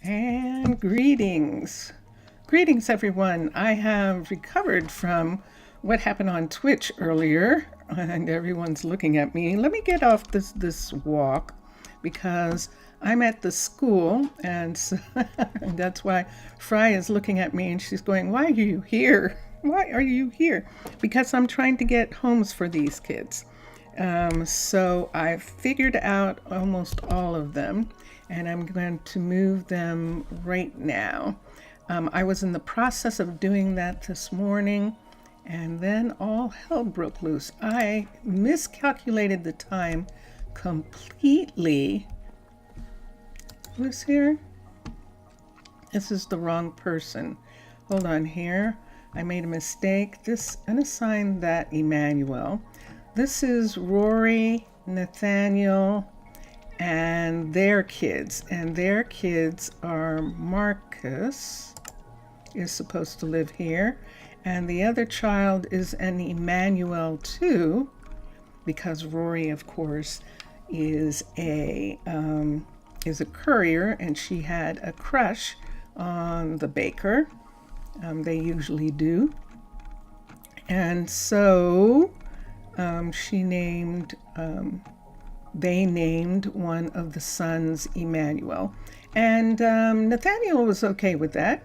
And greetings. Greetings, everyone. I have recovered from what happened on Twitch earlier, and everyone's looking at me. Let me get off this walk because I'm at the school, and so that's why Fry is looking at me and she's going, "Why are you here? Why are you here?" Because I'm trying to get homes for these kids. So I've figured out almost all of them, and I'm going to move them right now. I was in the process of doing that this morning, and then all hell broke loose. I miscalculated the time completely. Who's here? This is the wrong person. Hold on here. I made a mistake. This unassigned that Emmanuel. This is Rory, Nathaniel, and their kids. And their kids are Marcus is supposed to live here. And the other child is an Emmanuel too, because Rory, of course, is a courier, and she had a crush on the baker. They usually do. And so they named one of the sons Emmanuel. And Nathaniel was okay with that.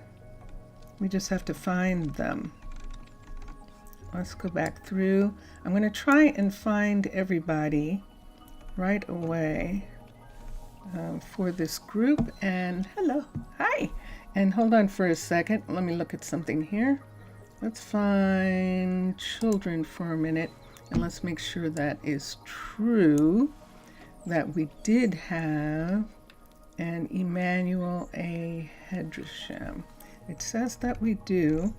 We just have to find them. Let's go back through. I'm going to try and find everybody right away for this group. And hello, hi. And hold on for a second. Let me look at something here. Let's find children for a minute. And let's make sure that is true, that we did have an Emmanuel A. Hedrasham. It says that we do,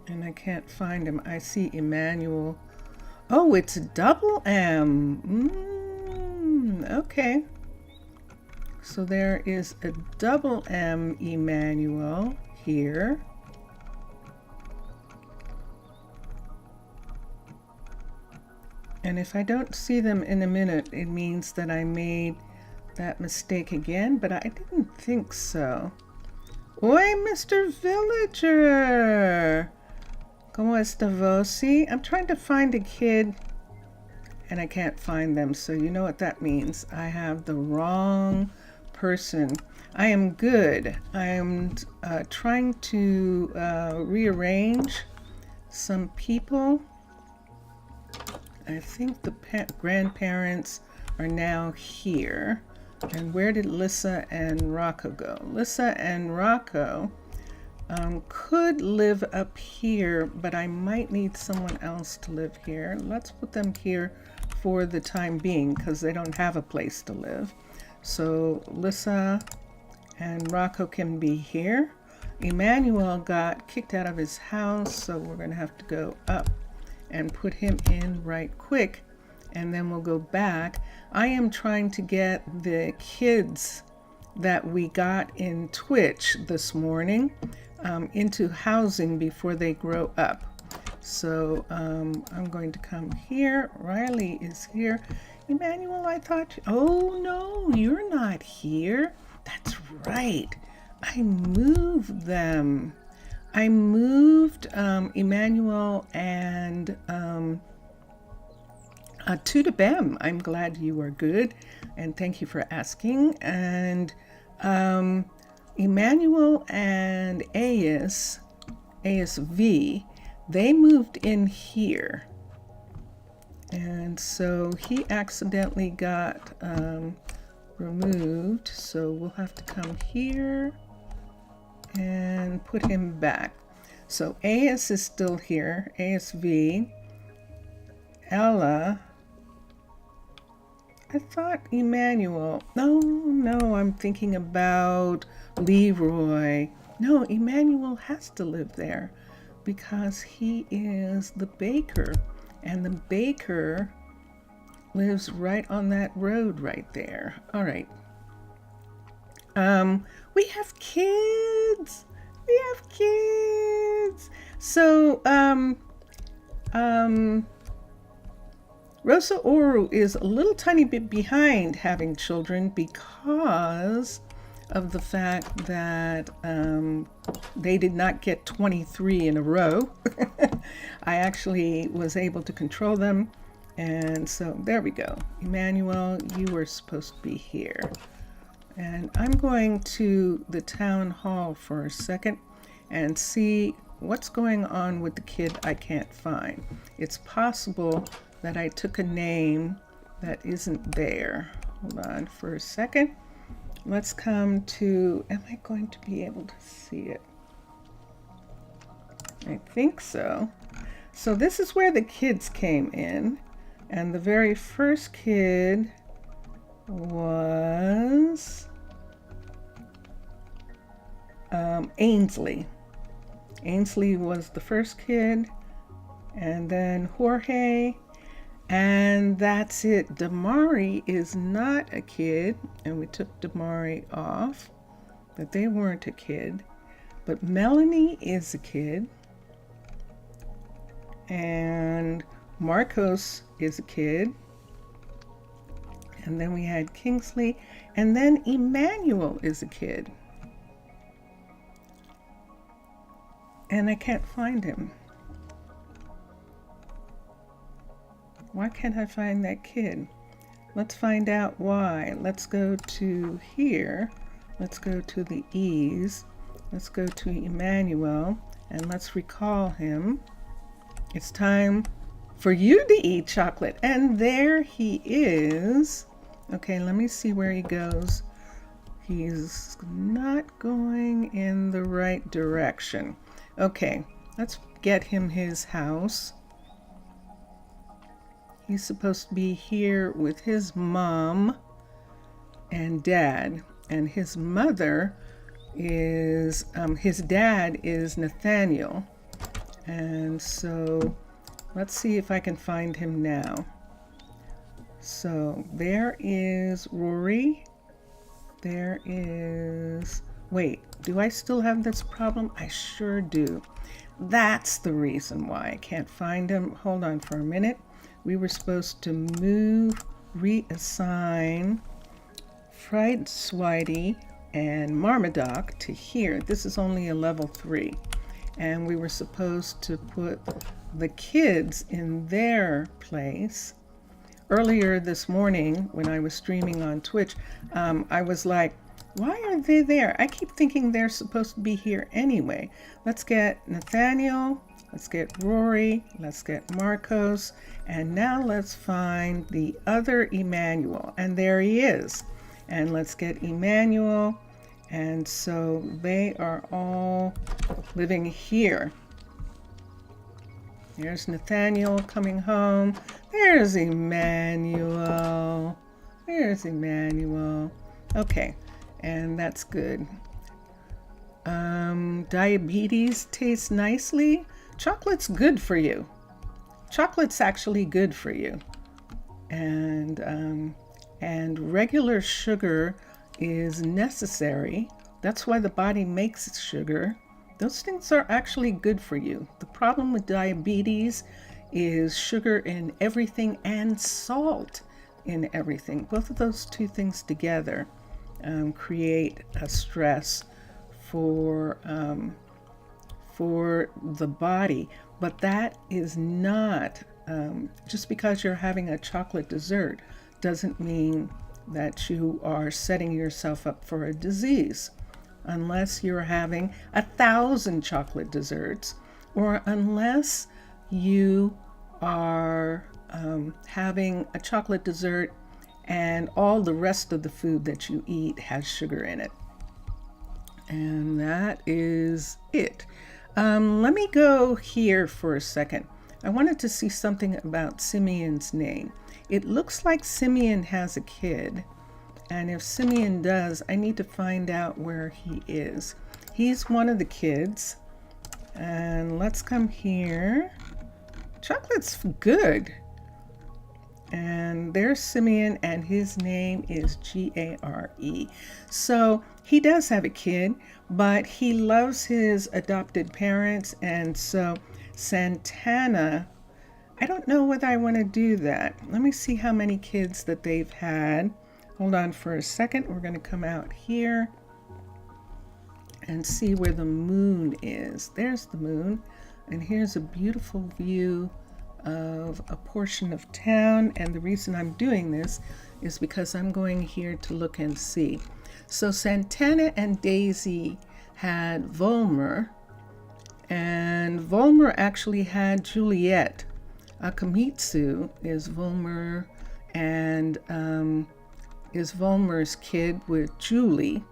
and I can't find him. I see Emmanuel. Oh, it's double M. Okay. So there is a double M Emmanuel here. And if I don't see them in a minute, it means that I made that mistake again, but I didn't think so. Oi, Mr. Villager! ¿Cómo está você? I'm trying to find a kid, and I can't find them, so you know what that means. I have the wrong person. I am good. I am trying to rearrange some people. I think the grandparents are now here. And where did Lissa and Rocco go? Lissa and Rocco could live up here, but I might need someone else to live here. Let's put them here for the time being because they don't have a place to live. So Lissa and Rocco can be here. Emmanuel got kicked out of his house, so we're going to have to go up and put him in right quick, and then we'll go back. I am trying to get the kids that we got in Twitch this morning into housing before they grow up. So I'm going to come here. Riley is here. Emmanuel, I thought, oh no, you're not here. That's right. I moved them. I moved Emmanuel and to the BEM. I'm glad you are good, and thank you for asking. And Emmanuel and ASV, they moved in here. And so he accidentally got removed, so we'll have to come here and put him back. So AS is still here, ASV, Ella. I thought Emmanuel. No, I'm thinking about Leroy. No, Emmanuel has to live there because he is the baker, and the baker lives right on that road right there. All right. We have kids. So Rosa Ouro is a little tiny bit behind having children because of the fact that they did not get 23 in a row. I actually was able to control them. And so there we go. Emmanuel, you were supposed to be here. And I'm going to the town hall for a second and see what's going on with the kid I can't find. It's possible that I took a name that isn't there. Hold on for a second. Let's come to, am I going to be able to see it? I think so. So this is where the kids came in. And the very first kid was Ainsley. Ainsley was the first kid, and then Jorge, and that's it. Damari is not a kid, and we took Damari off, but they weren't a kid. But Melanie is a kid, and Marcos is a kid, and then we had Kingsley, and then Emmanuel is a kid. And I can't find him. Why can't I find that kid? Let's find out why. Let's go to here. Let's go to the E's. Let's go to Emmanuel, and let's recall him. It's time for you to eat chocolate. And there he is. Okay, let me see where he goes. He's not going in the right direction. Okay, let's get him his house. He's supposed to be here with his mom and dad. And his mother is, his dad is Nathaniel. And so let's see if I can find him now. So there is Rory. There is, wait, do I still have this problem? I sure do. That's the reason why I can't find him. Hold on for a minute. We were supposed to move, reassign Fried Swidey and Marmaduke to here. This is only a level 3. And we were supposed to put the kids in their place. Earlier this morning when I was streaming on Twitch, I was like, why are they there? I keep thinking they're supposed to be here anyway. Let's get Nathaniel, let's get Rory, let's get Marcos, and now let's find the other Emmanuel. And there he is. And let's get Emmanuel. And so they are all living here. There's Nathaniel coming home. There's Emmanuel. There's Emmanuel. Okay, and that's good. Diabetes tastes nicely. Chocolate's good for you. Chocolate's actually good for you. And regular sugar is necessary. That's why the body makes sugar. Those things are actually good for you. The problem with diabetes is sugar in everything and salt in everything. Both of those two things together create a stress for the body. But that is not, just because you're having a chocolate dessert doesn't mean that you are setting yourself up for a disease. Unless you're having 1,000 chocolate desserts, or unless you are having a chocolate dessert and all the rest of the food that you eat has sugar in it. And that is it. Let me go here for a second. I wanted to see something about Simeon's name. It looks like Simeon has a kid. And if Simeon does, I need to find out where he is. He's one of the kids. And let's come here. Chocolate's good. And there's Simeon, and his name is Gare. So he does have a kid, but he loves his adopted parents. And so Santana I don't know whether I want to do that. Let me see how many kids that they've had. Hold on for a second. We're going to come out here and see where the moon is. There's the moon. And here's a beautiful view of a portion of town. And the reason I'm doing this is because I'm going here to look and see. So Santana and Daisy had Volmer, and Volmer actually had Juliet. Akamitsu is Volmer and is Volmer's kid with Julie,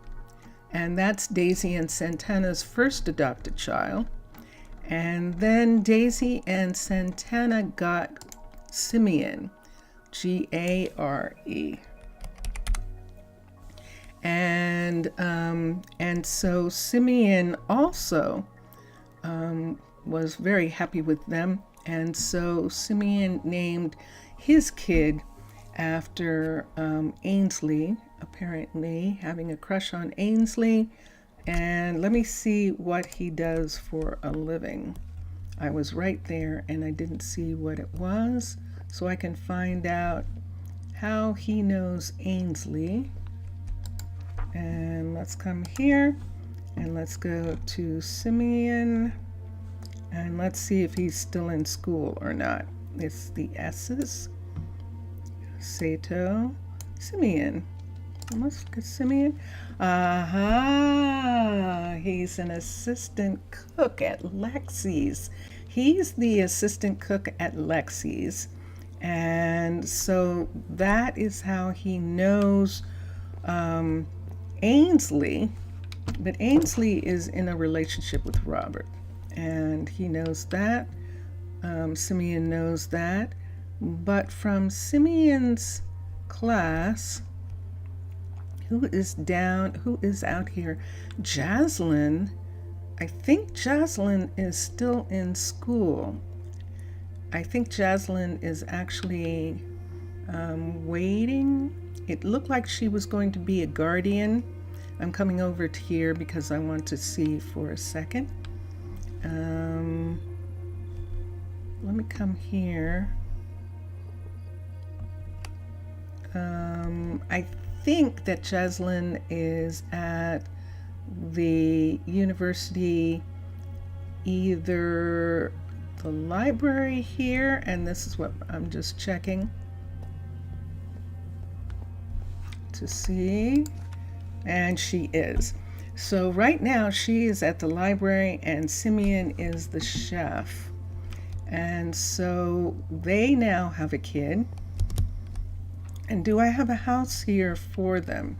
and that's Daisy and Santana's first adopted child. And then Daisy and Santana got Simeon, Gare. And so Simeon also was very happy with them. And so Simeon named his kid after Ainsley, apparently having a crush on Ainsley. And let me see what he does for a living. I was right there and I didn't see what it was, so I can find out how he knows Ainsley. And let's come here and let's go to Simeon and let's see if he's still in school or not. It's the S's. Sato, Simeon. Let's get Simeon. Aha! He's an assistant cook at Lexi's. He's the assistant cook at Lexi's. And so that is how he knows Ainsley. But Ainsley is in a relationship with Robert. And he knows that. Simeon knows that. But from Simeon's class, who is out here? Jaslyn. I think Jaslyn is still in school. I think Jaslyn is actually waiting. It looked like she was going to be a guardian. I'm coming over to here because I want to see for a second. Let me come here. I think that Jaslyn is at the university, either the library here, and this is what I'm just checking to see, and she is. So right now she is at the library and Simeon is the chef. And so they now have a kid. And do I have a house here for them?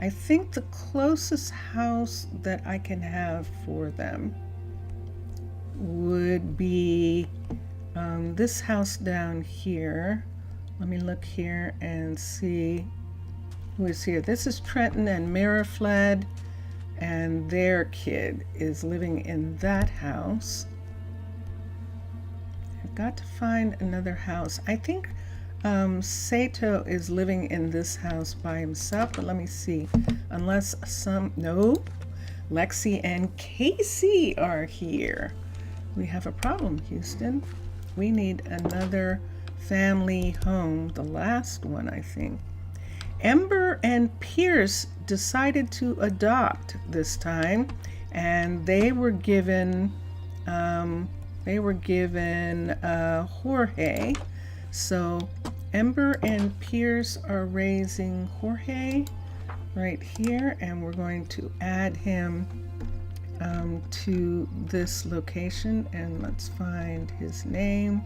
I think the closest house that I can have for them would be this house down here. Let me look here and see who is here. This is Trenton and Marifled, and their kid is living in that house. I've got to find another house. I think Sato is living in this house by himself, but let me see. Unless no, Lexi and Casey are here. We have a problem, Houston. We need another family home, the last one, I think. Ember and Pierce decided to adopt this time, and they were given Jorge. So Ember and Pierce are raising Jorge right here, and we're going to add him to this location, and let's find his name.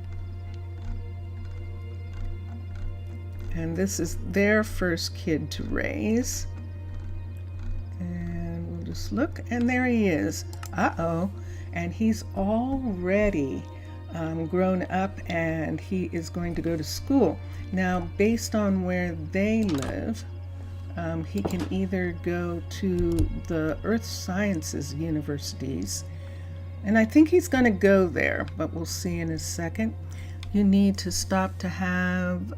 And this is their first kid to raise. And we'll just look, and there he is. Uh-oh. And he's already grown up, and he is going to go to school. Now, based on where they live, he can either go to the Earth Sciences universities, and I think he's going to go there, but we'll see in a second. You need to stop to have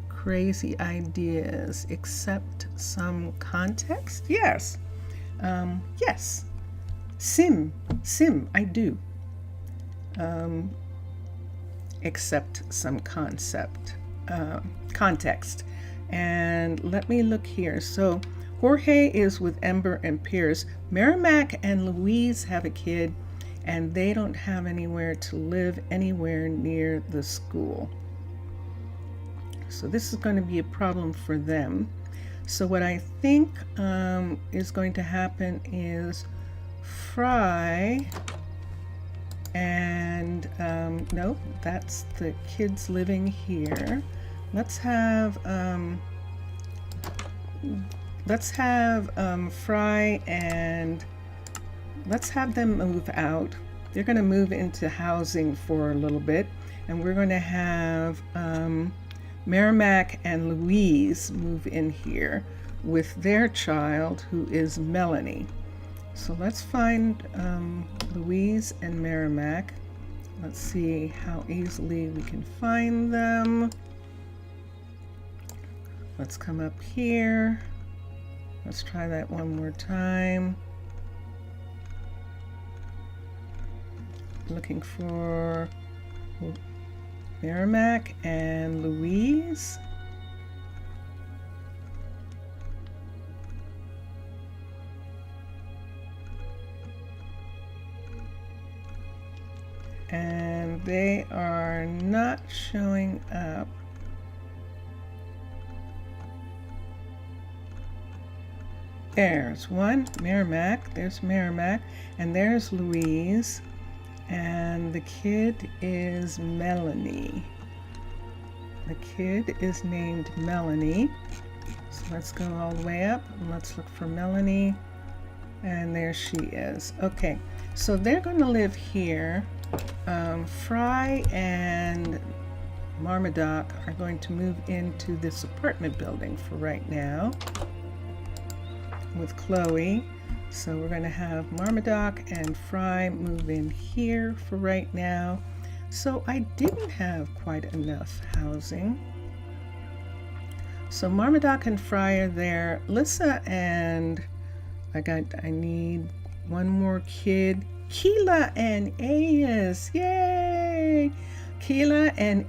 crazy ideas, accept some context. Yes. Yes. Sim, I do. accept some context. And let me look here. So Jorge is with Ember and Pierce. Merrimack and Louise have a kid, and they don't have anywhere to live anywhere near the school. So this is going to be a problem for them. So what I think is going to happen is Fry and no, that's the kids living here. Let's have Fry and let's have them move out. They're going to move into housing for a little bit, and we're going to have Merrimack and Louise move in here with their child, who is Melanie. So let's find Louise and Merrimack. Let's see how easily we can find them. Let's come up here. Let's try that one more time. Looking for Merrimack and Louise. And they are not showing up. There's one, Merrimack. There's Merrimack, and there's Louise, and the kid is Melanie. The kid is named Melanie. So let's go all the way up and let's look for Melanie, and there she is. Okay, so they're going to live here. Fry and Marmaduke are going to move into this apartment building for right now with Chloe. So we're going to have Marmaduke and Fry move in here for right now. So I didn't have quite enough housing. So Marmaduke and Fry are there. Lissa and I need one more kid. Keela and Ayas, yay! Keela and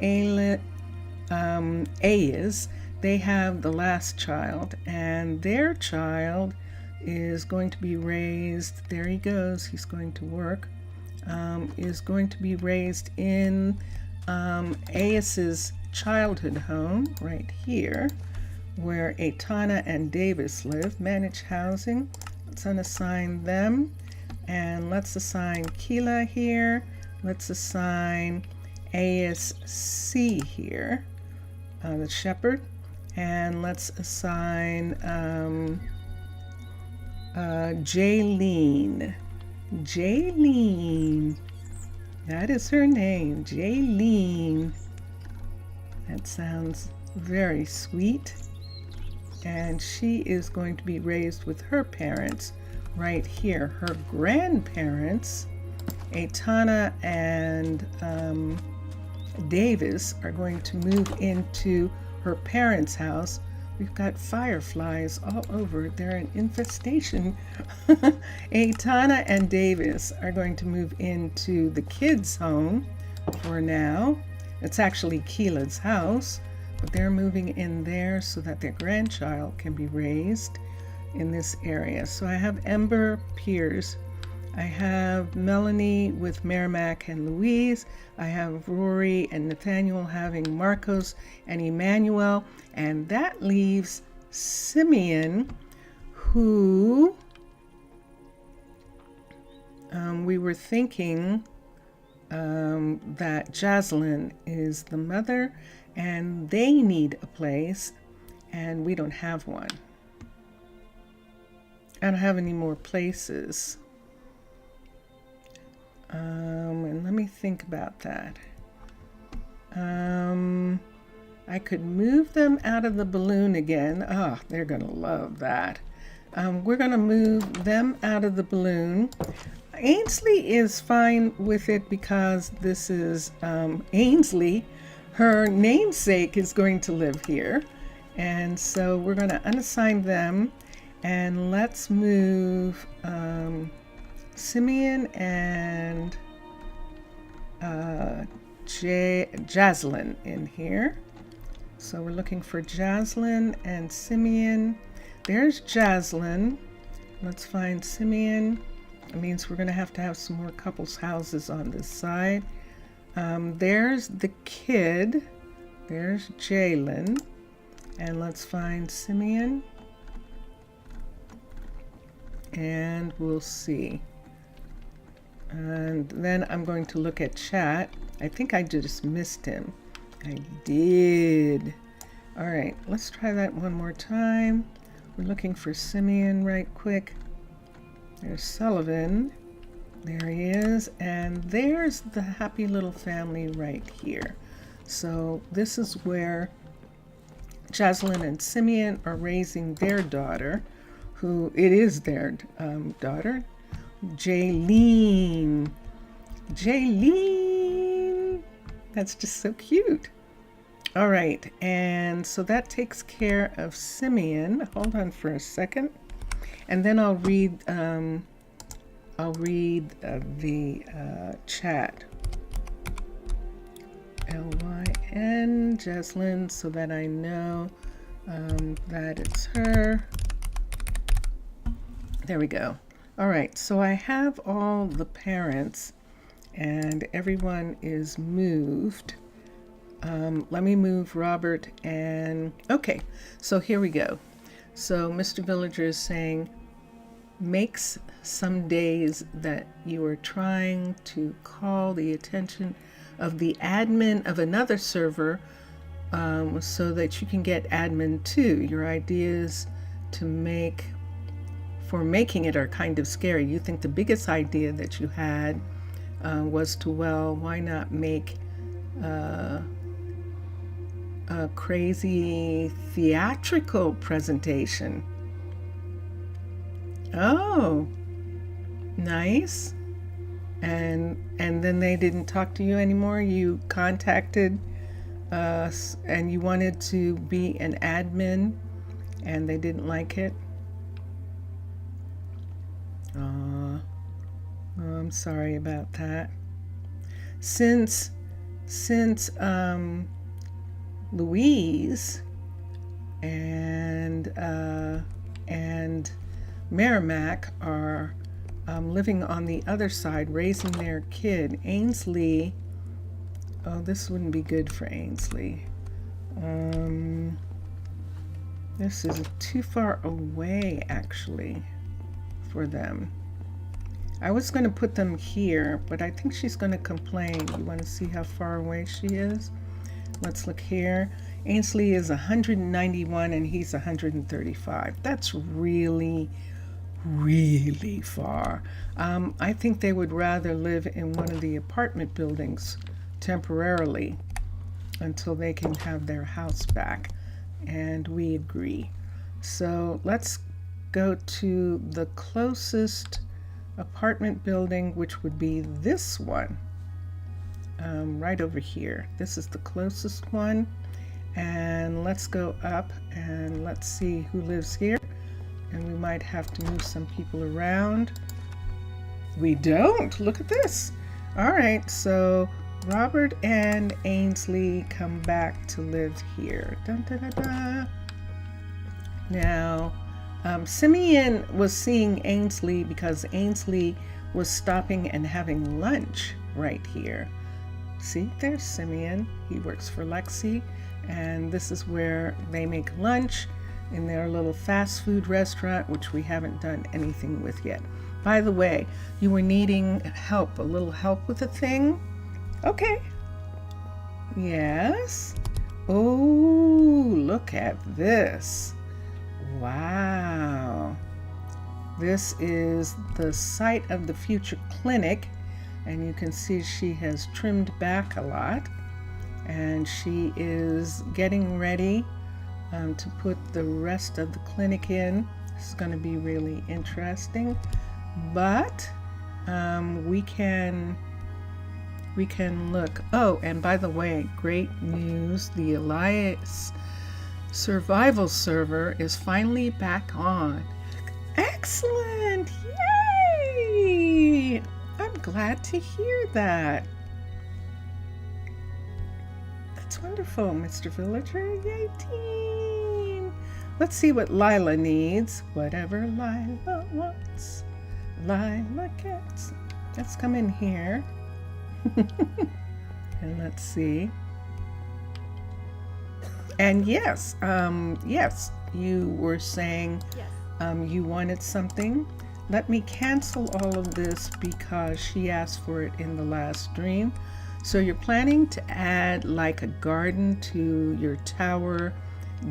Ayas, they have the last child, and their child is going to be raised, there he goes, he's going to work, is going to be raised in Ayas's childhood home right here, where Aitana and Davis live. Manage housing, let's unassign them. And let's assign Keela here. Let's assign ASC here, the shepherd. And let's assign Jaylene. Jaylene. That is her name, Jaylene. That sounds very sweet. And she is going to be raised with her parents right here. Her grandparents, Aitana and Davis, are going to move into her parents' house. We've got fireflies all over. They're an infestation. Aitana and Davis are going to move into the kids' home for now. It's actually Keela's house, but they're moving in there so that their grandchild can be raised in this area. So I have Ember, Pierce, I have Melanie with Merrimack and Louise, I have Rory and Nathaniel having Marcos and Emmanuel, and that leaves Simeon, who we were thinking that Jocelyn is the mother and they need a place, and we don't have one. I don't have any more places. And let me think about that. I could move them out of the balloon again. Oh, they're going to love that. We're going to move them out of the balloon. Ainsley is fine with it because this is Ainsley. Her namesake is going to live here. And so we're going to unassign them. And let's move Simeon and Jaslyn in here. So we're looking for Jaslyn and Simeon. There's Jaslyn. Let's find Simeon. It means we're going to have some more couples houses on this side. There's the kid. There's Jalen. And let's find Simeon. And we'll see. And then I'm going to look at chat. I think I just missed him. I did. All right, let's try that one more time. We're looking for Simeon right quick. There's Sullivan. There he is. And there's the happy little family right here. So this is where Jaslyn and Simeon are raising their daughter, who it is their daughter, Jaylene. Jaylene. That's just so cute. All right, and so that takes care of Simeon. Hold on for a second, and then I'll read the chat. Lyn Jaslyn, so that I know that it's her. There we go. All right, so I have all the parents and everyone is moved. Let me move Robert and, okay, so here we go. So Mr. Villager is saying, makes some days that you are trying to call the attention of the admin of another server so that you can get admin 2. Your ideas for making it are kind of scary. You think the biggest idea that you had was to, well, why not make a crazy theatrical presentation? Oh, nice. And then they didn't talk to you anymore. You contacted us and you wanted to be an admin and they didn't like it. Oh, I'm sorry about that. Since Louise and Merrimack are living on the other side, raising their kid, Ainsley. Oh, this wouldn't be good for Ainsley. This is too far away, actually, for them. I was going to put them here, but I think she's going to complain. You want to see how far away she is? Let's look here. Ainsley is 191 and he's 135. That's really, really far. I think they would rather live in one of the apartment buildings temporarily until they can have their house back. And we agree. So let's go to the closest apartment building, which would be this one, right over here. This is the closest one. And let's go up and let's see who lives here. And we might have to move some people around. We don't. Look at this. All right, so Robert and Ainsley come back to live here. Dun, dun, dun, dun. Now, Simeon was seeing Ainsley because Ainsley was stopping and having lunch right here. See, there's Simeon. He works for Lexi, and this is where they make lunch in their little fast food restaurant, which we haven't done anything with yet. By the way, you were needing help, a little help with a thing? Okay. Yes. Oh, look at this. Wow. This is the site of the future clinic, and you can see she has trimmed back a lot, and she is getting ready to put the rest of the clinic in. This is going to be really interesting, but we can look. Oh, and by the way, great news, the Elias survival server is finally back on. Excellent! Yay! I'm glad to hear that. That's wonderful, Mr. Villager. Yay, team! Let's see what Lila needs. Whatever Lila wants, Lila gets. Let's come in here. And let's see. And yes, yes, you were saying you wanted something. Let me cancel all of this because she asked for it in the last dream. So you're planning to add like a garden to your tower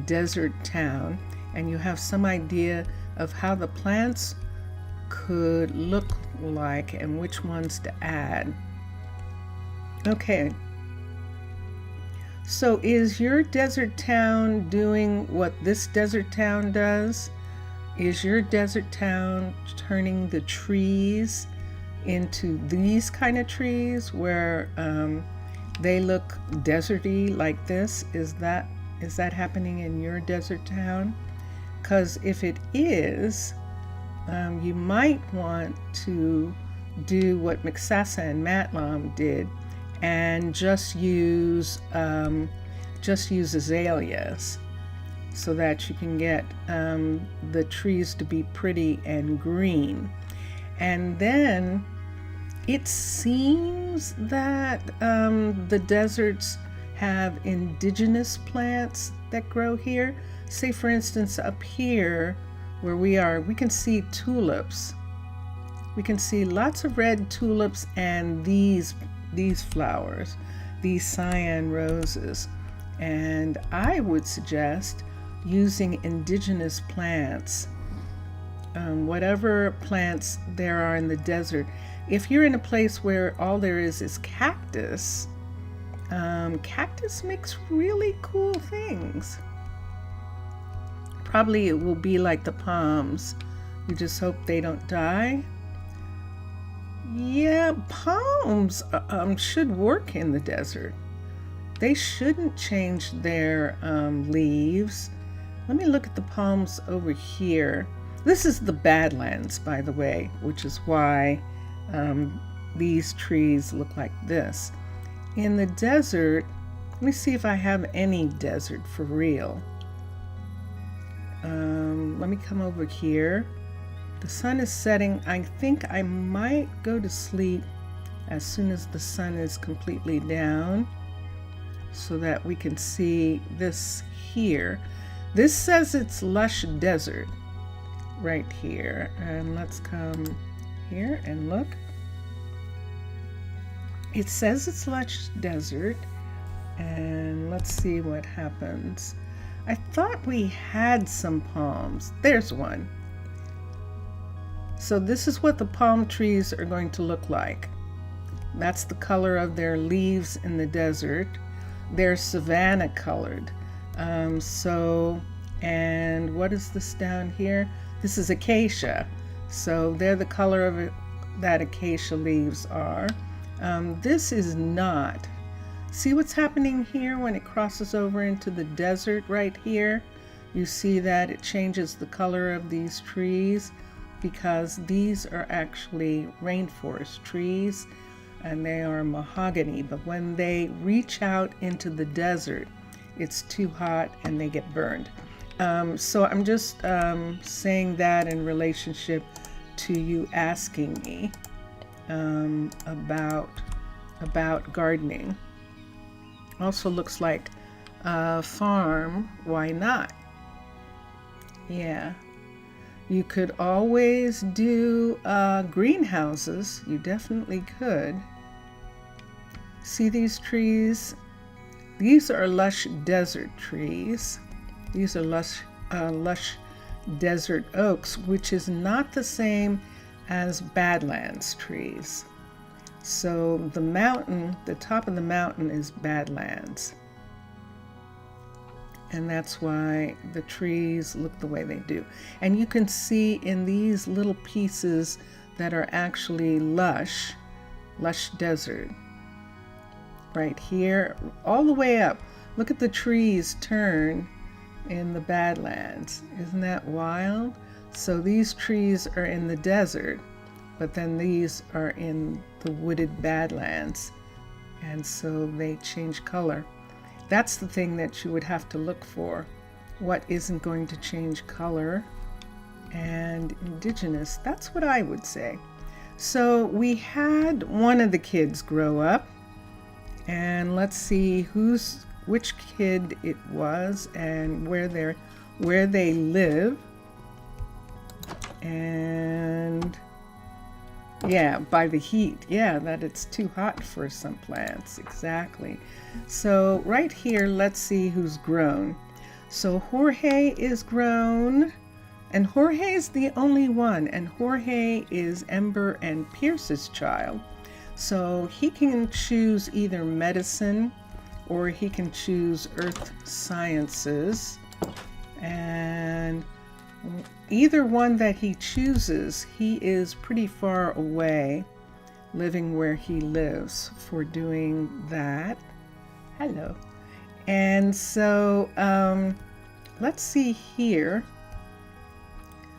desert town, and you have some idea of how the plants could look like and which ones to add. Okay. So is your desert town doing what this desert town does? Is your desert town turning the trees into these kind of trees where they look deserty like this? Is that happening in your desert town? Because if it is, you might want to do what Miksasa and Matlam did and just use azaleas so that you can get the trees to be pretty and green. And then it seems that the deserts have indigenous plants that grow here. Say for instance up here where we are, we can see tulips. We can see lots of red tulips and these flowers, these cyan roses. And I would suggest using indigenous plants, whatever plants there are in the desert. If you're in a place where all there is cactus, cactus makes really cool things. Probably it will be like the palms. You just hope they don't die. Yeah, palms should work in the desert. They shouldn't change their leaves. Let me look at the palms over here. This is the Badlands, by the way, which is why these trees look like this. In the desert, let me see if I have any desert for real. Let me come over here. The sun is setting. I think I might go to sleep as soon as the sun is completely down so that we can see this here. This says it's lush desert right here. And let's come here and look. It says it's lush desert. And let's see what happens. I thought we had some palms. There's one. So this is what the palm trees are going to look like. That's the color of their leaves in the desert. They're savanna colored. And what is this down here? This is acacia. So they're the color of it that acacia leaves are. This is not. See what's happening here when it crosses over into the desert right here? You see that it changes the color of these trees because these are actually rainforest trees and they are mahogany. But when they reach out into the desert, it's too hot and they get burned. So I'm just saying that in relationship to you asking me about gardening. Also looks like a farm. Why not? Yeah. You could always do greenhouses. You definitely could. See these trees? These are lush desert trees. These are lush desert oaks, which is not the same as Badlands trees. So the mountain, the top of the mountain is Badlands. And that's why the trees look the way they do. And you can see in these little pieces that are actually lush desert. Right here, all the way up. Look at the trees turn in the Badlands. Isn't that wild? So these trees are in the desert, but then these are in the wooded Badlands. And so they change color. That's the thing that you would have to look for. What isn't going to change color? And indigenous, that's what I would say. So we had one of the kids grow up, and let's see which kid it was and where they live. And yeah, by the heat, yeah, that it's too hot for some plants, exactly. So right here, let's see who's grown. So Jorge is grown, and Jorge is the only one, and Jorge is Ember and Pierce's child. So he can choose either medicine or he can choose earth sciences, and either one that he chooses, he is pretty far away, living where he lives for doing that. Hello. And so let's see here.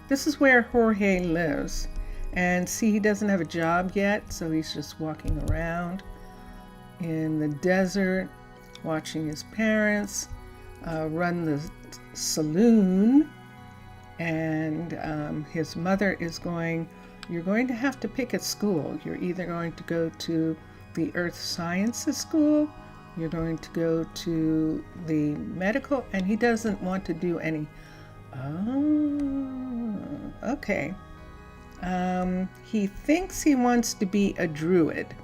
This is where Jorge lives. And see, he doesn't have a job yet, so he's just walking around in the desert, watching his parents run the saloon. And his mother is going, you're going to have to pick a school. You're either going to go to the Earth Sciences School, you're going to go to the medical, and he doesn't want to do any. Oh, okay. He thinks he wants to be a druid,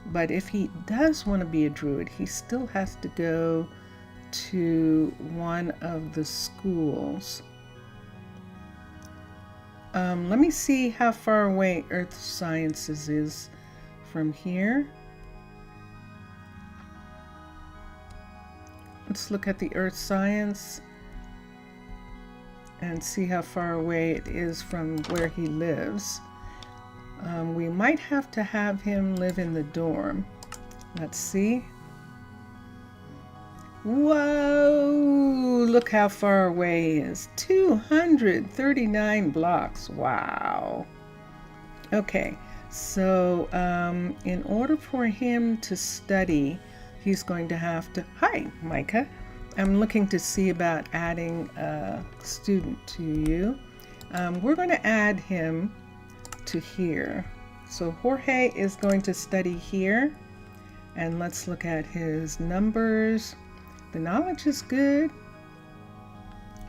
but if he does want to be a druid, he still has to go to one of the schools. Let me see how far away Earth Sciences is from here. Let's look at the Earth Science and see how far away it is from where he lives. We might have to have him live in the dorm. Let's see. Whoa, look how far away he is. 239 blocks. Wow. Okay, so in order for him to study, he's going to have to... Hi, Micah. I'm looking to see about adding a student to you. We're going to add him to here. So Jorge is going to study here. And let's look at his numbers. The knowledge is good.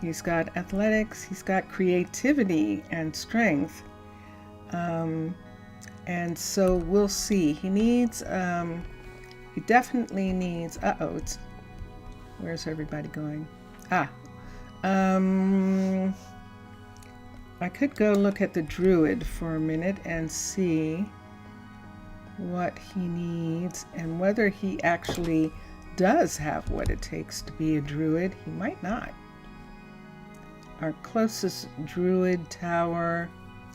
He's got athletics. He's got creativity and strength. And so we'll see. He needs... he definitely needs... Where's everybody going? I could go look at the druid for a minute and see what he needs and whether he actually does have what it takes to be a druid. He might not. Our closest druid tower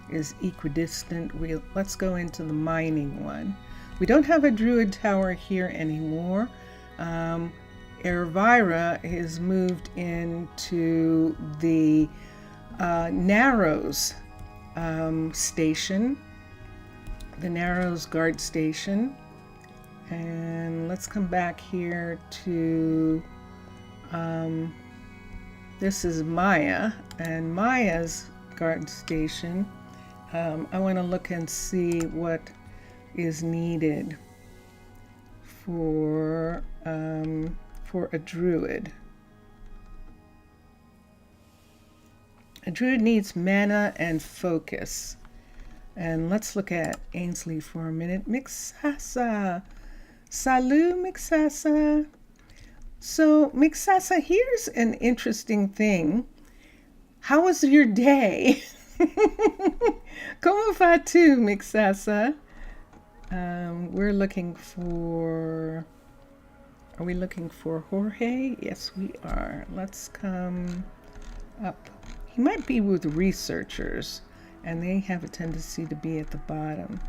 is equidistant. Let's go into the mining one. We don't have a druid tower here anymore. Elvira is moved into the Narrows station, the Narrows guard station. And let's come back here to, this is Maya, and Maya's guard station. I want to look and see what is needed for a druid. A druid needs mana and focus. And let's look at Ainsley for a minute. Mixasa. Salut, Mixasa. So, Mixasa, here's an interesting thing. How was your day? Como va tu, Mixasa? We're looking for... Are we looking for Jorge? Yes, we are. Let's come up. He might be with researchers, and they have a tendency to be at the bottom.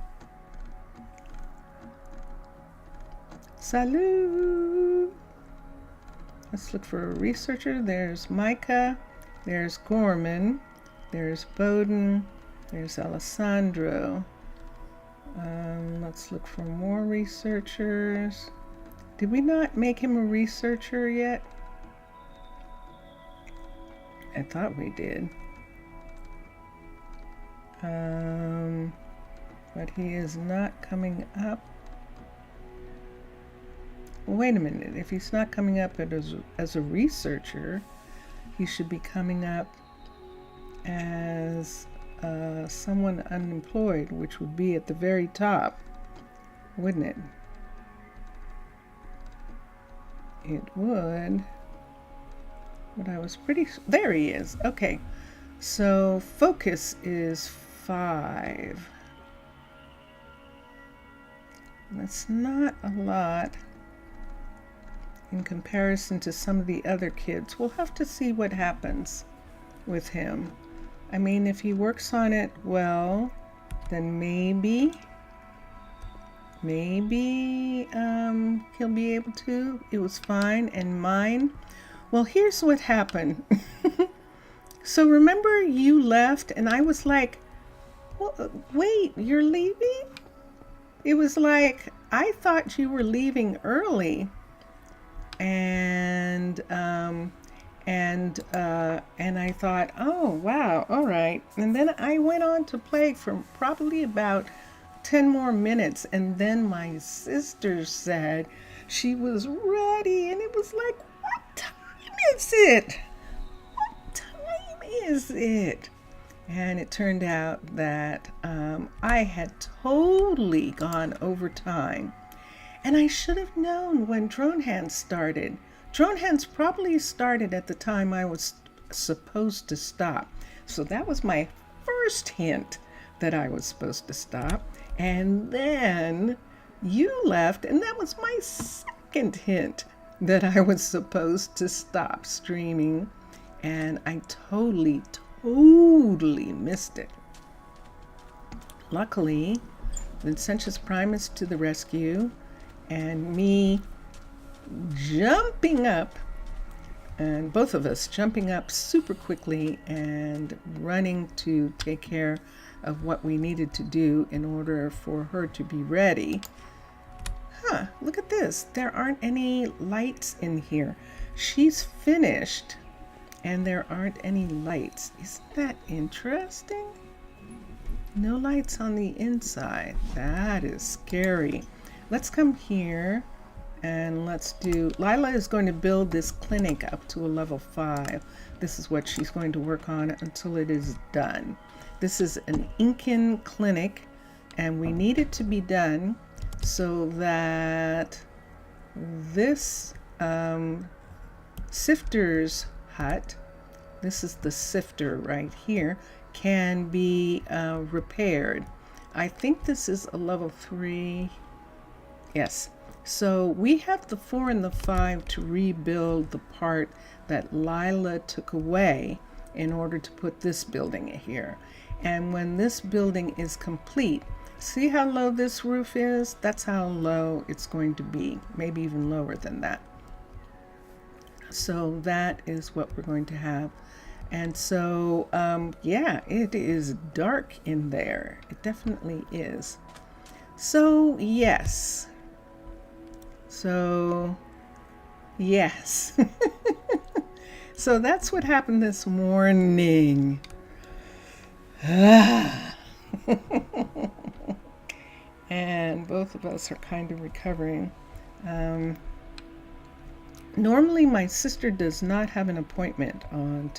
Salut! Let's look for a researcher. There's Micah. There's Gorman. There's Bowden. There's Alessandro. Let's look for more researchers. Did we not make him a researcher yet? I thought we did. But he is not coming up. Wait a minute. If he's not coming up as a researcher, he should be coming up as someone unemployed, which would be at the very top, wouldn't it? It would. But I was pretty... There he is. Okay. So focus is 5. That's not a lot in comparison to some of the other kids. We'll have to see what happens with him. I mean, if he works on it well, then maybe he'll be able to. It was fine. And mine, well, here's what happened. So remember you left and I was like, well, wait, you're leaving? It was like, I thought you were leaving early. And I thought, oh, wow, all right. And then I went on to play for probably about 10 more minutes. And then my sister said she was ready. And it was like, what time is it? What time is it? And it turned out that I had totally gone over time. And I should have known when Drone Hands started. Drone Hands probably started at the time I was supposed to stop. So that was my first hint that I was supposed to stop. And then you left, and that was my second hint that I was supposed to stop streaming. And I totally missed it. Luckily, Vincentius Prime is to the rescue, and me jumping up, and both of us jumping up super quickly and running to take care of what we needed to do in order for her to be ready. Look at this. There aren't any lights in here. She's finished and there aren't any lights. Isn't that interesting? No lights on the inside. That is scary. Let's come here and let's do... Lila is going to build this clinic up to a level 5. This is what she's going to work on until it is done. This is an Incan clinic, and we need it to be done so that this sifter's hut, this is the sifter right here, can be repaired. I think this is a level 3. Yes. So we have the 4 and the 5 to rebuild the part that Lila took away in order to put this building here. And when this building is complete, see how low this roof is? That's how low it's going to be, maybe even lower than that. So that is what we're going to have. And so, yeah, it is dark in there. It definitely is. So, yes. So, yes. So that's what happened this morning. And both of us are kind of recovering. Normally my sister does not have an appointment on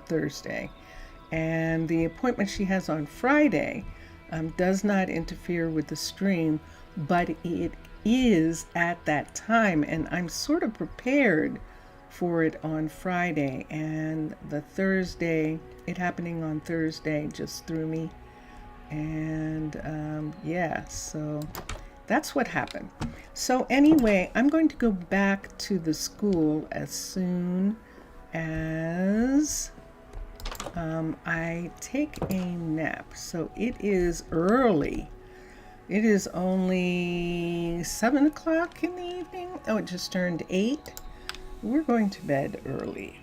Thursday. And the appointment she has on Friday does not interfere with the stream, but it is at that time, and I'm sort of prepared for it on Friday, and the Thursday, it happening on Thursday just threw me. And yeah, so that's what happened. So anyway, I'm going to go back to the school as soon as I take a nap. So it is early. It is only 7 o'clock in the evening. Oh, it just turned 8. We're going to bed early,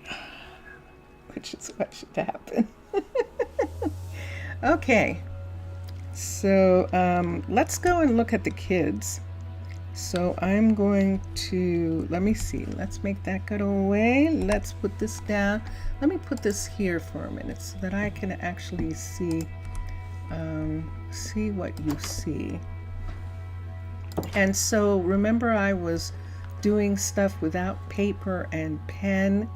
which is what should happen. Okay, so let's go and look at the kids. So I'm going to, let me see, let's make that go away. Let's put this down. Let me put this here for a minute so that I can actually see what you see. And so remember, I was doing stuff without paper and pen,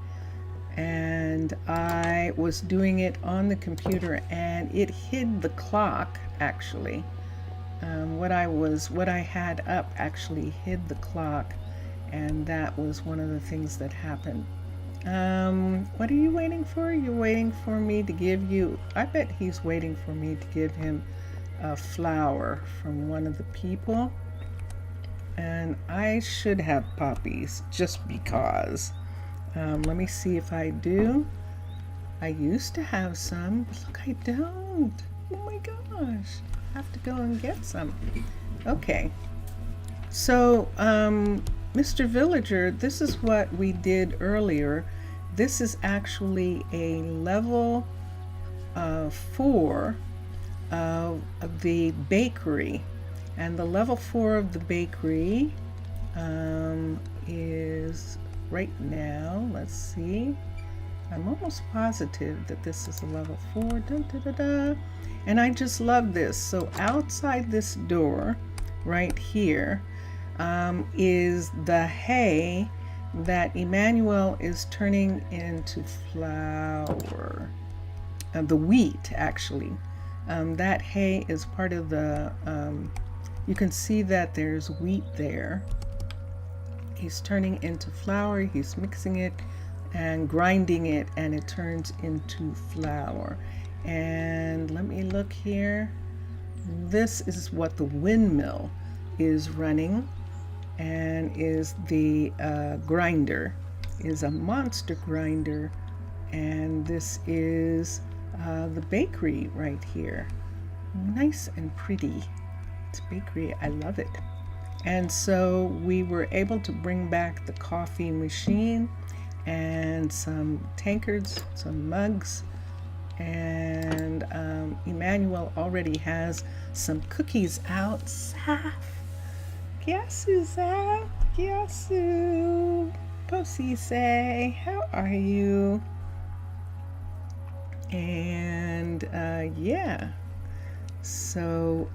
and I was doing it on the computer, and it hid the clock actually. What I had up actually hid the clock, and that was one of the things that happened. What are you waiting for? You're waiting for me to give you, I bet he's waiting for me to give him a flower from one of the people. And I should have poppies just because. Let me see if I do. I used to have some, but look, I don't. Oh my gosh. I have to go and get some. Okay. So, Mr. Villager, this is what we did earlier. This is actually a level 4 of the bakery. And the level 4 of the bakery is right now, let's see. I'm almost positive that this is a level 4. Da, da, da, da. And I just love this. So outside this door, right here, is the hay that Emmanuel is turning into flour. The wheat, actually. That hay is part of the, you can see that there's wheat there. He's turning into flour, he's mixing it and grinding it, and it turns into flour. And let me look here. This is what the windmill is running, and is the grinder, is a monster grinder, and this is the bakery right here. Nice and pretty. It's bakery, I love it. And so we were able to bring back the coffee machine and some tankards, some mugs, and Emmanuel already has some cookies out. Saf, Yasu, Saf, Yasu, Posise, how are you? And yeah, so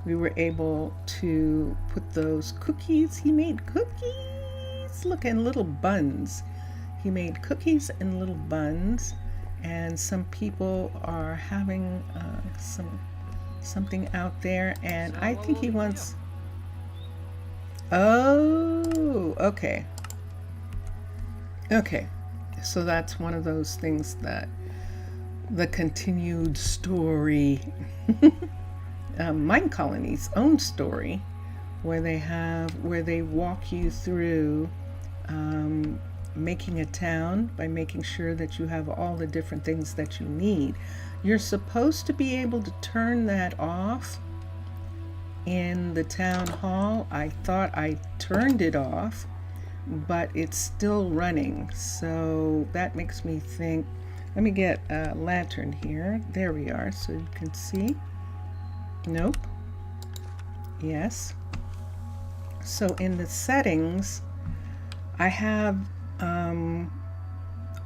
we were able to put those cookies. He made cookies, look, and little buns. He made cookies and little buns, and some people are having something out there, and I think he wants, oh, okay, so that's one of those things that the continued story, Minecolonies' own story, where they walk you through making a town by making sure that you have all the different things that you need. You're supposed to be able to turn that off in the town hall. I thought I turned it off, but it's still running. So that makes me think, let me get a lantern here. There we are, so you can see. Nope. Yes. So in the settings, I have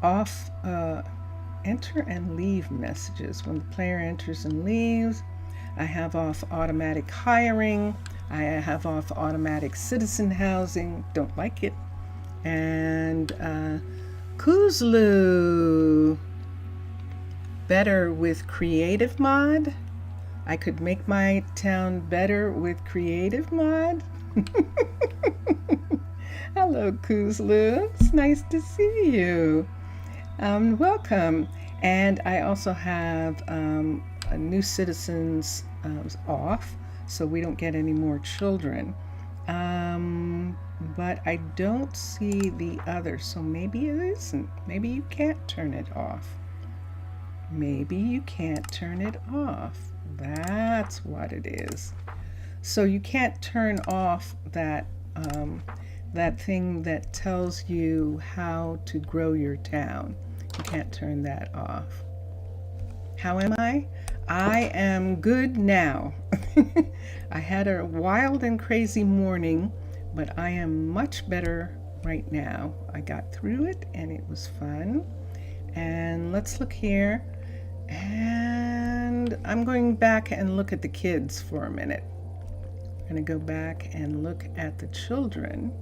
off enter and leave messages. When the player enters and leaves, I have off automatic hiring. I have off automatic citizen housing. Don't like it. And Kuzlu, better with creative mod. I could make my town better with creative mod. Hello, Kuzlu. It's nice to see you. Welcome. And I also have a new citizens off, so we don't get any more children. But I don't see the other, so maybe it isn't. Maybe you can't turn it off. Maybe you can't turn it off. That's what it is. So you can't turn off that that thing that tells you how to grow your town. You can't turn that off. How am I? I am good now. I had a wild and crazy morning, but I am much better right now. I got through it and it was fun. And let's look here. And I'm going back and look at the kids for a minute. I'm going to go back and look at the children.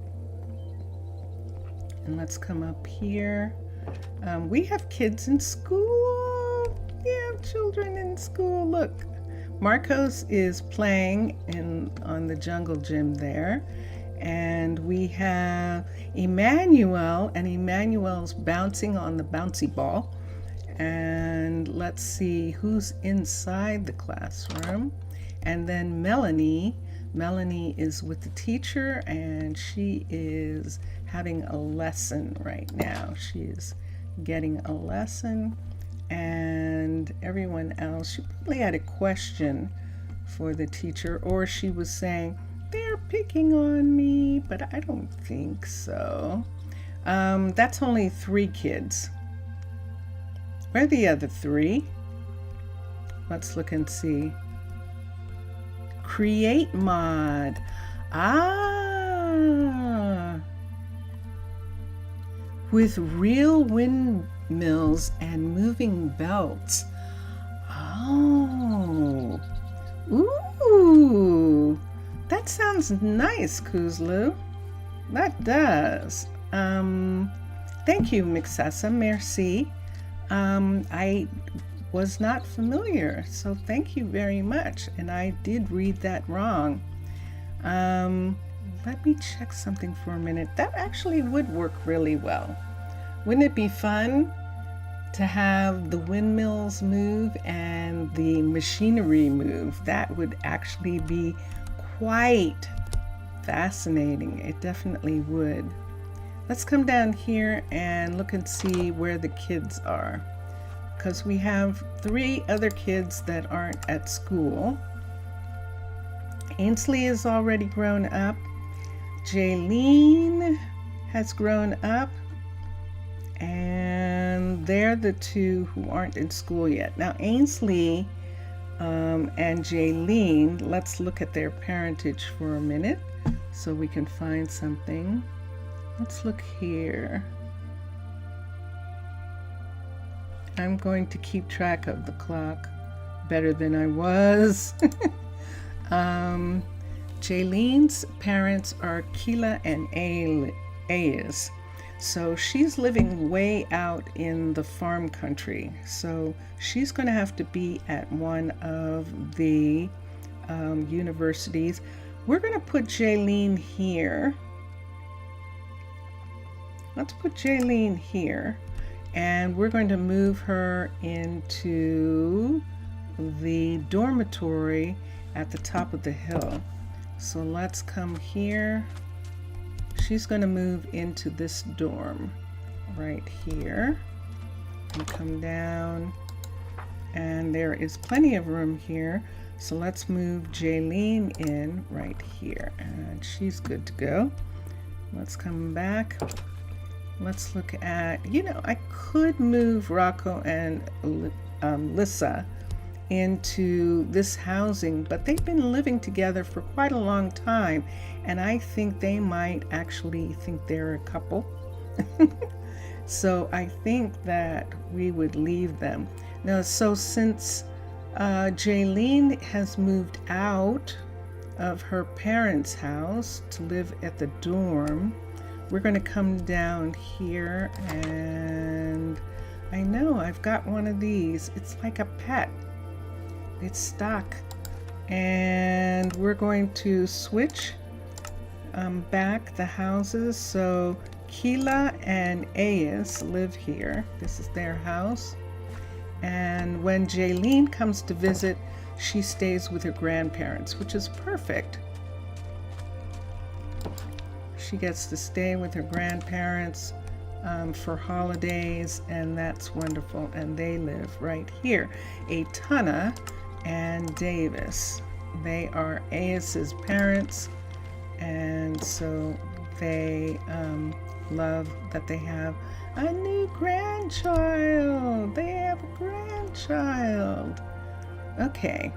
And let's come up here. We have kids in school. We have children in school. Look, Marcos is playing on the jungle gym there. And we have Emmanuel, and Emmanuel's bouncing on the bouncy ball. And let's see who's inside the classroom. And then Melanie. Melanie is with the teacher, and she is having a lesson right now. She is getting a lesson, and everyone else, she probably had a question for the teacher, or she was saying, they're picking on me, but I don't think so. That's only 3 kids. Where are the other 3? Let's look and see. Create mod. With real windmills and moving belts. Oh. Ooh. That sounds nice, Kuzlu. That does. Thank you, Mixessa. Merci. I was not familiar, so thank you very much. And I did read that wrong. Let me check something for a minute. That actually would work really well. Wouldn't it be fun to have the windmills move and the machinery move? That would actually be quite fascinating. It definitely would. Let's come down here and look and see where the kids are, because we have 3 other kids that aren't at school. Ainsley is already grown up. Jaylene has grown up. And they're the 2 who aren't in school yet. Now, Ainsley and Jaylene, let's look at their parentage for a minute so we can find something. Let's look here. I'm going to keep track of the clock better than I was. Jaylene's parents are Keela and Ayes. So she's living way out in the farm country. So she's going to have to be at one of the universities. We're going to put Jaylene here. Let's put Jaylene here. And we're going to move her into the dormitory at the top of the hill. So let's come here. She's going to move into this dorm right here and come down, and there is plenty of room here. So let's move Jaylene in right here, and she's good to go. Let's come back. Let's look at, I could move Rocco and Lissa into this housing, but they've been living together for quite a long time, and I think they might actually think they're a couple. So I think that we would leave them. Now, so since Jaylene has moved out of her parents' house to live at the dorm, we're going to come down here, and I know I've got one of these. It's like a pet. It's stuck, and we're going to switch back the houses. So Keela and Ayes live here. This is their house, and when Jaylene comes to visit, she stays with her grandparents, which is perfect. She gets to stay with her grandparents for holidays, and that's wonderful. And they live right here. Atana and Davis, they are Ayes's parents, and so they love that they have a new grandchild. They have a grandchild. Okay.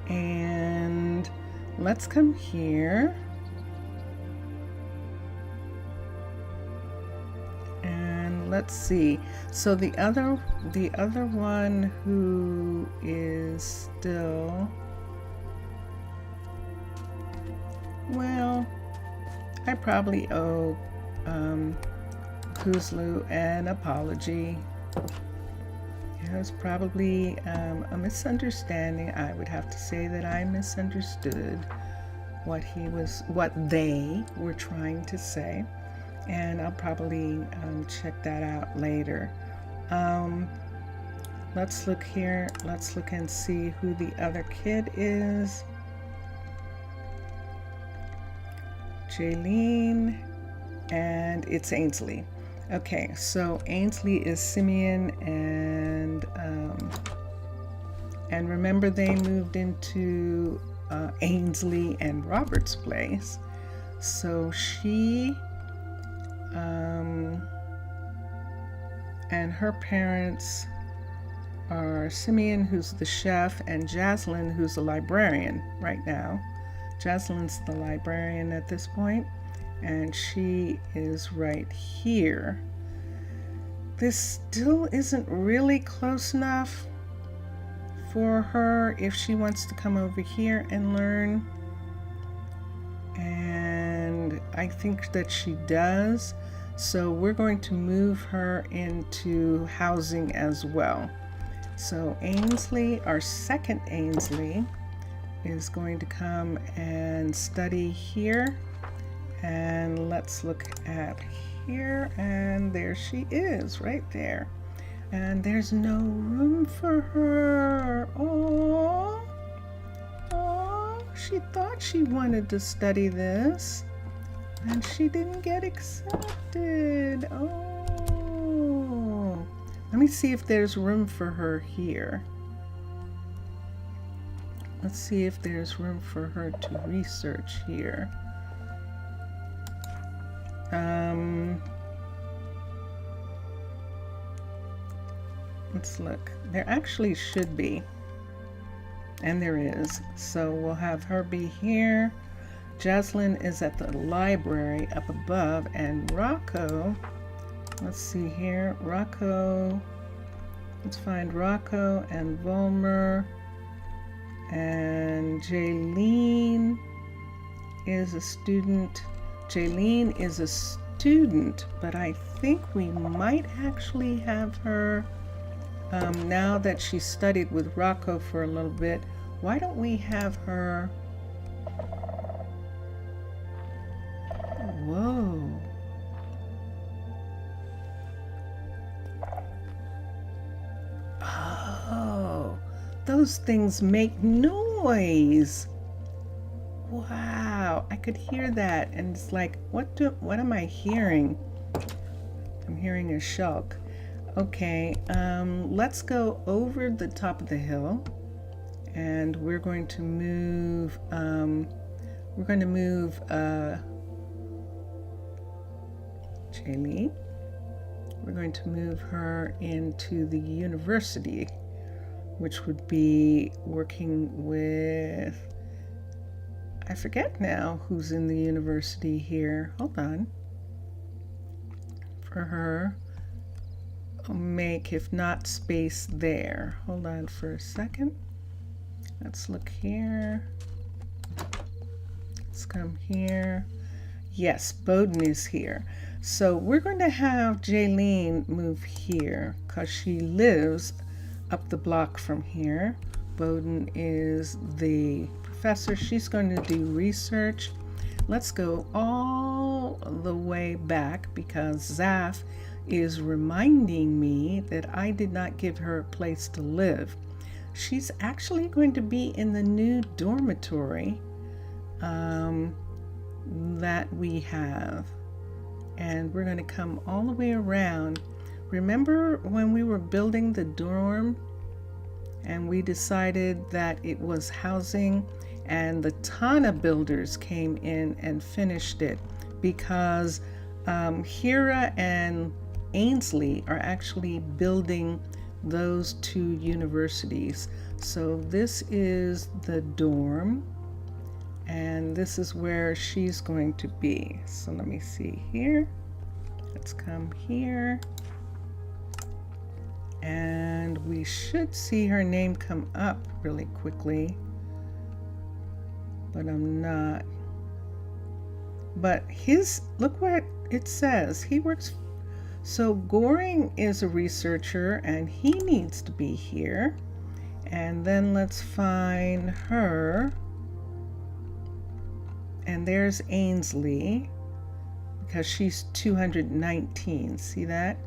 And let's come here. And let's see. So the other one who is still, well, I probably owe Kuzlu an apology. It was probably a misunderstanding. I would have to say that I misunderstood what they were trying to say, and I'll probably check that out later. Let's look here. Let's look and see who the other kid is. Jaylene, and it's Ainsley. Okay, so Ainsley is Simeon, and remember they moved into Ainsley and Robert's place. So she and her parents are Simeon, who's the chef, and Jaslyn, who's a librarian right now. Jaslyn's the librarian at this point, and she is right here. This still isn't really close enough for her if she wants to come over here and learn. And I think that she does. So we're going to move her into housing as well. So Ainsley, our second Ainsley, is going to come and study here. And let's look at here, and there she is right there. And there's no room for her. Oh, she thought she wanted to study this, and she didn't get accepted. Oh, let me see if there's room for her here. Let's see if there's room for her to research here. Let's look. There actually should be, and there is. So we'll have her be here. Jaslyn is at the library up above, and Rocco, let's see here. Rocco, let's find Rocco and Volmer, and Jaylene is a student. Jaylene is a student, but I think we might actually have her, now that she studied with Rocco for a little bit, why don't we have her, whoa. Oh, those things make noise. Wow, I could hear that, and it's like, what am I hearing? I'm hearing a shulk. Okay, let's go over the top of the hill, and we're going to move, Jaylene. We're going to move her into the university, which would be working with, I forget now who's in the university here. Hold on. For her, I'll make, if not, space there. Hold on for a second. Let's look here. Let's come here. Yes, Bowden is here. So we're going to have Jaylene move here because she lives up the block from here. Bowden is the professor. She's going to do research. Let's go all the way back because Zaf is reminding me that I did not give her a place to live. She's actually going to be in the new dormitory that we have. And we're going to come all the way around. Remember when we were building the dorm and we decided that it was housing, and the Tana builders came in and finished it because Hira and Ainsley are actually building those two universities. So this is the dorm, and this is where she's going to be. So let me see here. Let's come here. And we should see her name come up really quickly, but I'm not. But look what it says. He works. So Goring is a researcher and he needs to be here. And then let's find her. And there's Ainsley, because she's 219. See that?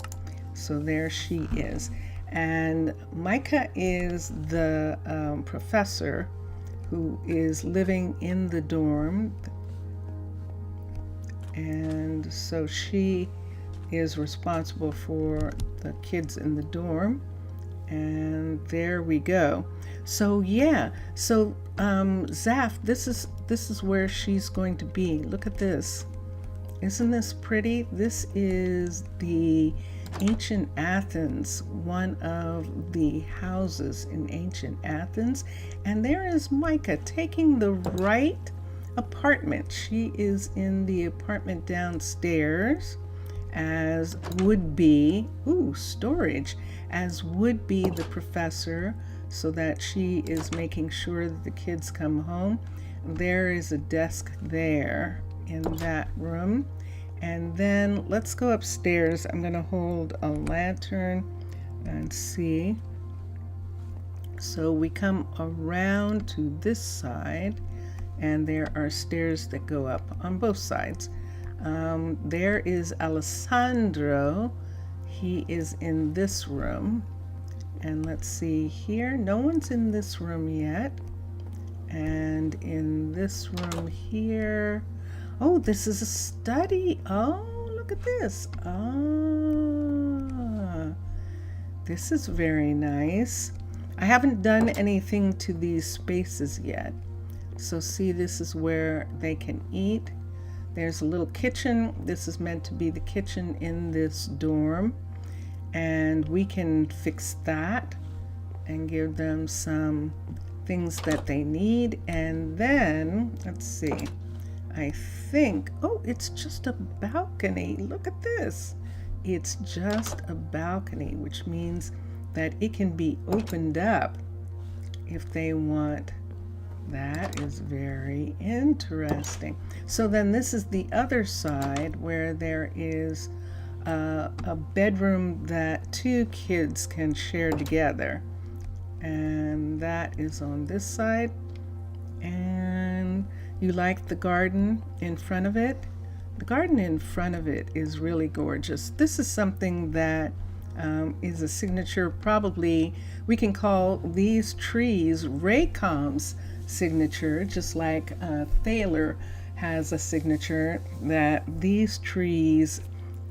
So there she is. And Micah is the professor who is living in the dorm. And so she is responsible for the kids in the dorm. And there we go. So yeah, so Zaf, this is where she's going to be. Look at this. Isn't this pretty? This is the ancient Athens, one of the houses in ancient Athens. And there is Micah taking the right apartment. She is in the apartment downstairs, as would be, storage, as would be the professor, so that she is making sure that the kids come home. There is a desk there in that room. And then let's go upstairs. I'm going to hold a lantern and see. So we come around to this side, and there are stairs that go up on both sides. There is Alessandro. He is in this room. And let's see here. No one's in this room yet. And in this room here, oh, this is a study. Oh, look at this. This is very nice. I haven't done anything to these spaces yet. So see, this is where they can eat. There's a little kitchen. This is meant to be the kitchen in this dorm. And we can fix that and give them some things that they need. And then, let's see, I think, oh, it's just a balcony. Look at this. It's just a balcony, which means that it can be opened up if they want. That is very interesting. So then this is the other side where there is a bedroom that two kids can share together. And that is on this side. And you like the garden in front of it? The garden in front of it is really gorgeous. This is something that is a signature. Probably we can call these trees Raycom's signature, just like Thaler has a signature, that these trees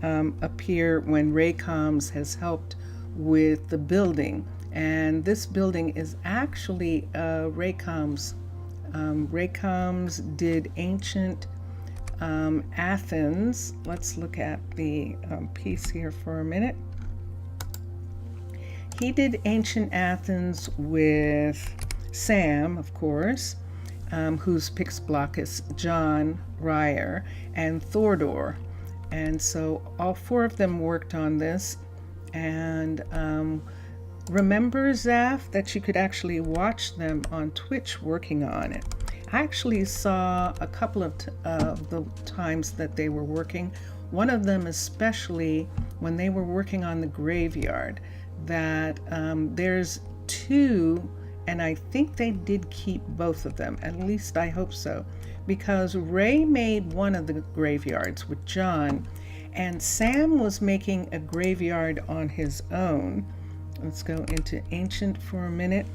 appear when Raycom's has helped with the building. And this building is actually Raycom's. Raycom's did ancient Athens. Let's look at the piece here for a minute. He did ancient Athens with Sam, of course, who's Pixblockus, John Ryer, and Thordor. And so all four of them worked on this. And remember, Zaf, that you could actually watch them on Twitch working on it. I actually saw a couple of the times that they were working. One of them especially when they were working on the graveyard, that there's two, and I think they did keep both of them. At least I hope so. Because Ray made one of the graveyards with John, and Sam was making a graveyard on his own. Let's go into ancient for a minute.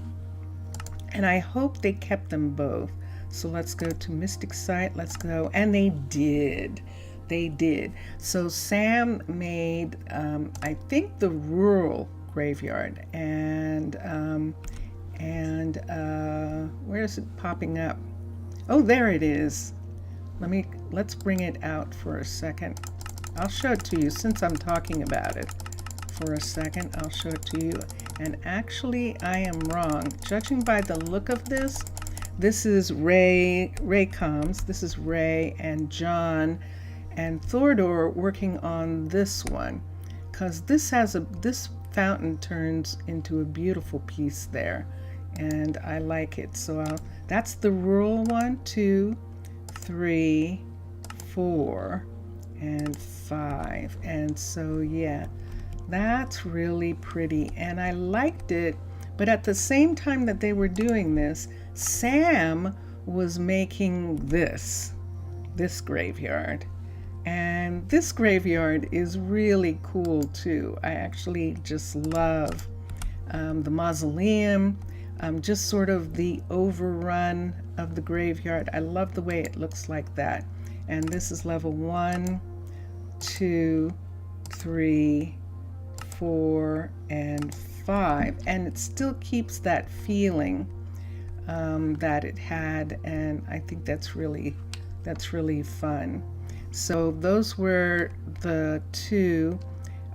And I hope they kept them both. So let's go to Mystic Site. Let's go. And they did. They did. So Sam made, I think, the rural graveyard. And And where is it popping up? Oh, there it is. Let's bring it out for a second. I'll show it to you since I'm talking about it. For a second, I'll show it to you. And actually, I am wrong. Judging by the look of this, this is Ray Combs. This is Ray and John and Thordor working on this one, because this fountain turns into a beautiful piece there, and I like it. So that's the rural 1, 2, 3, 4, and 5. And so yeah, that's really pretty, and I liked it. But at the same time that they were doing this, Sam was making this graveyard. And this graveyard is really cool too. I actually just love the mausoleum, just sort of the overrun of the graveyard. I love the way it looks like that. And this is level 1, 2, 3, 4, and 5. And it still keeps that feeling that it had, and I think that's really fun. So those were the 2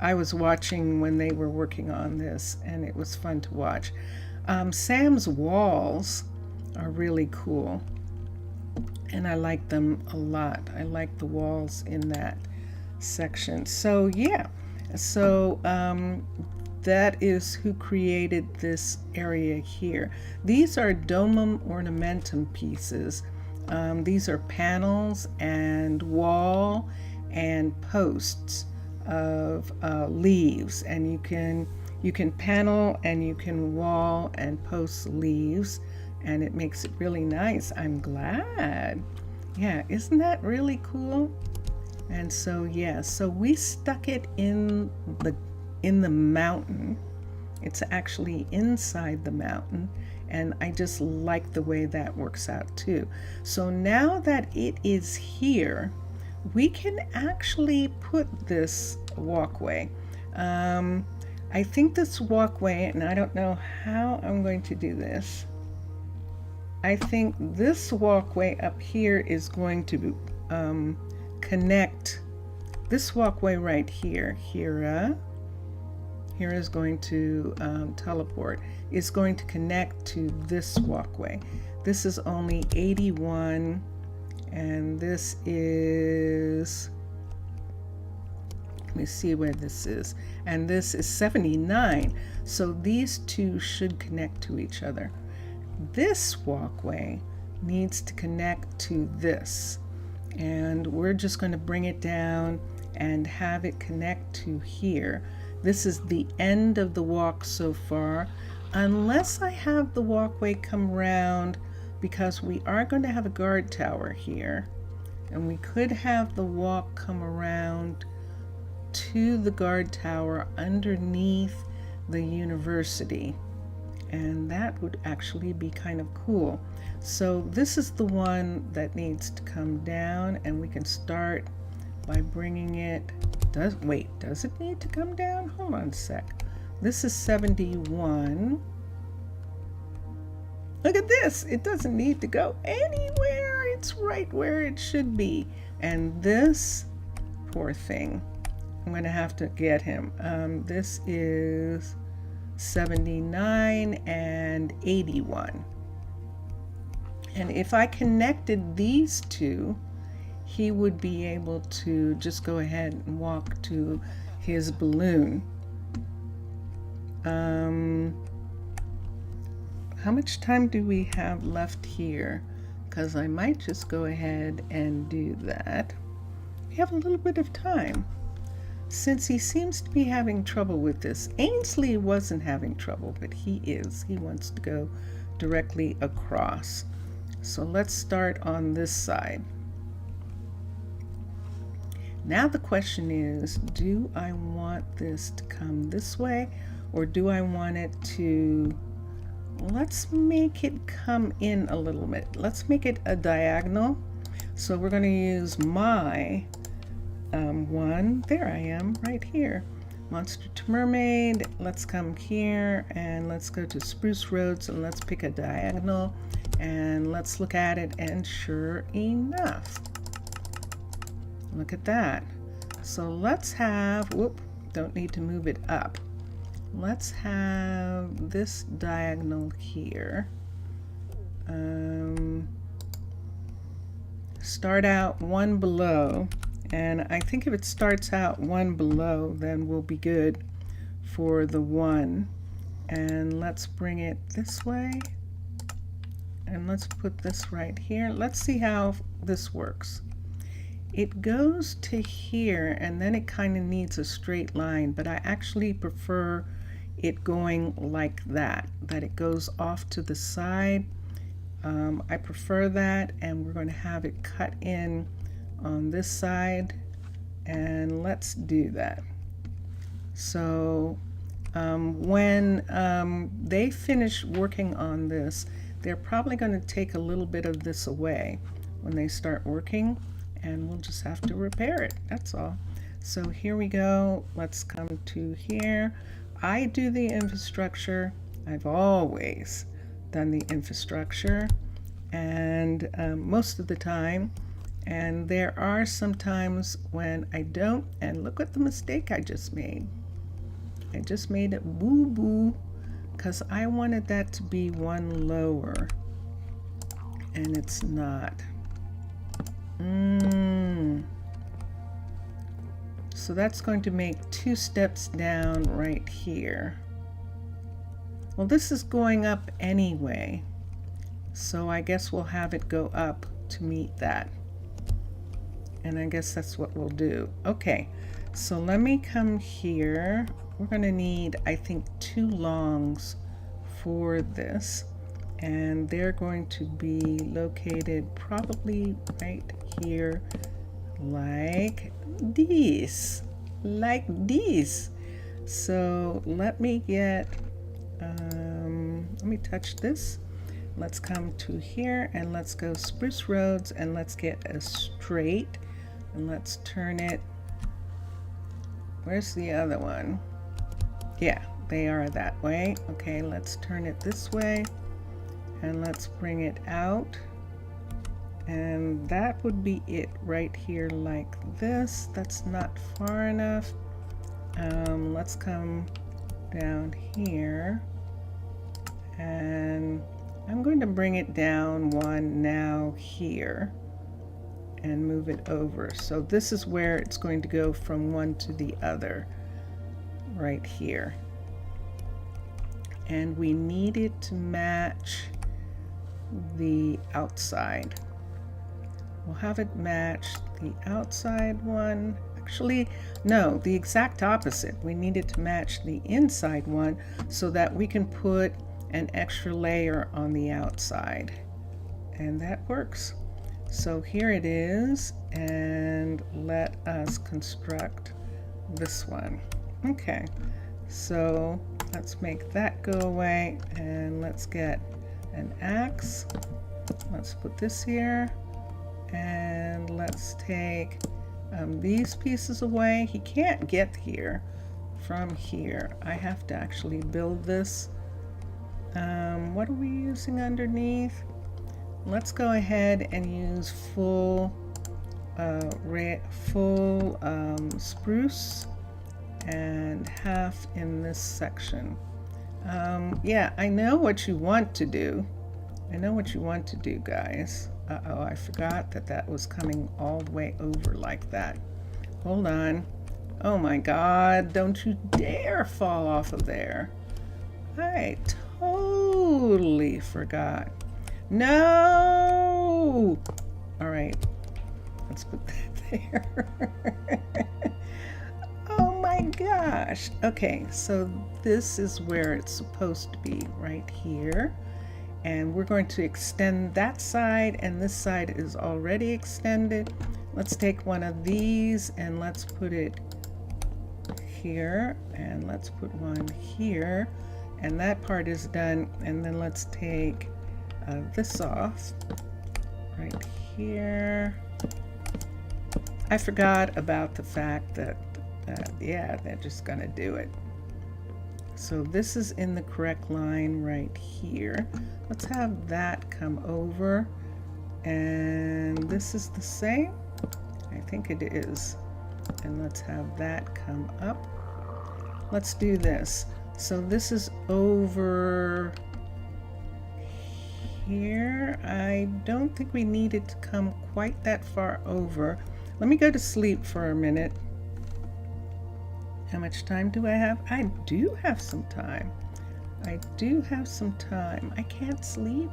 I was watching when they were working on this, and it was fun to watch. Sam's walls are really cool, and I like them a lot. I like the walls in that section. So yeah, so that is who created this area here. These are domum ornamentum pieces. These are panels and wall and posts of leaves, and you can panel and you can wall and post leaves, and it makes it really nice. I'm glad. Yeah, isn't that really cool? And so yeah, so we stuck it in the mountain. It's actually inside the mountain, and I just like the way that works out too. So now that it is here, we can actually put this walkway. I think this walkway, and I don't know how I'm going to do this, I think this walkway up here is going to connect this walkway right here. Here is going to teleport, is going to connect to this walkway. This is only 81, and this is, let me see where this is, and this is 79. So these 2 should connect to each other. This walkway needs to connect to this, and we're just going to bring it down and have it connect to here. This is the end of the walk so far, unless I have the walkway come around, because we are going to have a guard tower here, and we could have the walk come around to the guard tower underneath the university, and that would actually be kind of cool. So this is the one that needs to come down, and we can start by bringing it. Does it need to come down? Hold on a sec. This is 71. Look at this. It doesn't need to go anywhere. It's right where it should be. And this poor thing, I'm going to have to get him. This is 79 and 81. And if I connected these 2, he would be able to just go ahead and walk to his balloon. How much time do we have left here? Because I might just go ahead and do that. We have a little bit of time, since he seems to be having trouble with this. Ainsley wasn't having trouble, but he is. He wants to go directly across. So let's start on this side. Now the question is, do I want this to come this way, or do I want it to, let's make it come in a little bit. Let's make it a diagonal. So we're going to use my one, there I am, right here. Monster to Mermaid. Let's come here and let's go to Spruce Roads and let's pick a diagonal and let's look at it, and sure enough, look at that. So let's have, whoop, don't need to move it up. Let's have this diagonal here. Start out one below, and I think if it starts out one below, then we'll be good for the one. And let's bring it this way, and let's put this right here. Let's see how this works. It goes to here, and then it kind of needs a straight line, but I actually prefer it going like that it goes off to the side. I prefer that, and we're going to have it cut in on this side, and let's do that. So when they finish working on this, they're probably going to take a little bit of this away when they start working, and we'll just have to repair it, that's all. So here we go. Let's come to here. I do the infrastructure. I've always done the infrastructure, and most of the time, and there are some times when I don't, and look at the mistake I just made. I just made it boo-boo because I wanted that to be one lower, and it's not. So that's going to make 2 steps down right here. Well, this is going up anyway, so I guess we'll have it go up to meet that. And I guess that's what we'll do. Okay, so let me come here. We're going to need, I think, 2 longs for this, and they're going to be located probably right here, like this, So let me get, let me touch this. Let's come to here and let's go Spruce Roads and let's get a straight, and let's turn it. Where's the other one? Yeah, they are that way. Okay, let's turn it this way and let's bring it out. And that would be it right here like this. That's not far enough. Let's come down here, and I'm going to bring it down one now here and move it over. So this is where it's going to go from one to the other, right here. And we need it to match the outside. We'll have it match the outside one. Actually, no, the exact opposite. We need it to match the inside one so that we can put an extra layer on the outside. And that works. So here it is, and let us construct this one. Okay, so let's make that go away, and let's get an axe. Let's put this here, and let's take these pieces away. He can't get here from here. I have to actually build this. What are we using underneath? Let's go ahead and use full spruce and half in this section. Yeah, I know what you want to do. I know what you want to do, guys. Uh-oh, I forgot that that was coming all the way over like that. Hold on. Oh my God, don't you dare fall off of there. I totally forgot. No! All right, let's put that there. Oh my gosh. Okay, so this is where it's supposed to be, right here. And we're going to extend that side, and this side is already extended. Let's take one of these and let's put it here, and let's put one here, and that part is done. And then let's take this off right here. I forgot about the fact that Yeah, they're just gonna do it. So this is in the correct line right here. Let's have that come over, and this is the same. I think it is. And let's have that come up. Let's do this. So this is over here. I don't think we need it to come quite that far over. Let me go to sleep for a minute. How much time do I have? I do have some time. I do have some time. I can't sleep.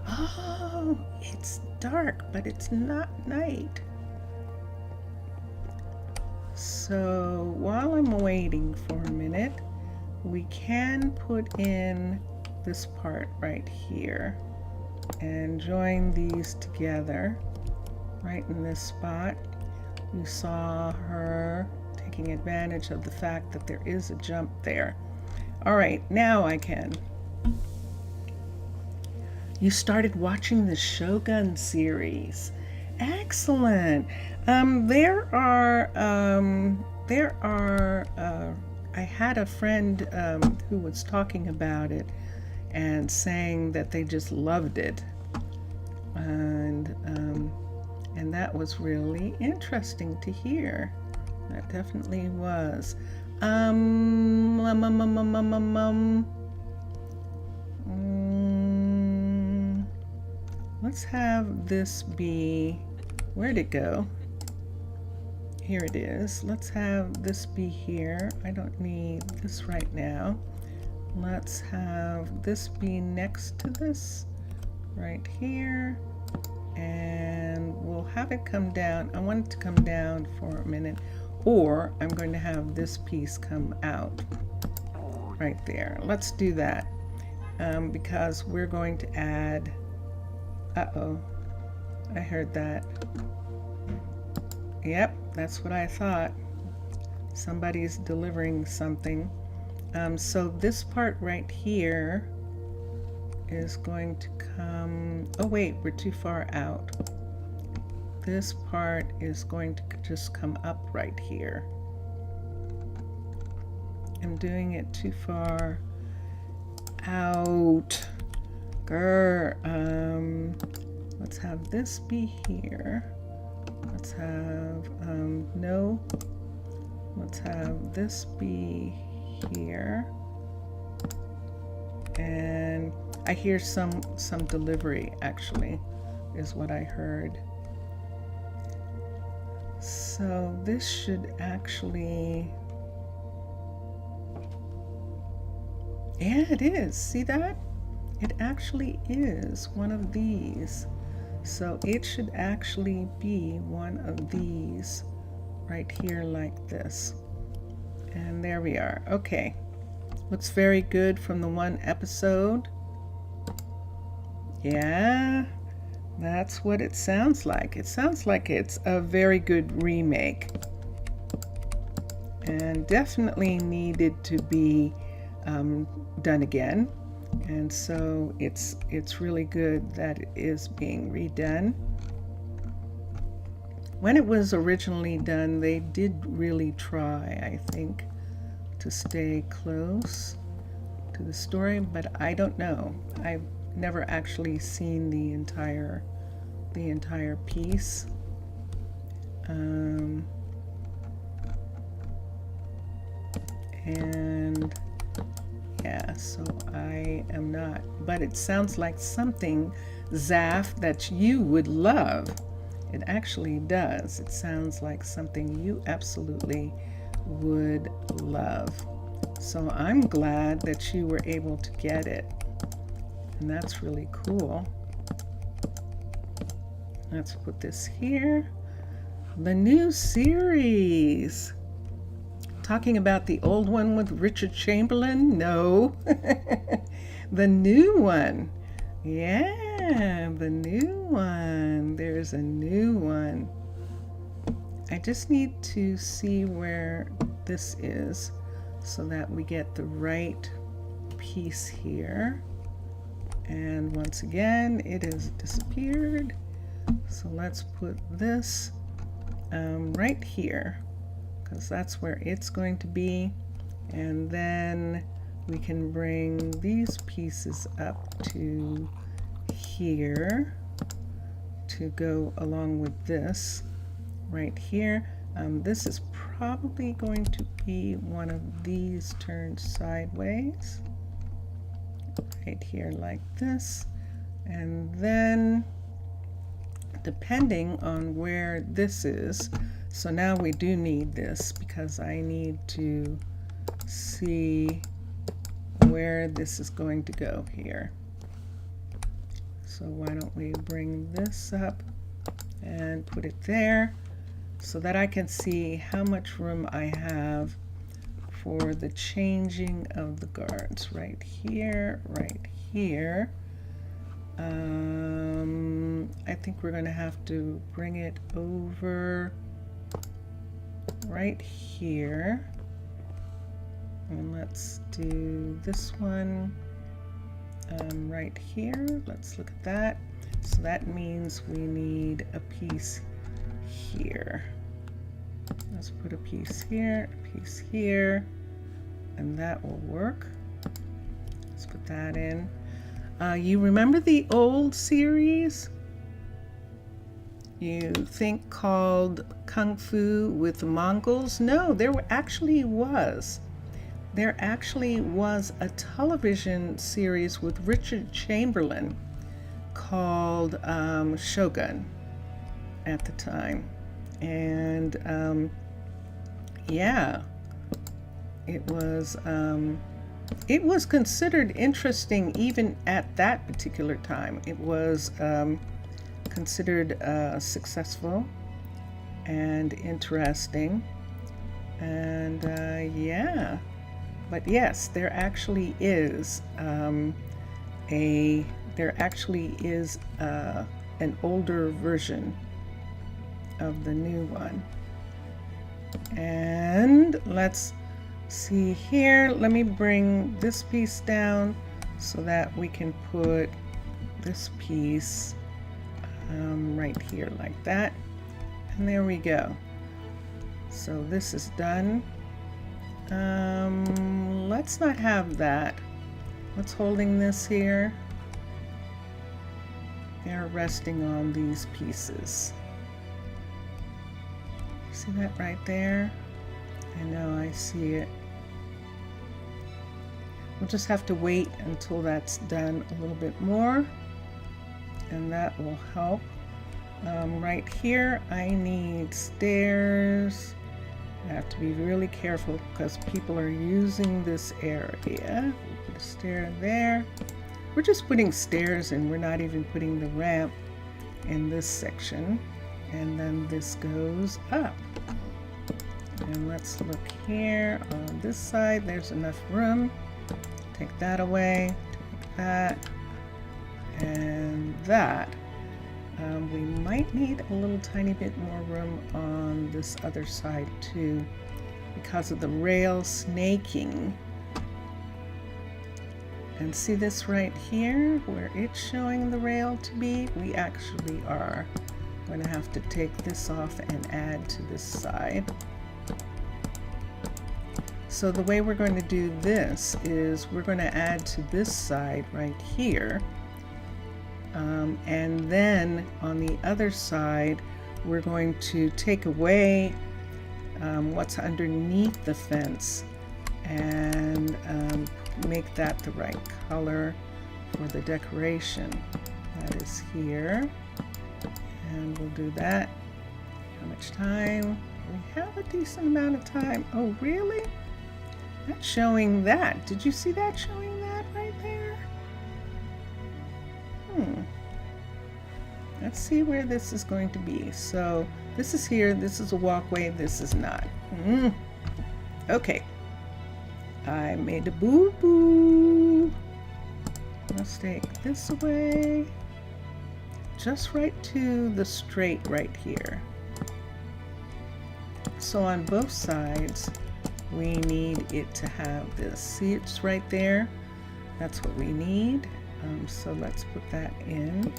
Oh, it's dark, but it's not night. So while I'm waiting for a minute, we can put in this part right here and join these together right in this spot. You saw her taking advantage of the fact that there is a jump there. All right, now I can. You started watching the Shogun series. Excellent. I had a friend who was talking about it and saying that they just loved it, and that was really interesting to hear. That definitely was. Let's have this be, where'd it go? Here it is. Let's have this be here. I don't need this right now. Let's have this be next to this right here, and we'll have it come down. I want it to come down for a minute, or I'm going to have this piece come out right there. Let's do that because we're going to add, uh-oh, I heard that. Yep, that's what I thought. Somebody's delivering something. So this part right here is going to come, oh wait, we're too far out. This part is going to just come up right here. I'm doing it too far out. Let's have this be here. Let's have, no. Let's have this be here. And I hear some delivery, actually, is what I heard. So this should actually, yeah, it is. See that? It actually is one of these. So it should actually be one of these right here like this. And there we are. Okay. Looks very good from the one episode. Yeah, that's what it sounds like. It sounds like it's a very good remake. And definitely needed to be done again. And so it's really good that it is being redone. When it was originally done, they did really try, I think, to stay close to the story, but I don't know. I've never actually seen the entire piece. And yeah, so I am not, but it sounds like something, Zaf, that you would love. It actually does. It sounds like something you absolutely would love. So I'm glad that you were able to get it. And that's really cool. Let's put this here. The new series. Talking about the old one with Richard Chamberlain? No. The new one. Yeah, the new one. There's a new one. I just need to see where this is so that we get the right piece here. And once again, it has disappeared. So let's put this right here, because that's where it's going to be. And then we can bring these pieces up to here to go along with this right here. This is probably going to be one of these turned sideways right here like this. And then depending on where this is, so now we do need this because I need to see where this is going to go here. So why don't we bring this up and put it there so that I can see how much room I have for the changing of the guards. Right here, right here. I think we're going to have to bring it over right here. And let's do this one right here. Let's look at that. So that means we need a piece here. Let's put a piece here, a piece here, and that will work. Let's put that in. You remember the old series? You think called Kung Fu with the Mongols? No, there actually was. There actually was a television series with Richard Chamberlain called Shogun at the time. And yeah, it was considered interesting even at that particular time. It was considered successful and interesting. And yeah. But yes, there actually is an older version of the new one. And let's see here. Let me bring this piece down so that we can put this piece right here like that. And there we go. So this is done. Let's not have that. What's holding this here? They're resting on these pieces. See that right there? I know, I see it. We'll just have to wait until that's done a little bit more, and that will help. Right here, I need stairs. I have to be really careful because people are using this area. We'll put a stair there. We're just putting stairs and we're not even putting the ramp in this section. And then this goes up. And let's look here on this side. There's enough room. Take that away, take that, and that. We might need a little tiny bit more room on this other side too because of the rail snaking. And see this right here where it's showing the rail to be? We actually are going to have to take this off and add to this side. So the way we're going to do this is we're going to add to this side right here. And then on the other side, we're going to take away what's underneath the fence and make that the right color for the decoration. That is here. And we'll do that. How much time? We have a decent amount of time. Oh, really? That's showing that. Did you see that showing that right there? Let's see where this is going to be. So this is here, this is a walkway, this is not. Okay. I made a boo-boo. Let's take this away. Just right to the straight right here. So on both sides, we need it to have this. See, it's right there. That's what we need. So let's put that in.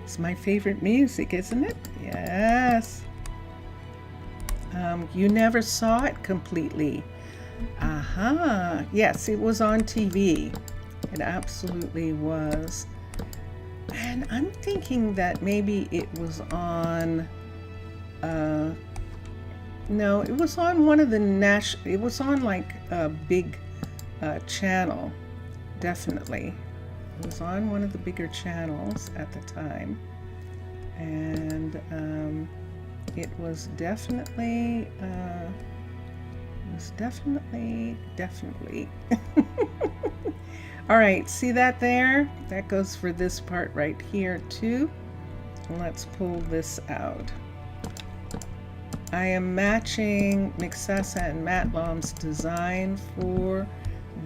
It's my favorite music, isn't it? Yes. You never saw it completely. Aha. Yes, it was on TV. It absolutely was. And I'm thinking that maybe it was on, no, it was on one of the it was on like a big channel, definitely. It was on one of the bigger channels at the time. And it was definitely, definitely. All right, see that there? That goes for this part right here too. Let's pull this out. I am matching Mixasa and Matlom's design for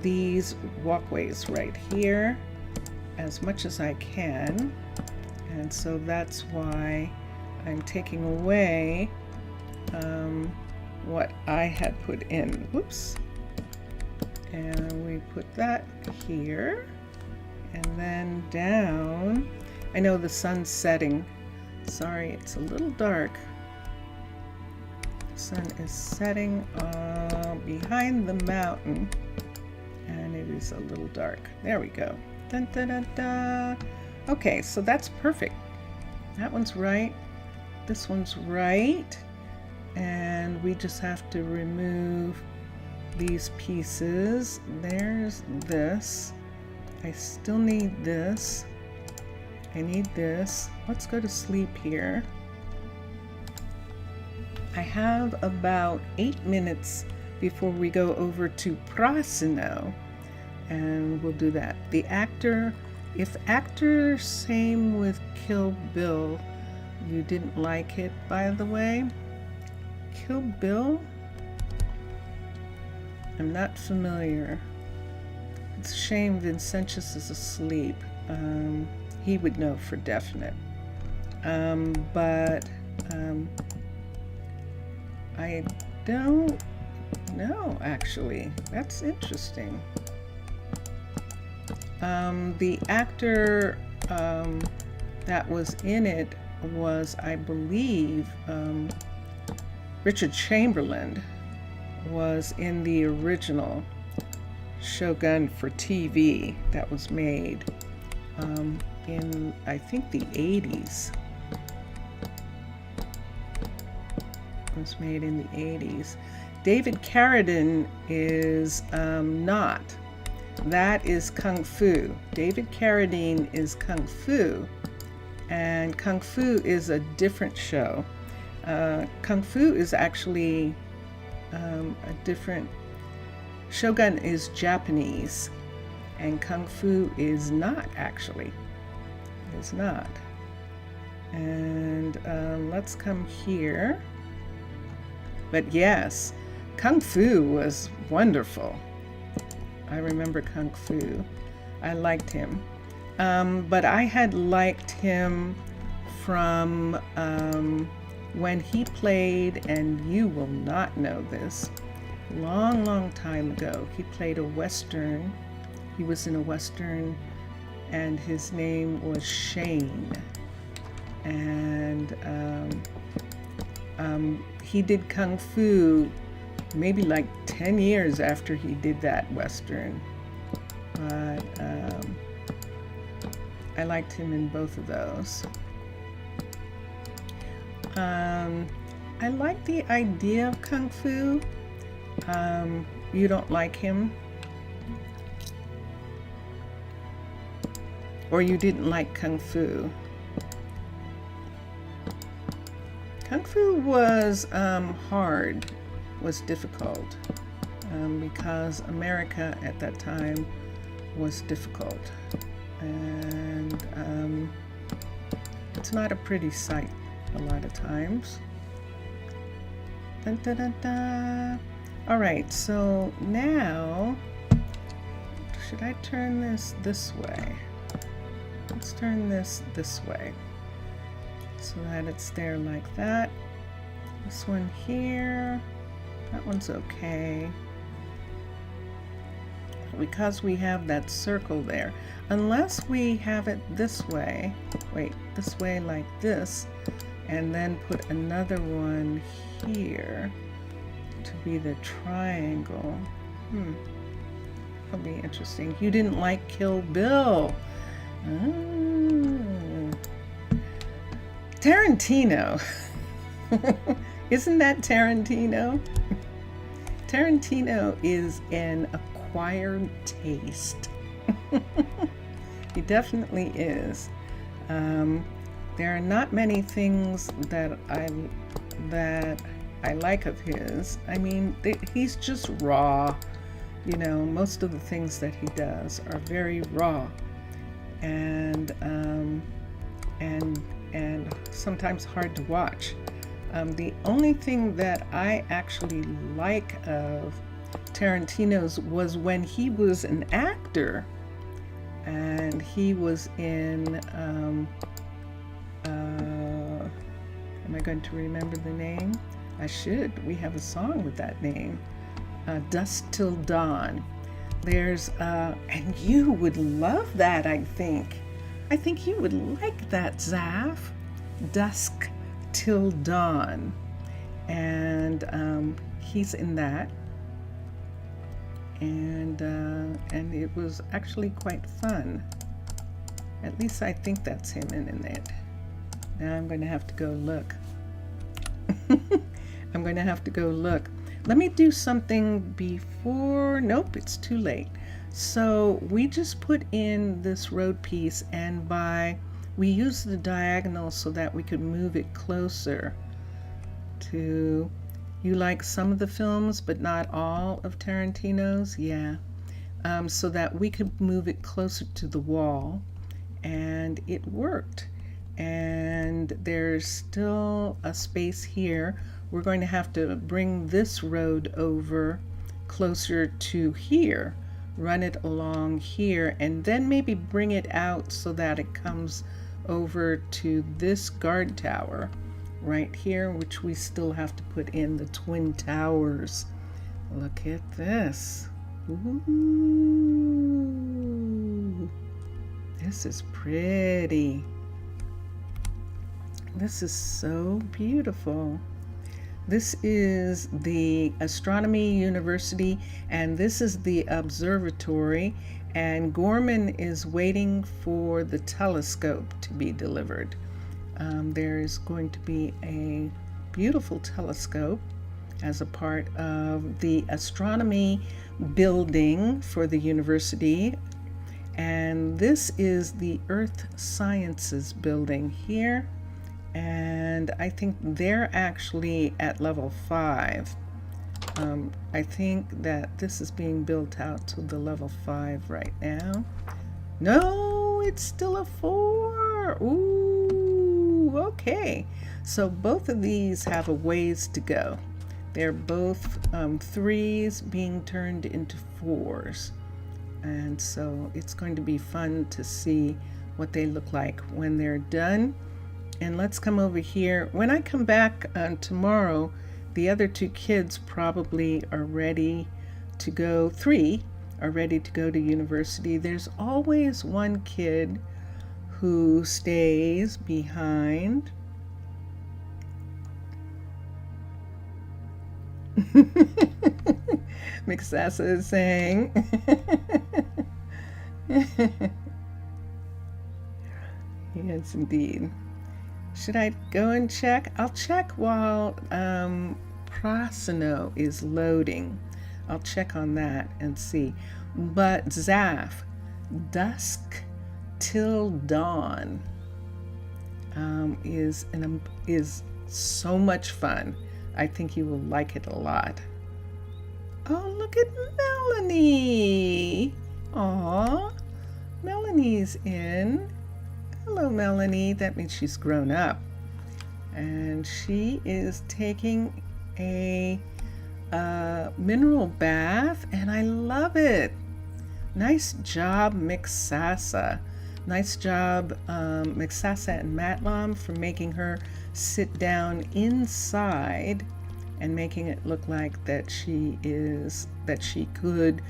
these walkways right here as much as I can. And so that's why I'm taking away what I had put in. Whoops. And we put that here. And then down. I know the sun's setting. Sorry, it's a little dark. The sun is setting behind the mountain. And it is a little dark. There we go. Dun, dun, dun, dun. Okay, so that's perfect. That one's right. This one's right. And we just have to remove these pieces. There's this. I still need this. I need this. Let's go to sleep here. I have about 8 minutes before we go over to Prasino, and we'll do that. The actor, if actor, same with Kill Bill, you didn't like it, by the way. Kill Bill? I'm not familiar. It's a shame Vincentius is asleep. He would know for definite. But I don't know, actually. That's interesting. The actor that was in it was, I believe, Richard Chamberlain was in the original Shogun for TV that was made in, I think, the 80s. It was made in the 80s. David Carradine is not. That is Kung Fu. David Carradine is Kung Fu, and Kung Fu is a different show. Kung Fu is actually a different. Shogun is Japanese, and Kung Fu is not, actually. It is not. And let's come here. But yes, Kung Fu was wonderful. I remember Kung Fu. I liked him. But I had liked him from when he played, and you will not know this, long time ago. He played a Western. He was in a Western, and his name was Shane. And he did Kung Fu maybe like 10 years after he did that Western. But I liked him in both of those. I like the idea of Kung Fu. You don't like him? Or you didn't like Kung Fu? Kung Fu was hard, was difficult, because America at that time was difficult. And it's not a pretty sight a lot of times. Dun, dun, dun, dun. All right, so now, should I turn this way? Let's turn this way so that it's there like that. This one here, that one's okay. Because we have that circle there, unless we have it this way, wait, this way like this, and then put another one here to be the triangle. That'll be interesting. You didn't like Kill Bill. Tarantino. Isn't that Tarantino? Tarantino is an acquired taste. He definitely is. There are not many things that I like of his. I mean, he's just raw. You know, most of the things that he does are very raw, and sometimes hard to watch. The only thing that I actually like of Tarantino's was when he was an actor, and he was in am I going to remember the name? I should. We have a song with that name. Dusk Till Dawn. There's and you would love that, I think. I think you would like that, Zaf. Dusk Till Dawn. And he's in that. And it was actually quite fun. At least I think that's him in it. Now I'm going to have to go look. I'm going to have to go look. Let me do something before. Nope, it's too late. So we just put in this road piece, and we used the diagonal so that we could move it closer to. You like some of the films, but not all of Tarantino's? Yeah. So that we could move it closer to the wall, and it worked. And there's still a space here. We're going to have to bring this road over closer to here, run it along here, and then maybe bring it out so that it comes over to this guard tower right here, which we still have to put in the twin towers. Look at this. Ooh, this is pretty. This is so beautiful. This is the Astronomy University, and this is the observatory, and Gorman is waiting for the telescope to be delivered. There's going to be a beautiful telescope as a part of the astronomy building for the university, and this is the Earth Sciences building here. And I think they're actually at level 5. I think that this is being built out to the level 5 right now. No, it's still a 4. Ooh, okay. So both of these have a ways to go. They're both 3s being turned into 4s. And so it's going to be fun to see what they look like when they're done. And let's come over here. When I come back tomorrow, the other 2 kids probably are ready to go. 3 are ready to go to university. There's always one kid who stays behind. Mixasa is saying. Yes, indeed. Should I go and check? I'll check while Prasino is loading. I'll check on that and see. But Zaf, Dusk Till Dawn is so much fun. I think you will like it a lot. Oh, look at Melanie. Aw, Melanie's in. Hello, Melanie. That means she's grown up. And she is taking a mineral bath, and I love it. Nice job, Mixasa. Nice job, Mixasa and Matlam, for making her sit down inside and making it look like that she could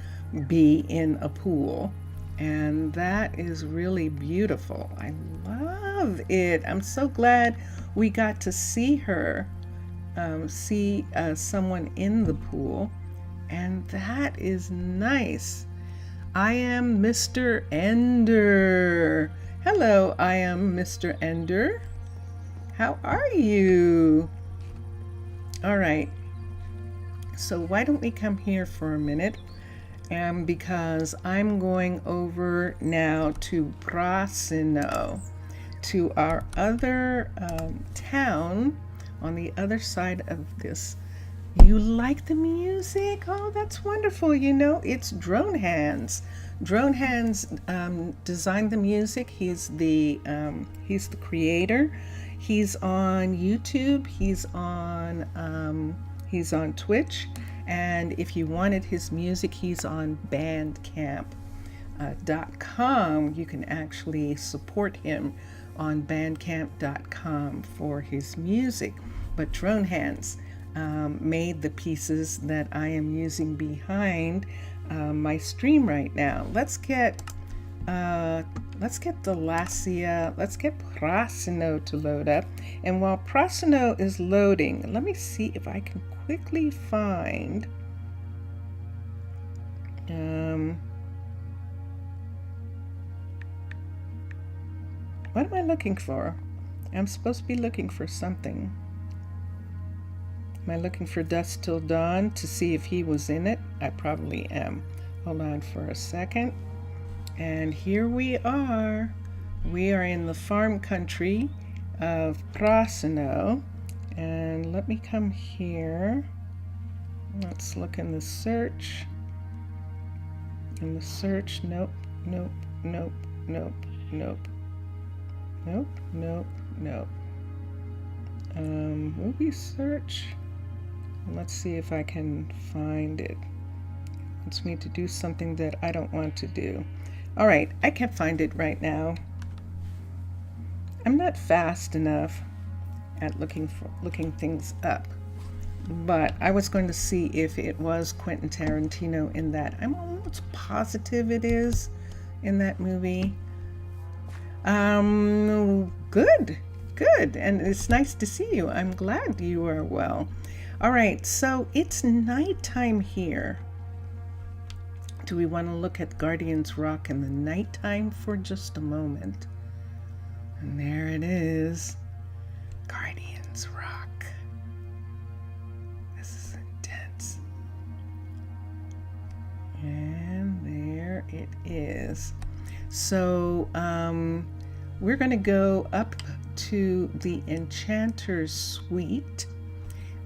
be in a pool. And that is really beautiful. I love it. I'm so glad we got to see her, see someone in the pool. And that is nice. I am Mr. Ender. Hello, I am Mr. Ender. How are you? All right. So why don't we come here for a minute? Because I'm going over now to Prasino, to our other town on the other side of this. You like the music? Oh, that's wonderful. You know, it's Drone Hands. Drone Hands designed the music. He's the creator. He's on YouTube. He's on Twitch. And if you wanted his music, he's on Bandcamp.com. You can actually support him on Bandcamp.com for his music. But Drone Hands made the pieces that I am using behind my stream right now. Let's get the Lassia, let's get Prasino to load up. And while Prasino is loading, let me see if I can quickly find what am I looking for? I'm supposed to be looking for something. Am I looking for Dusk Till Dawn to see if he was in it? I probably am. Hold on for a second. And here we are. We are in the farm country of Prasino. And let me come here. Let's look in the search. In the search, nope, nope, nope, nope, nope, nope, nope, nope. Movie search. Let's see if I can find it. It wants me to do something that I don't want to do. All right, I can't find it right now. I'm not fast enough at looking things up, but I was going to see if it was Quentin Tarantino in that. I'm almost positive it is in that movie. Good, and it's nice to see you. I'm glad you are well. All right, so it's nighttime here. Do we want to look at Guardians Rock in the nighttime for just a moment? And there it is. Guardians Rock. This is intense. And there it is. So we're going to go up to the Enchanter's Suite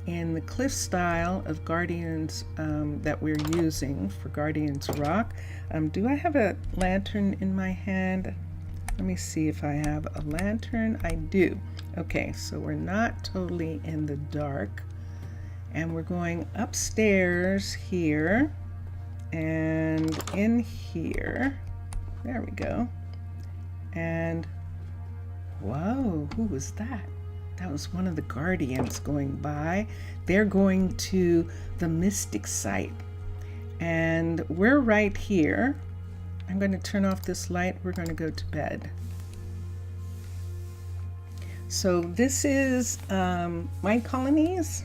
in the cliff style of Guardians that we're using for Guardians Rock. Do I have a lantern in my hand? Let me see if I have a lantern. I do. Okay, so we're not totally in the dark. And we're going upstairs here and in here. There we go. And whoa, who was that? That was one of the Guardians going by. They're going to the Mystic Site. And we're right here. I'm going to turn off this light. We're going to go to bed. So this is Minecolonies.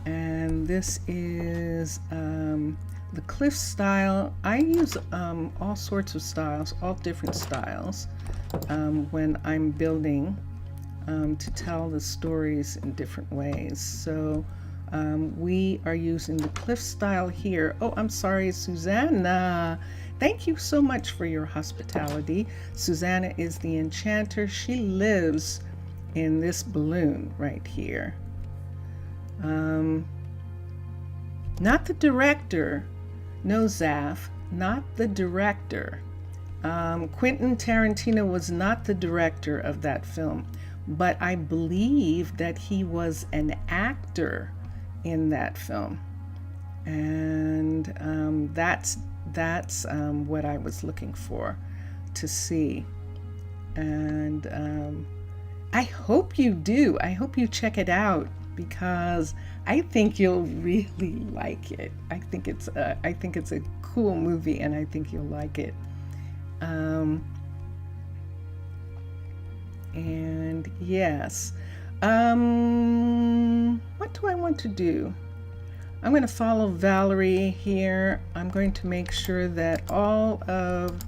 And this is the cliff style. I use all sorts of styles, all different styles when I'm building to tell the stories in different ways. So we are using the cliff style here. Oh, I'm sorry, Susanna. Thank you so much for your hospitality. Susanna is the enchanter. She lives in this balloon right here. Not the director. No, Zaf, not the director. Quentin Tarantino was not the director of that film, but I believe that he was an actor in that film. And that's what I was looking for to see. And I hope you do. I hope you check it out, because I think you'll really like it. I think it's a cool movie, and I think you'll like it. And yes, what do I want to do? I'm going to follow Valerie here. I'm going to make sure that all of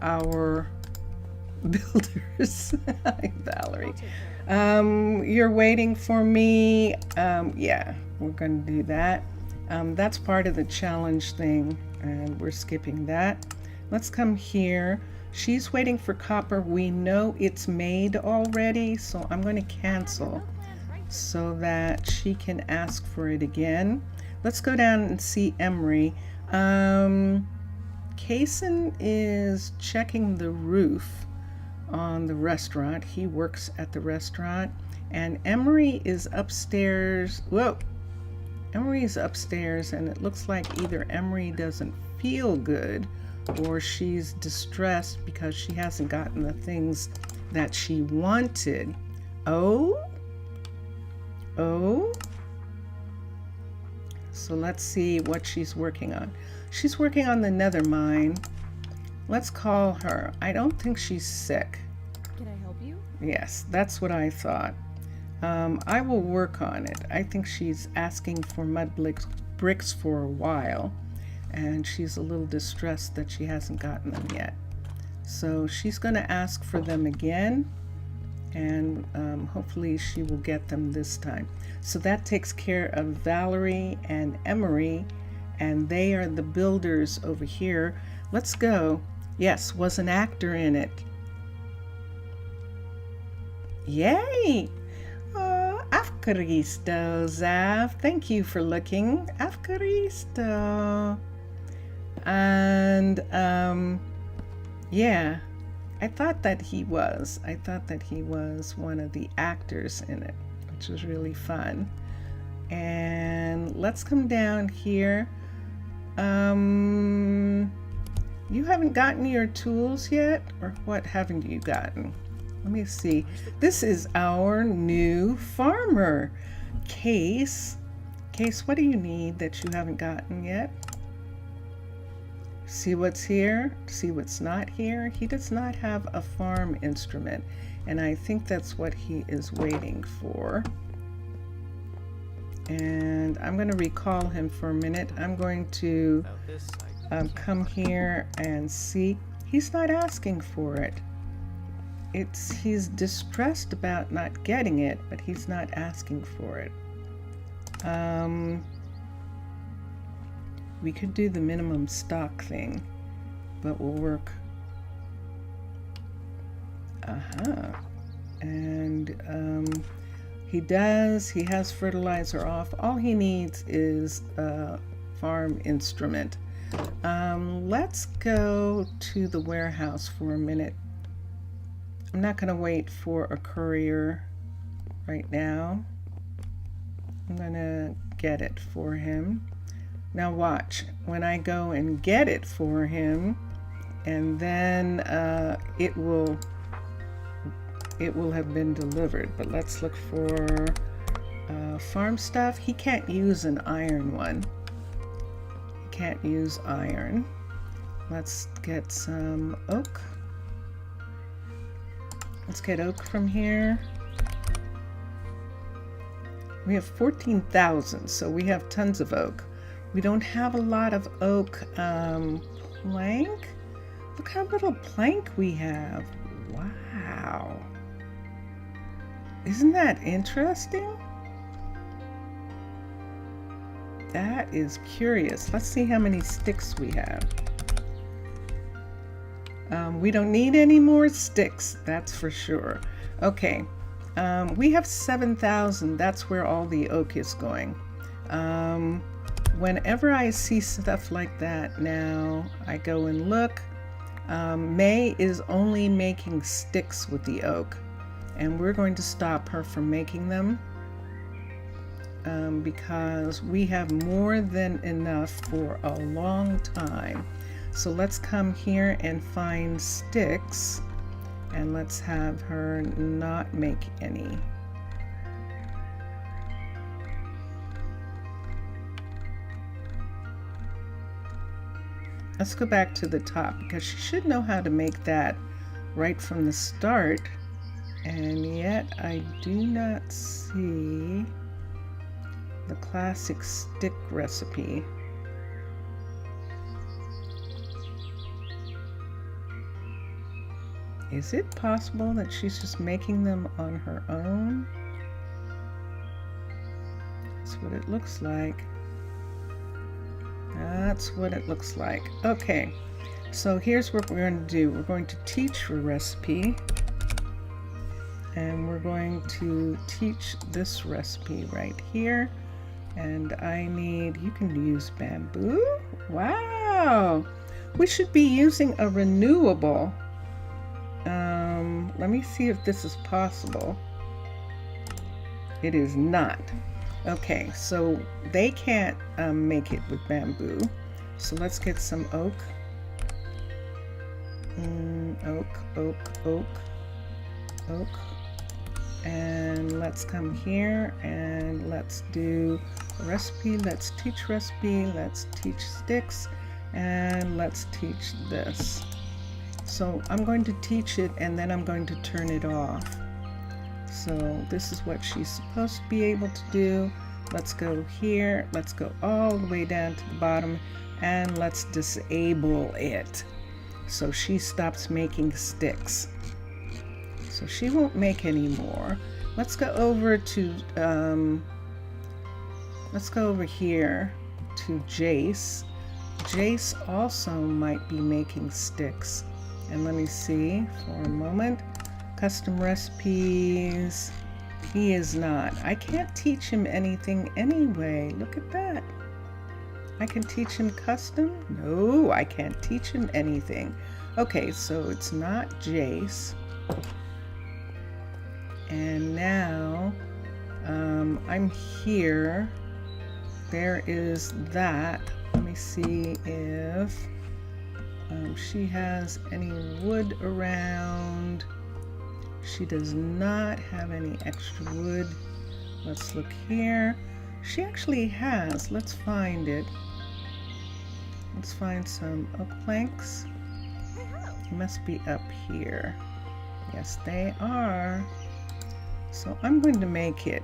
our builders, Valerie, you're waiting for me. Yeah, we're going to do that. That's part of the challenge thing, and we're skipping that. Let's come here. She's waiting for copper. We know it's made already, so I'm going to cancel so that she can ask for it again. Let's go down and see Emery. Kasem is checking the roof on the restaurant. He works at the restaurant. And Emery is upstairs. Whoa! Emery is upstairs, and it looks like either Emery doesn't feel good or she's distressed because she hasn't gotten the things that she wanted. Oh? So let's see what she's working on. She's working on the nether mine. Let's call her. I don't think she's sick. Can I help you? Yes, that's what I thought. I will work on it. I think she's asking for mud bricks for a while, and she's a little distressed that she hasn't gotten them yet. So she's going to ask for them again, and hopefully she will get them this time. So that takes care of Valerie and Emery, and they are the builders over here. Let's go. Yes, was an actor in it. Yay! Afkaristo, Zav. Thank you for looking. Afkaristo. And yeah, I thought that he was one of the actors in it, which was really fun. And let's come down here. You haven't gotten your tools yet, or what haven't you gotten? Let me see. This is our new farmer, Case. Case, what do you need that you haven't gotten yet? See what's here, see what's not here. He does not have a farm instrument, and I think that's what he is waiting for. And I'm going to recall him for a minute. I'm going to come here and see. He's not asking for it. He's distressed about not getting it, but he's not asking for it. We could do the minimum stock thing, but we'll work. And he has fertilizer off. All he needs is a farm instrument. Let's go to the warehouse for a minute. I'm not going to wait for a courier right now. I'm going to get it for him. Now watch, when I go and get it for him, and then it will have been delivered. But let's look for farm stuff. He can't use an iron one. He can't use iron. Let's get some oak. Let's get oak from here. We have 14,000, so we have tons of oak. We don't have a lot of oak plank. Look how little plank we have. Wow. Isn't that interesting? That is curious. Let's see how many sticks we have. We don't need any more sticks, that's for sure. Okay, we have 7,000. That's where all the oak is going. Whenever I see stuff like that now, I go and look. May is only making sticks with the oak, and we're going to stop her from making them because we have more than enough for a long time. So let's come here and find sticks, and let's have her not make any. let's go back to the top, because she should know how to make that right from the start. And yet I do not see the classic stick recipe. Is it possible that she's just making them on her own? That's what it looks like. That's what it looks like. Okay, so here's what we're going to do. We're going to teach her recipe, and we're going to teach this recipe right here. And I need, you can use bamboo. Wow, we should be using a renewable. Let me see if this is possible. It is not. Okay, so they can't make it with bamboo. So let's get some oak. Oak. And let's come here and let's do a recipe. Let's teach recipe. Let's teach sticks. And let's teach this. So I'm going to teach it and then I'm going to turn it off. So this is what she's supposed to be able to do. Let's go here. Let's go all the way down to the bottom and let's disable it. So she stops making sticks. So she won't make any more. Let's go over to, let's go over here to Jace. Jace also might be making sticks. And let me see for a moment. Custom recipes. He is not. I can't teach him anything anyway. Look at that. I can teach him custom? No, I can't teach him anything. Okay, so it's not Jace. And now I'm here. There is that. Let me see if she has any wood around. She does not have any extra wood. Let's look here. She actually has. Let's find it. Let's find some oak planks. They must be up here. Yes, they are. So I'm going to make it.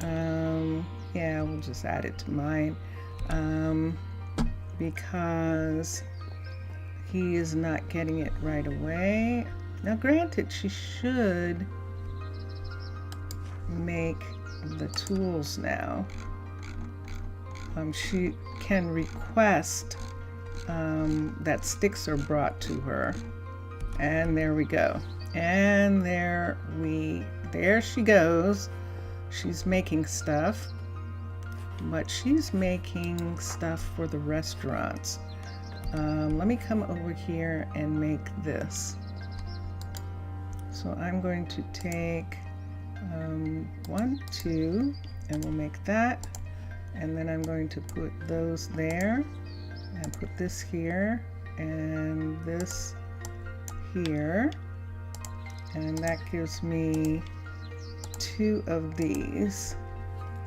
Yeah, we'll just add it to mine. Because he is not getting it right away. Now granted, she should make the tools now. She can request that sticks are brought to her. And there we go. And there she goes. She's making stuff. But she's making stuff for the restaurants. Let me come over here and make this. So I'm going to take 1, 2, and we'll make that. And then I'm going to put those there and put this here and this here. And that gives me 2 of these.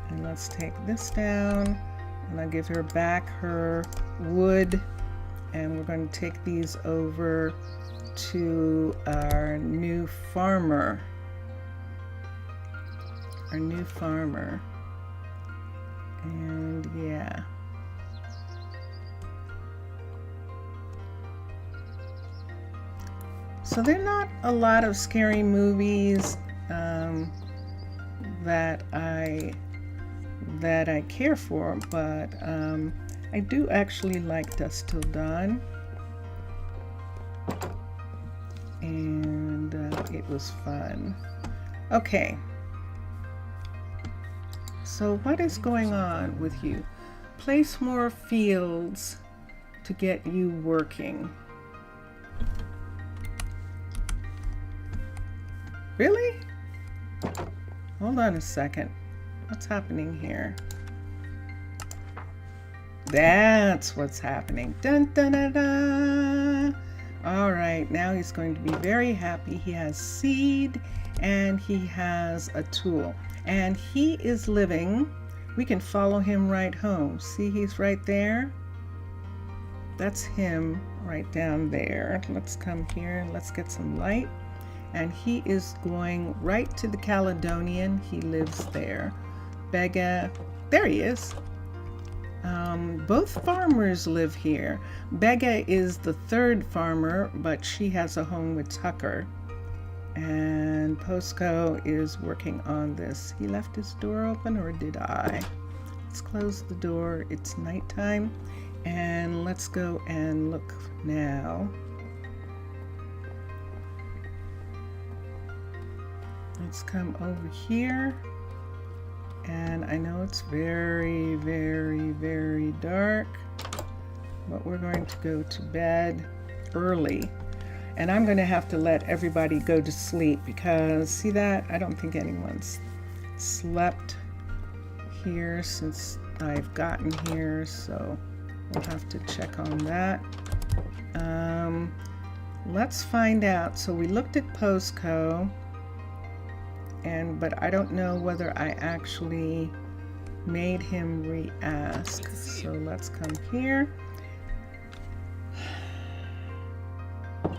And let's take this down and I'll give her back her wood, and we're going to take these over to our new farmer. And yeah. So there are not a lot of scary movies that I care for, but I do actually like Dusk Till Dawn, and it was fun. Okay, so what is going on with you? Place more fields to get you working. Really? Hold on a second. What's happening here? That's what's happening. Dun, dun, dun, dun. All right, now he's going to be very happy. He has seed and he has a tool. And he is living, we can follow him right home. See, he's right there. that's him right down there. Let's come here, let's get some light. And he is going right to the Caledonian. He lives there. Bega, there he is. Both farmers live here. Bega is the third farmer, but she has a home with Tucker. And Posco is working on this. He left his door open, or did I? Let's close the door. It's nighttime. And let's go and look now. Let's come over here. And I know it's very, very, very dark, but we're going to go to bed early. And I'm going to have to let everybody go to sleep because, see that? I don't think anyone's slept here since I've gotten here, so we'll have to check on that. Let's find out. So we looked at Posco. But I don't know whether I actually made him re-ask. So let's come here.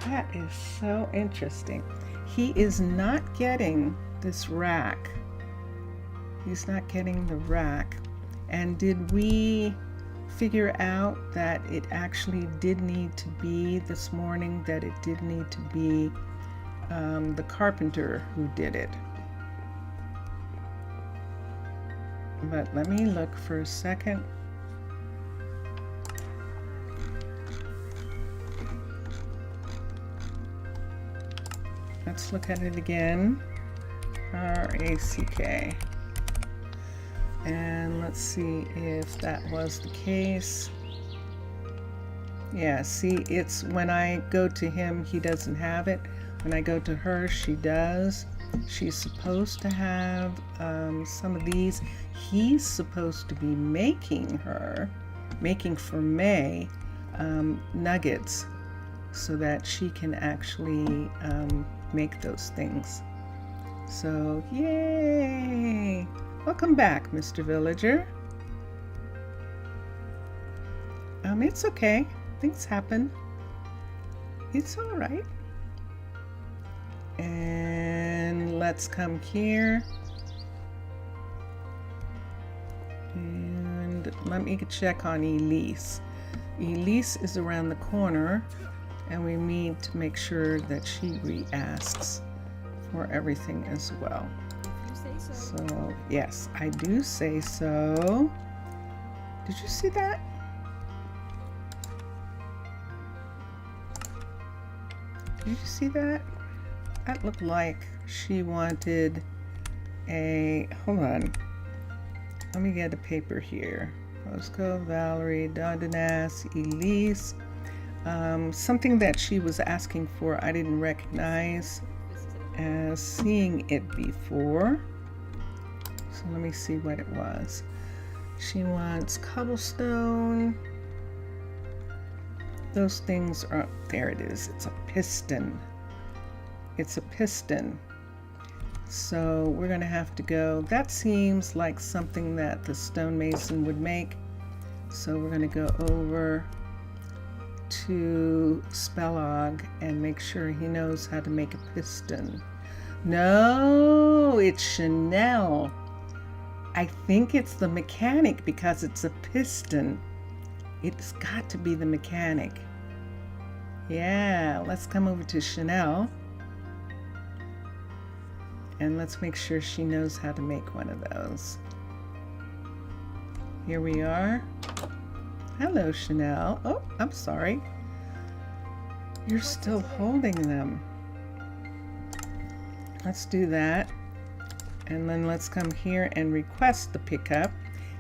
That is so interesting. He is not getting this rack. He's not getting the rack. And did we figure out that it actually did need to be this morning, that it did need to be the carpenter who did it? But let me look for a second. Let's look at it again. R-A-C-K. And let's see if that was the case. Yeah, see, it's when I go to him, he doesn't have it. When I go to her, she does. She's supposed to have some of these. He's supposed to be making for May nuggets so that she can actually make those things. So, yay! Welcome back, Mr. Villager. It's okay. Things happen. It's all right. And let's come here. And let me check on Elise. Elise is around the corner, and we need to make sure that she re-asks for everything as well. So, yes, I do say so. Did you see that? Did you see that? That looked like she wanted a, hold on. Let me get a paper here. Posco, Valerie, Dondanas, Elise. Something that she was asking for I didn't recognize as seeing it before. So let me see what it was. She wants cobblestone. Those things are, there it is. It's a piston. It's a piston. So we're going to have to go. That seems like something that the stonemason would make. So we're going to go over to Spellog and make sure he knows how to make a piston. No, it's Chanel. I think it's the mechanic because it's a piston. It's got to be the mechanic. Yeah, let's come over to Chanel. And let's make sure she knows how to make one of those. Here we are. Hello, Chanel. Oh, I'm sorry. You're still holding them. Let's do that. And then let's come here and request the pickup.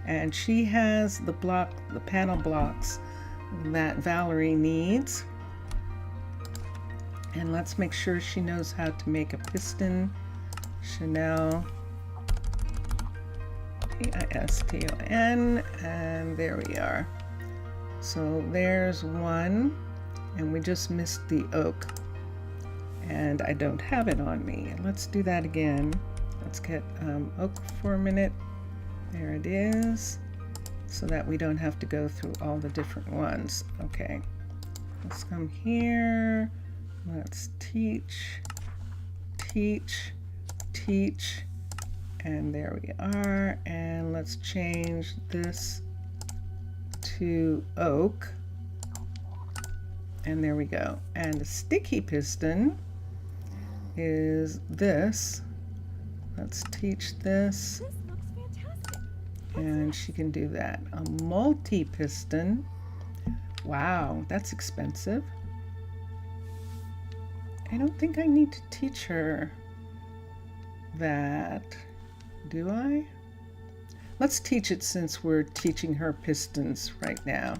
And she has the panel blocks that Valerie needs. And let's make sure she knows how to make a piston. Chanel, Piston, and there we are. So there's one, and we just missed the oak, and I don't have it on me. Let's do that again. Let's get oak for a minute. There it is. so that we don't have to go through all the different ones. Okay, let's come here. Let's teach, teach, teach, and there we are. And let's change this to oak. And there we go. And the sticky piston is this. Let's teach this. This looks fantastic. And she can do that. A multi-piston. Wow, that's expensive. I don't think I need to teach her that, do I? Let's teach it since we're teaching her pistons right now.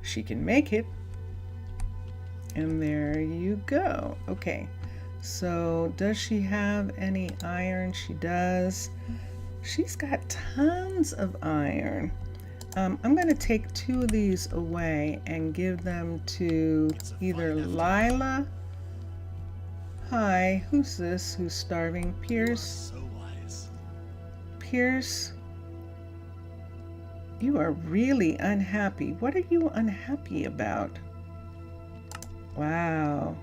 She can make it. And there you go. Okay, so does she have any iron? She does. She's got tons of iron. I'm going to take 2 of these away and give them to either Lila. Hi, who's this? Who's starving? Pierce? So wise. Pierce, you are really unhappy. What are you unhappy about? Wow.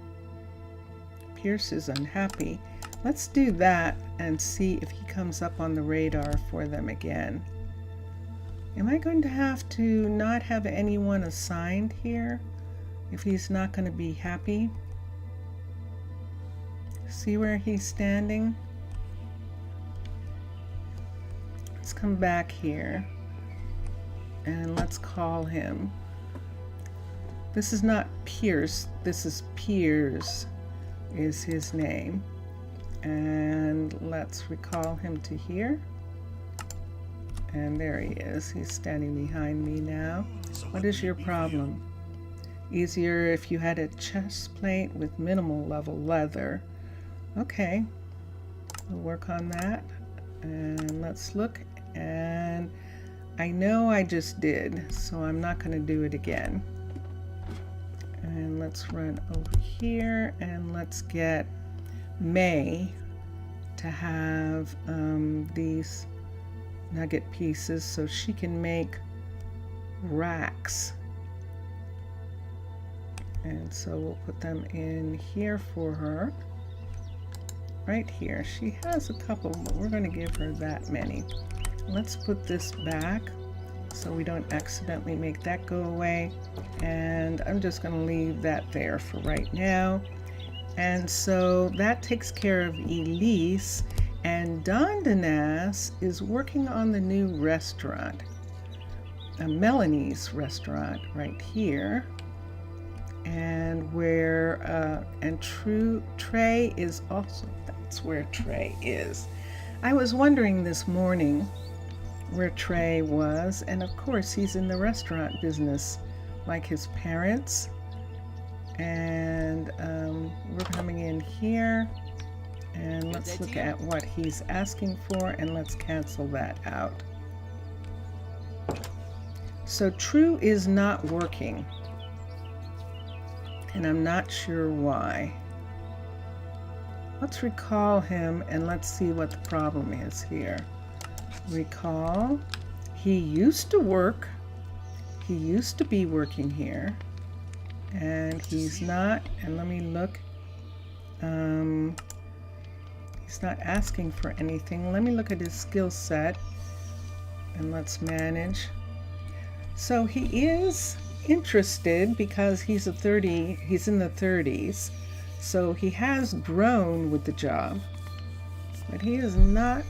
Pierce is unhappy. Let's do that and see if he comes up on the radar for them again. Am I going to have to not have anyone assigned here if he's not going to be happy? See where he's standing? Let's come back here and let's call him. This is not Pierce, this is Piers is his name. And let's recall him to here. And there he is. He's standing behind me now. What is your problem? Easier if you had a chest plate with minimal level leather. Okay, we'll work on that. And let's look. And I know I just did, so I'm not going to do it again. And let's run over here and let's get May to have these nugget pieces so she can make racks. And so we'll put them in here for her. Right here. She has a couple, but we're going to give her that many. Let's put this back so we don't accidentally make that go away. And I'm just going to leave that there for right now. And so that takes care of Elise. And Dondanas is working on the new restaurant, Melanie's restaurant right here. And where, and Trey is also, that's where Trey is. I was wondering this morning where Trey was, and of course he's in the restaurant business like his parents. And we're coming in here and let's look at what he's asking for and let's cancel that out. So True is not working and I'm not sure why. Let's recall him and let's see what the problem is here. Recall, he used to work, he used to be working here, and he's not, and let me look, he's not asking for anything. Let me look at his skill set and let's manage. So he is interested because he's in the 30s, so he has grown with the job, but he's not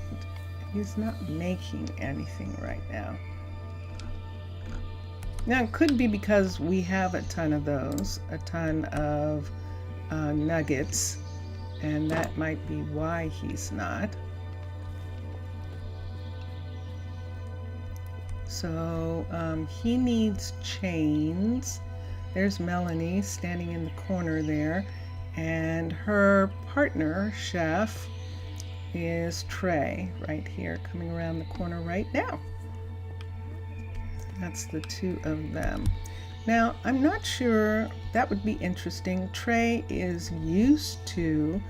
making anything right now. Now it could be because we have a ton of those, a ton of nuggets, and that might be why he's not. So he needs chains. There's Melanie standing in the corner there, and her partner, chef, is Trey right here, coming around the corner right now. That's the two of them. Now, I'm not sure, that would be interesting. Trey is used to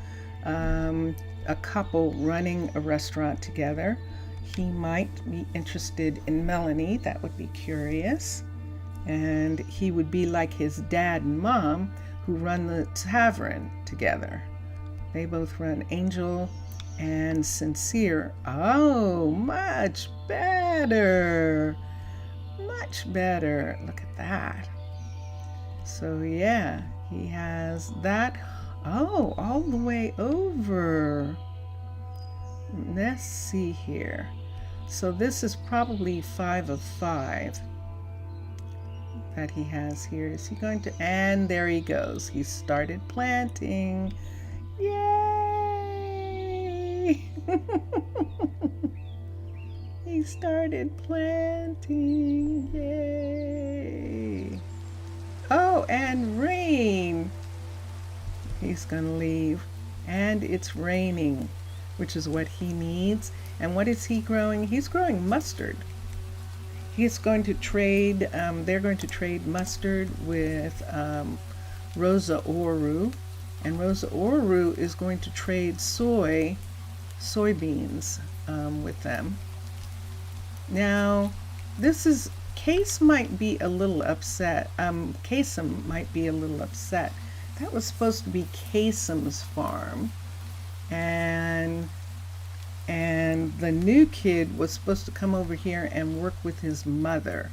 a couple running a restaurant together. He might be interested in Melanie. That would be curious. And he would be like his dad and mom, who run the tavern together. They both run Angel and Sincere. Oh, much better. Much better. Look at that. So yeah, he has that. Oh, all the way over. Let's see here. So this is probably 5 of 5 that he has here. Is he going to? And there he goes. He started planting. Yay! He started planting. Yay! Oh, and rain. He's gonna leave. And it's raining, which is what he needs. And what is he growing? He's growing mustard. He's going to trade, they're going to trade mustard with Rosa Ouro. And Rosa Ouro is going to trade soybeans with them. Now, this is, Case might be a little upset. Kasem might be a little upset. That was supposed to be Kasem's farm. And the new kid was supposed to come over here and work with his mother.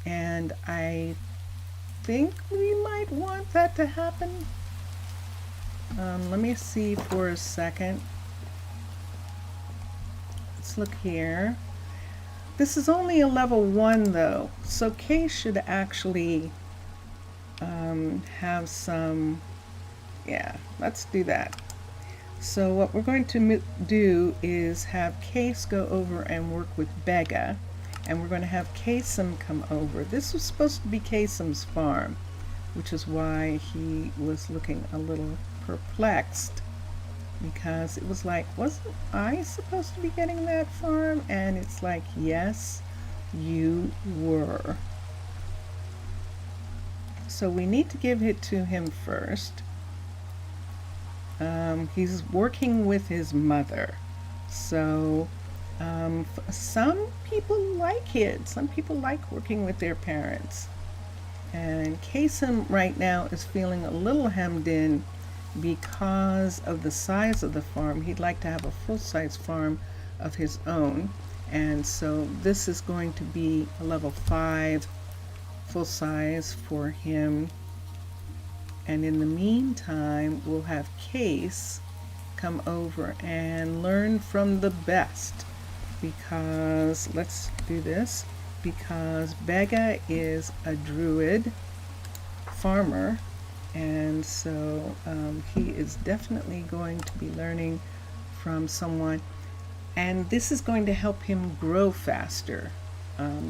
And I think we might want that to happen. Let me see for a second. Let's look here. This is only a level 1 though, so Case should actually have some, yeah, let's do that. So what we're going to do is have Case go over and work with Bega, and we're going to have Kasem come over. This was supposed to be Kasem's farm, which is why he was looking a little perplexed, because it was like, wasn't I supposed to be getting that farm? And it's like, yes, you were. So we need to give it to him first. He's working with his mother. So some people like it. Some people like working with their parents. And Kasem right now is feeling a little hemmed in because of the size of the farm. He'd like to have a full-size farm of his own. And so this is going to be a level 5 full size for him. And in the meantime, we'll have Case come over and learn from the best, because let's do this, because Bega is a druid farmer, and so he is definitely going to be learning from someone, and this is going to help him grow faster,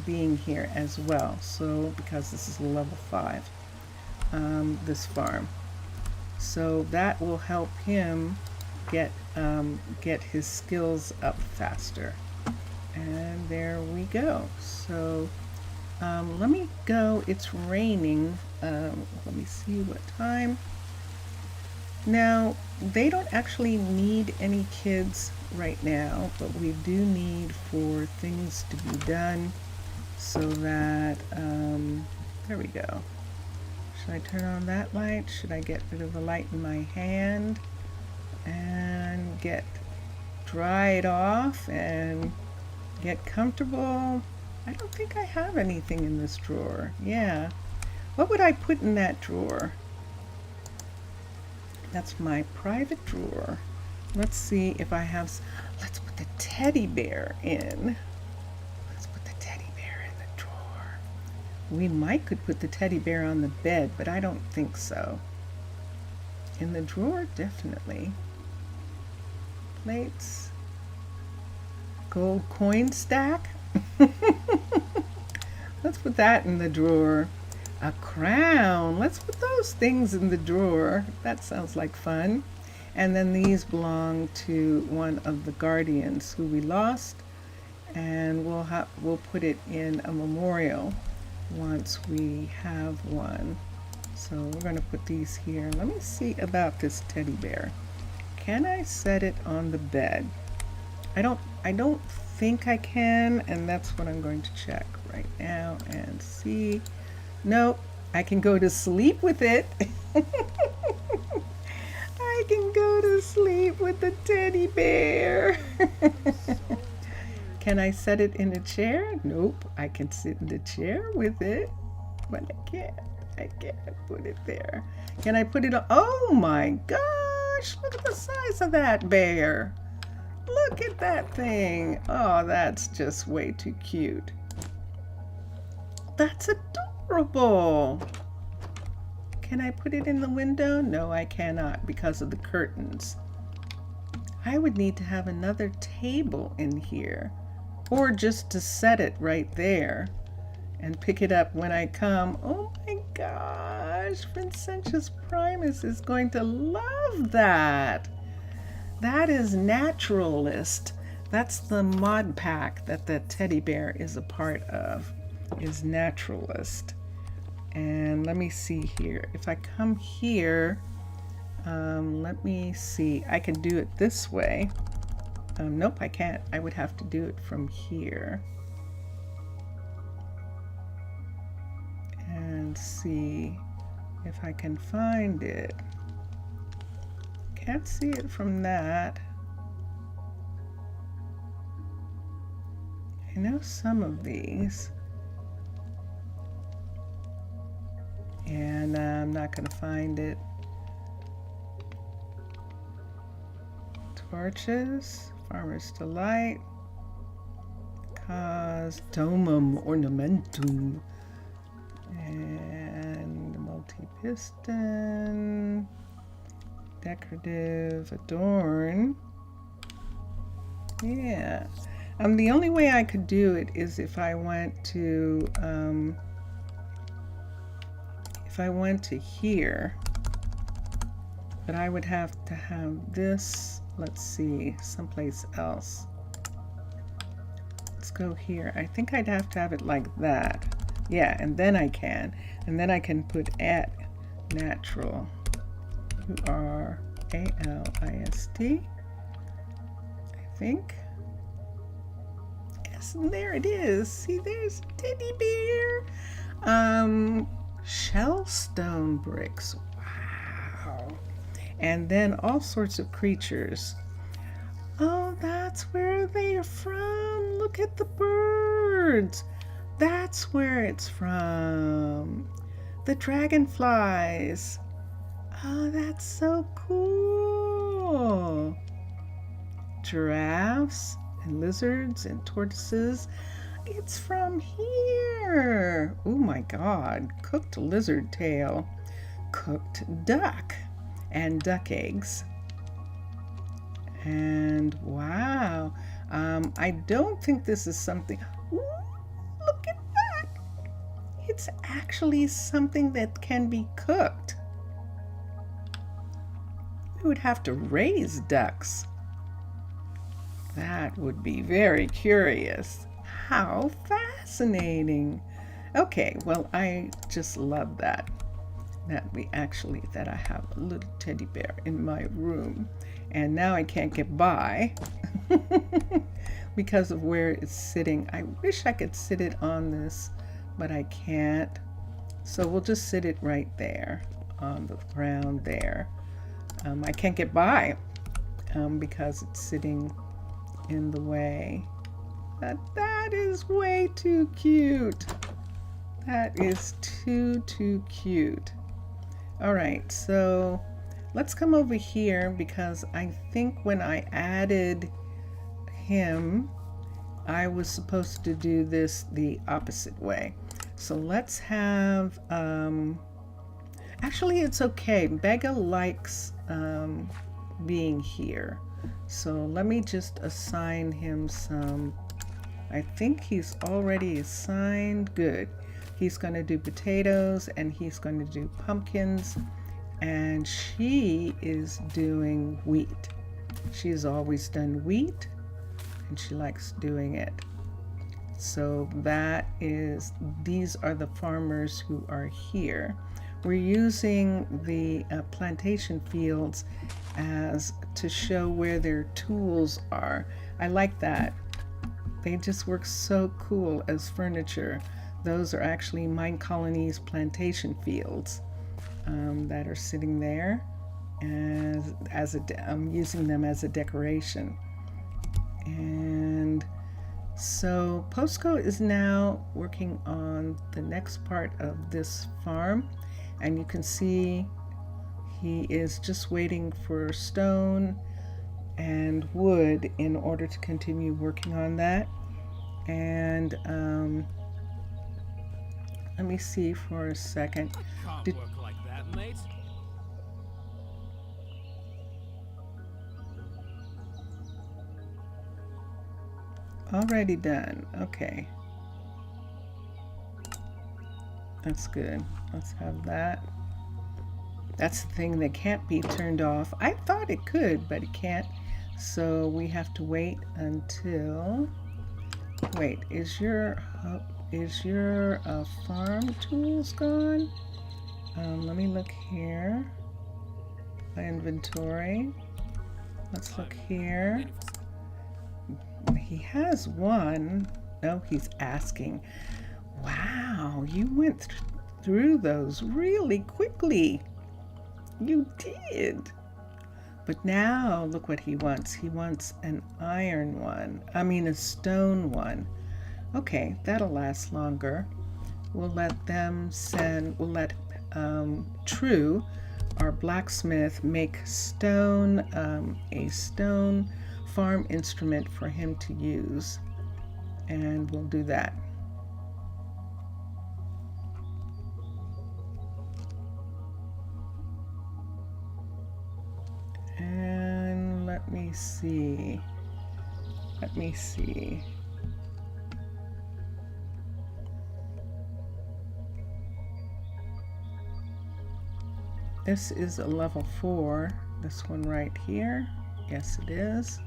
being here as well. So because this is level 5, this farm, so that will help him get his skills up faster. And there we go. So let me go. It's raining. Let me see what time. Now, they don't actually need any kids right now, but we do need for things to be done so that, there we go. Should I turn on that light? Should I get rid of the light in my hand and dry it off and get comfortable? I don't think I have anything in this drawer. Yeah. What would I put in that drawer? That's my private drawer. Let's see if I have, let's put the teddy bear in. Let's put the teddy bear in the drawer. We could put the teddy bear on the bed, but I don't think so. In the drawer, definitely. Plates. Gold coin stack. Let's put that in the drawer. A crown. Let's put those things in the drawer. That sounds like fun. And then these belong to one of the guardians who we lost, and we'll put it in a memorial once we have one. So we're going to put these here. Let me see about this teddy bear. Can I set it on the bed? I don't think I can, and that's what I'm going to check right now and see. Nope, I can go to sleep with it. I can go to sleep with the teddy bear. Can I set it in a chair? Nope, I can sit in the chair with it, but I can't put it there. Can I put it on? Oh my gosh, look at the size of that bear. Look at that thing. Oh, that's just way too cute. That's adorable. Can I put it in the window? No, I cannot because of the curtains. I would need to have another table in here, or just to set it right there and pick it up when I come. Oh my gosh, Vincentius Primus is going to love that. That is Naturalist. That's the mod pack that the teddy bear is a part of, is Naturalist. And let me see here. If I come here, let me see. I can do it this way. Nope, I can't. I would have to do it from here. And see if I can find it. Can't see it from that. I know some of these. And I'm not going to find it. Torches, Farmer's Delight, Domum Ornamentum, and multi-piston, decorative, adorn. Yeah. The only way I could do it is if I went to here, but I would have to have this, let's see, someplace else. Let's go here. I think I'd have to have it like that. Yeah, and then I can. And then I can put at natural, U-R-A-L-I-S-T, I think. Yes, and there it is. See, there's a teddy bear. Shellstone bricks. Wow. And then all sorts of creatures. Oh, that's where they are from. Look at the birds. That's where it's from. The dragonflies. Oh, that's so cool. Giraffes and lizards and tortoises. It's from here. Oh my God. Cooked lizard tail. Cooked duck and duck eggs. And wow. I don't think this is something. Ooh, look at that. It's actually something that can be cooked. We would have to raise ducks. That would be very curious. How fascinating. Okay, well, I just love that. That I have a little teddy bear in my room. And now I can't get by because of where it's sitting. I wish I could sit it on this, but I can't. So we'll just sit it right there on the ground there. I can't get by because it's sitting in the way. That is way too cute. That is too cute. All right, so let's come over here because I think when I added him, I was supposed to do this the opposite way. So let's have, actually it's okay. Bega likes being here. So let me just assign him some. I think he's already assigned. Good. He's going to do potatoes and he's going to do pumpkins, and she is doing wheat. She's always done wheat and she likes doing it. So these are the farmers who are here. we're using the plantation fields as to show where their tools are. I like that. They just work so cool as furniture. Those are actually Minecolonies plantation fields that are sitting there. I'm using them as a decoration. And so Posco is now working on the next part of this farm, and you can see he is just waiting for stone and wood in order to continue working on that. And let me see for a second. Can't work like that, mate. Already done. Okay. That's good. Let's have that. That's the thing that can't be turned off. I thought it could, but it can't. So we have to wait until... Wait, is your farm tools gone? Let me look here. My inventory. Let's look here. He has one. No, he's asking. Wow, you went through those really quickly. You did. But now look what he wants. He wants an iron one. I mean a stone one. Okay, that'll last longer. We'll let True, our blacksmith, make stone, a stone farm instrument for him to use. And we'll do that. And let me see. This is a level 4. This one right here. Yes, it is.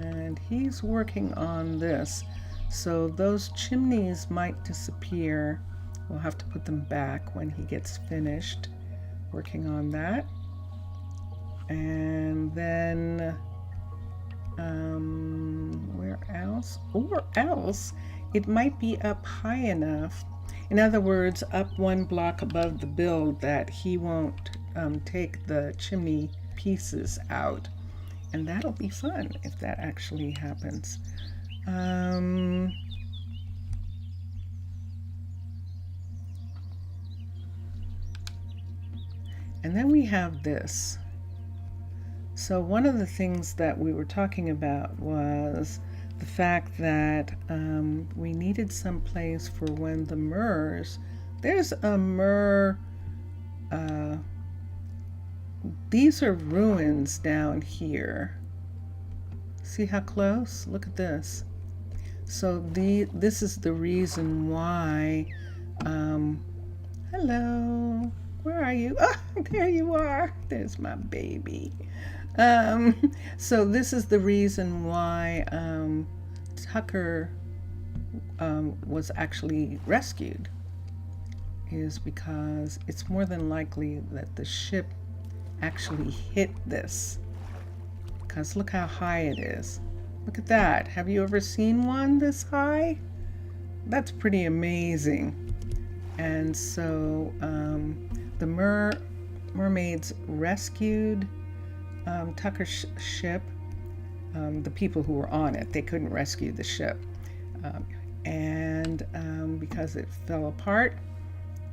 And he's working on this. So those chimneys might disappear. We'll have to put them back when he gets finished working on that. And then where else? Or else it might be up high enough. In other words, up one block above the build that he won't take the chimney pieces out. And that'll be fun if that actually happens. And then we have this. So one of the things that we were talking about was the fact that we needed some place for when the Murs, there's a Mur, these are ruins down here. See how close? Look at this. So this is the reason why, hello, where are you? Oh, there you are. There's my baby. So this is the reason why Tucker was actually rescued, is because it's more than likely that the ship actually hit this, because look how high it is. Look at that. Have you ever seen one this high? That's pretty amazing. And so the mermaids rescued Tucker's ship. The people who were on it, they couldn't rescue the ship, and because it fell apart,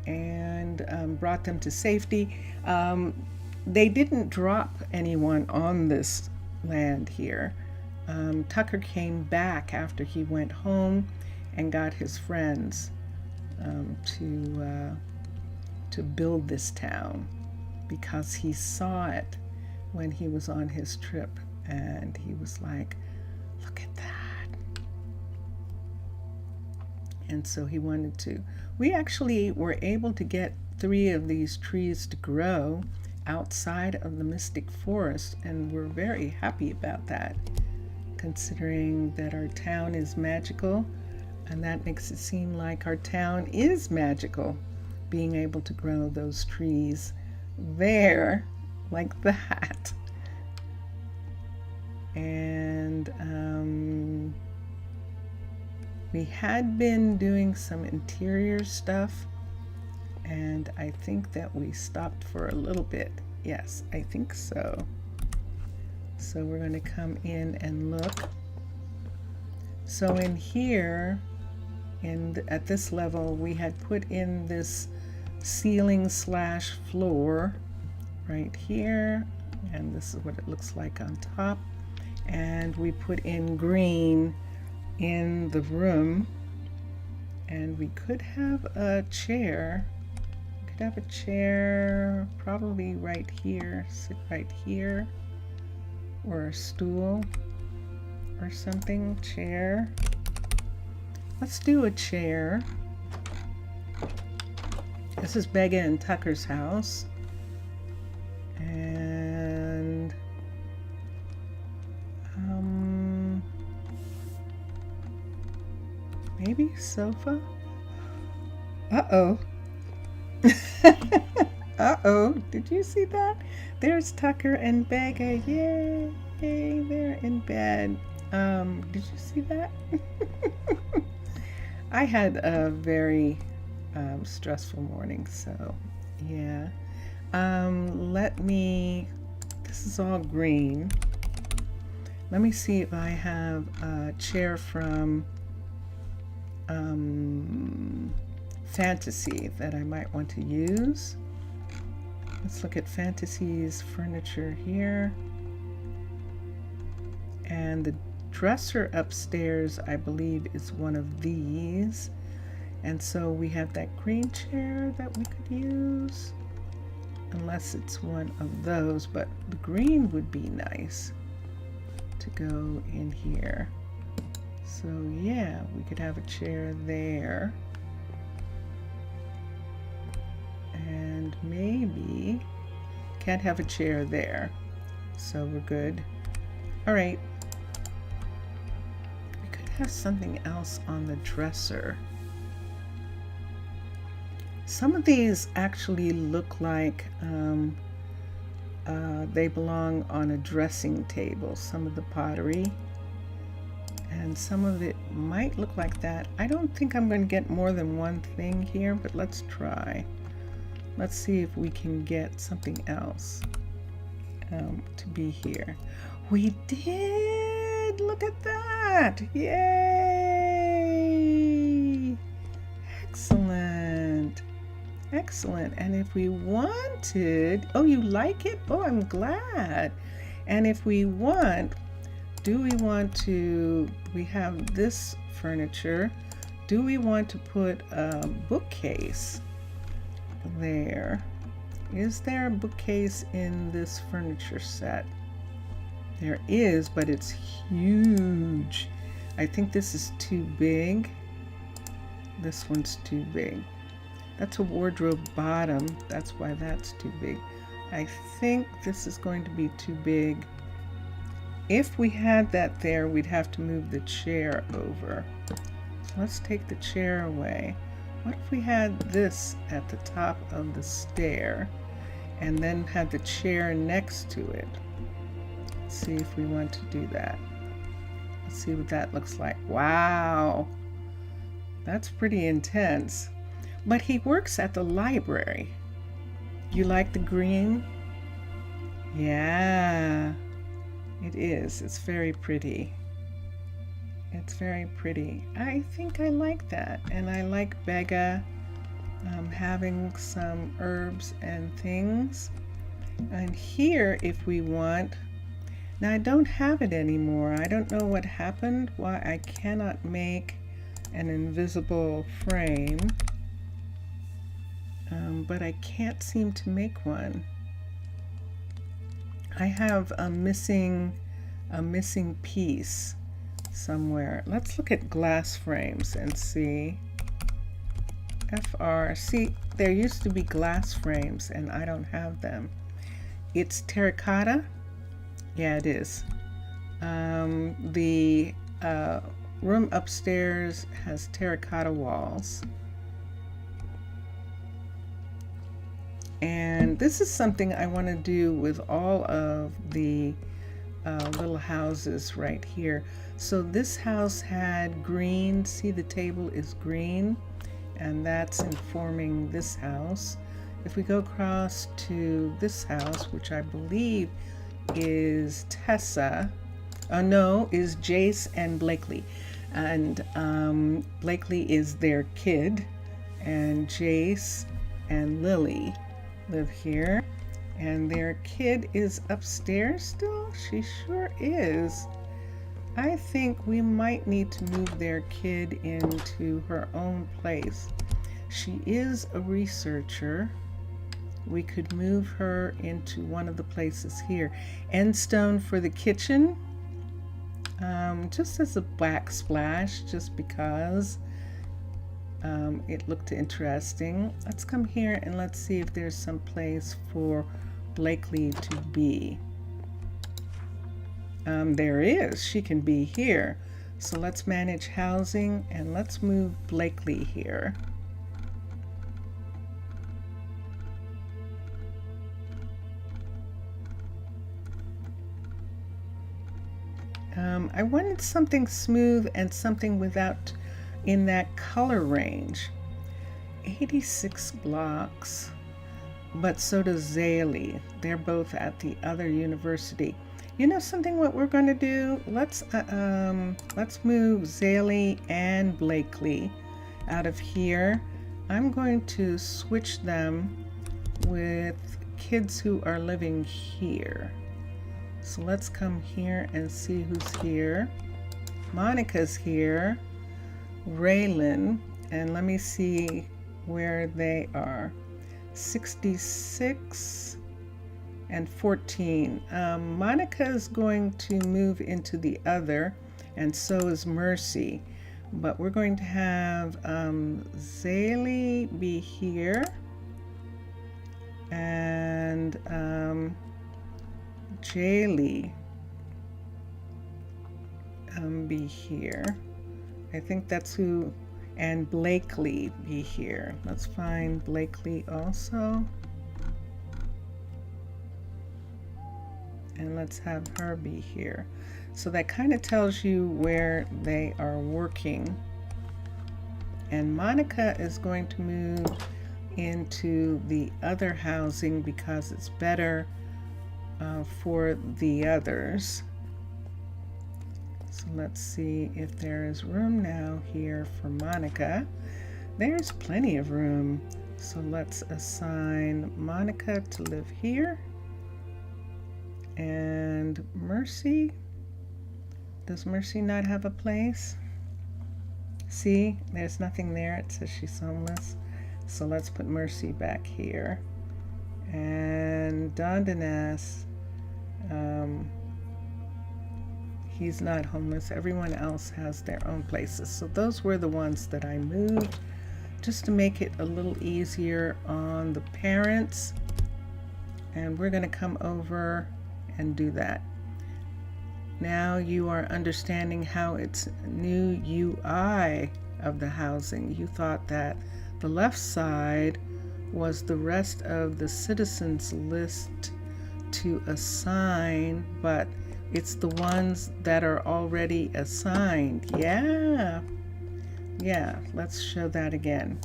and brought them to safety. They didn't drop anyone on this land here. Tucker came back after he went home and got his friends to build this town, because he saw it when he was on his trip, and he was like, look at that. And so he wanted to. We actually were able to get 3 of these trees to grow outside of the Mystic Forest, and we're very happy about that, considering that our town is magical, and that makes it seem like our town is magical, being able to grow those trees there like that. And we had been doing some interior stuff, and I think that we stopped for a little bit. Yes, I think so. So we're going to come in and look. So in here, at this level, we had put in this ceiling slash floor right here, and this is what it looks like on top. And we put in green in the room, and we could have a chair. We could have a chair probably right here, sit right here, or a stool or something. Chair. Let's do a chair. This is Begga and Tucker's house. And maybe sofa. Uh-oh. Uh-oh. Did you see that? There's Tucker and Begga. Yay. They're in bed. Did you see that? I had a very stressful morning, so yeah. This is all green. Let me see if I have a chair from Fantasy that I might want to use. Let's look at Fantasy's furniture here. And the dresser upstairs, I believe, is one of these. And so we have that green chair that we could use, unless it's one of those, but the green would be nice to go in here. So yeah, we could have a chair there. And maybe can't have a chair there. So we're good. All right. We could have something else on the dresser. Some of these actually look like they belong on a dressing table, some of the pottery. And some of it might look like that. I don't think I'm going to get more than one thing here, but let's try. Let's see if we can get something else to be here. We did! Look at that! Yay! Excellent! Excellent. And if we wanted, oh, you like it? Oh, I'm glad. And if we want, do we want to, we have this furniture, do we want to put a bookcase there? Is there a bookcase in this furniture set? There is, but it's huge. I think this is too big. This one's too big. That's a wardrobe bottom. That's why that's too big. I think this is going to be too big. If we had that there, we'd have to move the chair over. So let's take the chair away. What if we had this at the top of the stair and then had the chair next to it? Let's see if we want to do that. Let's see what that looks like. Wow, that's pretty intense. But he works at the library. You like the green? Yeah, it is. It's very pretty. It's very pretty. I think I like that. And I like Begga having some herbs and things. And here, if we want, now I don't have it anymore. I don't know what happened, why I cannot make an invisible frame. But I can't seem to make one. I have a missing piece somewhere. Let's look at glass frames and see. FR. See, there used to be glass frames and I don't have them. It's terracotta. Yeah, it is. The room upstairs has terracotta walls. And this is something I want to do with all of the little houses right here. So this house had green, see the table is green, and that's informing this house. If we go across to this house, which I believe is Tessa, no, is Jace and Blakely. And Blakely is their kid, and Jace and Lily live here. And their kid is upstairs still? She sure is. I think we might need to move their kid into her own place. She is a researcher. We could move her into one of the places here. End stone for the kitchen. Just as a backsplash, just because it looked interesting. Let's come here and let's see if there's some place for Blakely to be. There is. She can be here. So let's manage housing and let's move Blakely here. I wanted something smooth and something without in that color range. 86 blocks, but so does Zaley. They're both at the other university. You know something, what we're going to do? Let's move Zaley and Blakely out of here. I'm going to switch them with kids who are living here. So let's come here and see who's here. Monica's here. Raylan, and let me see where they are. 66 and 14. Monica's going to move into the other, and so is Mercy. But we're going to have Zaley be here, and Jaylee be here. I think that's who, and Blakely be here. Let's find Blakely also. And let's have her be here. So that kind of tells you where they are working. And Monica is going to move into the other housing because it's better for the others. So let's see if there is room now here for Monica. There's plenty of room. So let's assign Monica to live here. And Mercy, does Mercy not have a place? See, there's nothing there. It says she's homeless. So let's put Mercy back here. And Dondanas, he's not homeless. Everyone else has their own places. So those were the ones that I moved just to make it a little easier on the parents. And we're going to come over and do that. Now you are understanding how it's new UI of the housing. You thought that the left side was the rest of the citizens list to assign, but it's the ones that are already assigned. Yeah, let's show that again.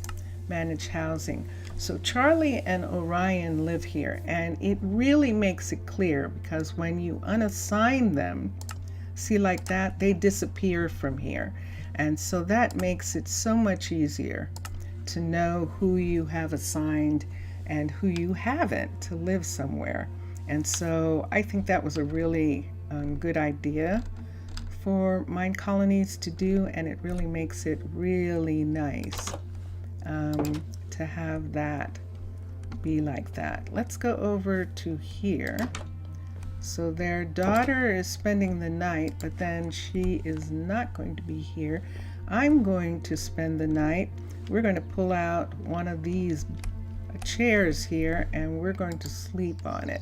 Manage housing. So Charlie and Orion live here, and it really makes it clear because when you unassign them, see like that, they disappear from here. And so that makes it so much easier to know who you have assigned and who you haven't to live somewhere. And so I think that was a really good idea for Minecolonies to do, and it really makes it really nice to have that be like that. Let's go over to here. So their daughter is spending the night, but then she is not going to be here. I'm going to spend the night. We're going to pull out one of these chairs here and we're going to sleep on it.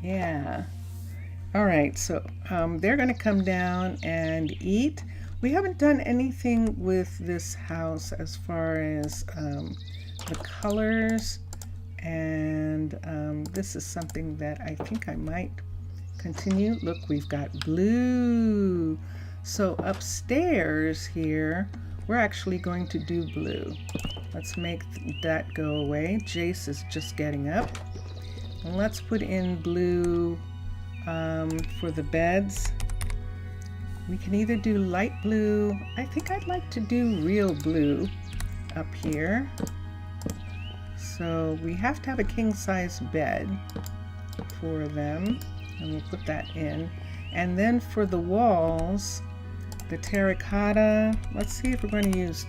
Yeah. All right, so they're going to come down and eat. We haven't done anything with this house as far as the colors, and this is something that I think I might continue. Look, we've got blue. So upstairs here, we're actually going to do blue. Let's make that go away. Jace is just getting up. And let's put in blue for the beds. We can either do light blue. I think I'd like to do real blue up here. So we have to have a king size bed for them, and we'll put that in. And then for the walls, the terracotta, let's see if we're going to use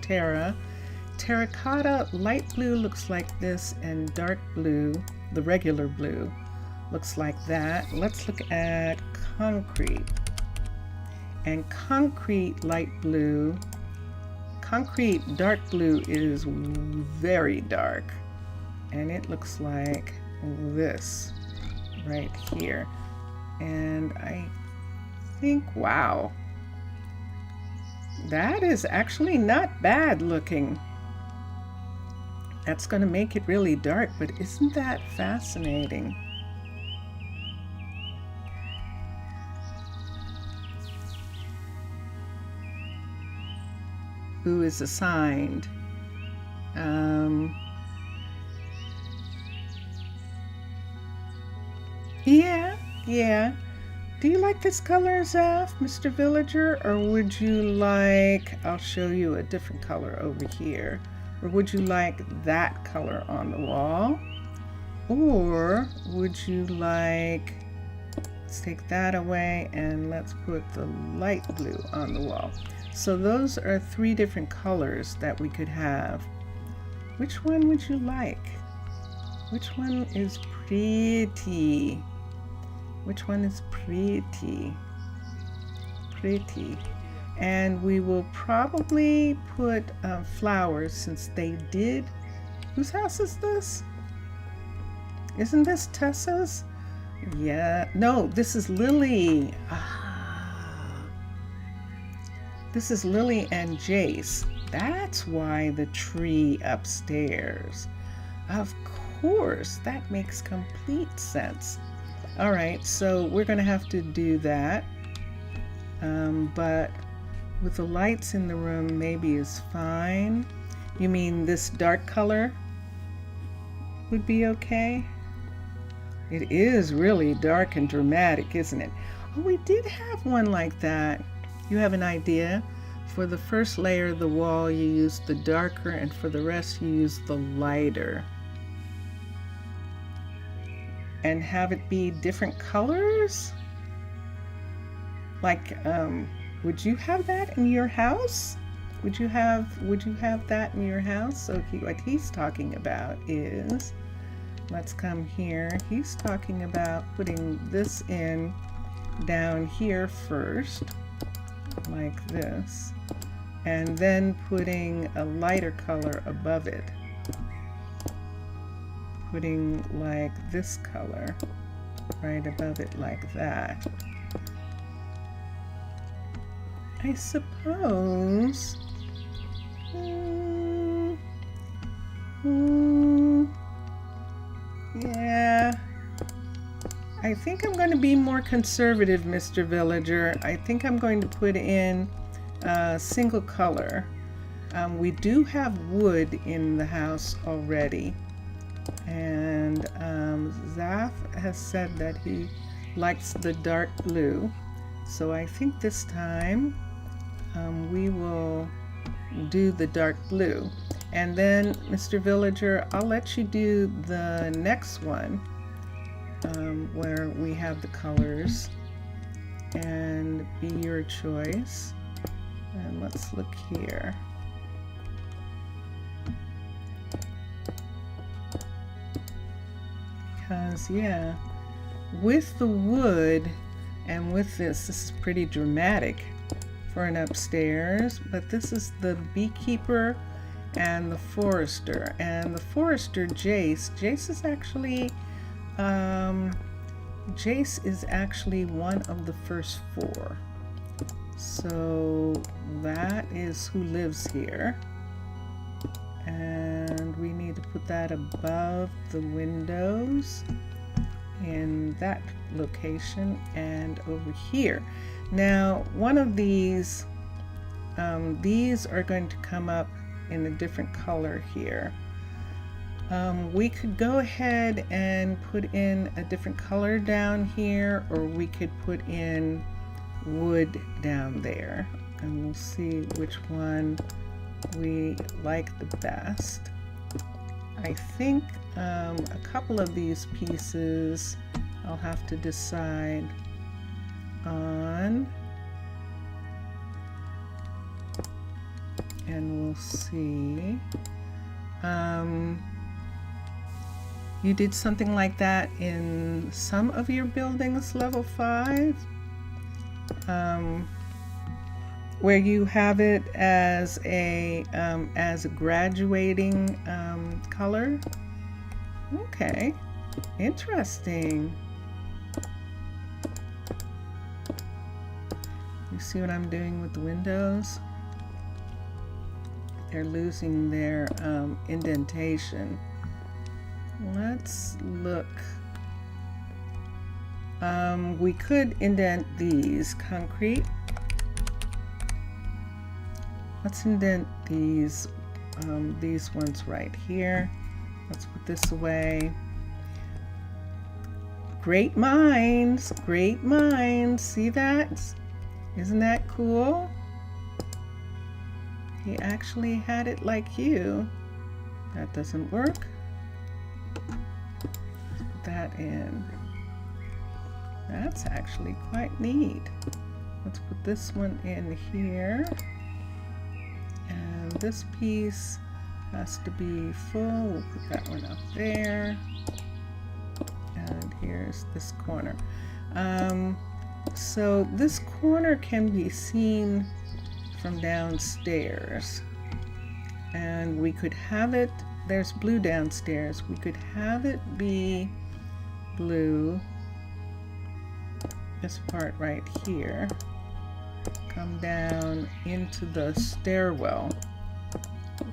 terracotta. Light blue looks like this, and dark blue, the regular blue, looks like that. Let's look at concrete. And concrete light blue, concrete dark blue is very dark, and it looks like this right here. And I think, wow, that is actually not bad looking. That's going to make it really dark, but isn't that fascinating? Who is assigned? Yeah. Do you like this color, Zaf, Mr. Villager? Or would you like, I'll show you a different color over here. Or would you like that color on the wall? Or would you like, let's take that away and let's put the light blue on the wall. So those are 3 different colors that we could have. Which one would you like? Which one is pretty? Which one is pretty? Pretty. And we will probably put flowers, since they did. Whose house is this? Isn't this Tessa's? Yeah. No, this is Lily. This is Lily and Jace. That's why the tree upstairs. Of course, that makes complete sense. All right, so we're going to have to do that. But with the lights in the room, maybe is fine. You mean this dark color would be okay? It is really dark and dramatic, isn't it? Oh, we did have one like that. You have an idea? For the first layer of the wall, you use the darker, and for the rest, you use the lighter. And have it be different colors? Like, would you have that in your house? Would you have that in your house? So what he's talking about is, let's come here. He's talking about putting this in down here first, like this, and then putting a lighter color above it. Putting like this color right above it, like that. I suppose. Yeah. I think I'm going to be more conservative, Mr. Villager. I think I'm going to put in a single color. We do have wood in the house already. And Zaf has said that he likes the dark blue. So I think this time we will do the dark blue. And then, Mr. Villager, I'll let you do the next one where we have the colors, and be your choice. And let's look here. Because, yeah, with the wood and with this is pretty dramatic for an upstairs, but this is the beekeeper and the forester. And the forester, Jace is actually, Jace is actually one of the first 4. So that is who lives here. And we need to put that above the windows in that location and over here. Now, one of these are going to come up in a different color here. We could go ahead and put in a different color down here, or we could put in wood down there, and we'll see which one we like the best. I think a couple of these pieces I'll have to decide on, and we'll see. You did something like that in some of your buildings, level 5, where you have it as a graduating color. Okay, interesting. You see what I'm doing with the windows? They're losing their indentation. Let's look. We could indent these concrete. Let's indent these ones right here. Let's put this away. Great minds, great minds. See that? Isn't that cool? He actually had it like you. That doesn't work. Let's put that in. That's actually quite neat. Let's put this one in here. And this piece has to be full. We'll put that one up there. And here's this corner. So this corner can be seen from downstairs. And we could have it, there's blue downstairs. We could have it be blue. This part right here. Come down into the stairwell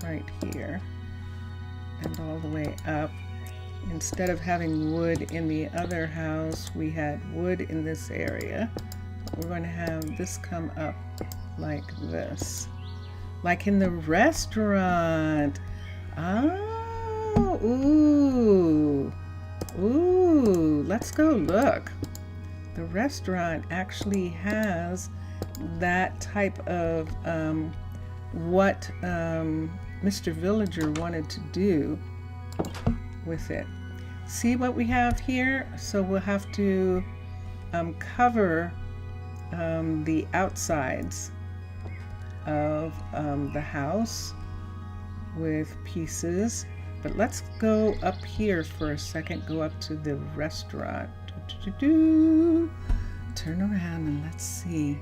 right here and all the way up. Instead of having wood in the other house, we had wood in this area. We're going to have this come up like this, like in the restaurant. Oh, ooh, let's go look. The restaurant actually has that type of what Mr. Villager wanted to do with it. See what we have here? So we'll have to cover the outsides of the house with pieces. But let's go up here for a second, go up to the restaurant. Turn around and let's see.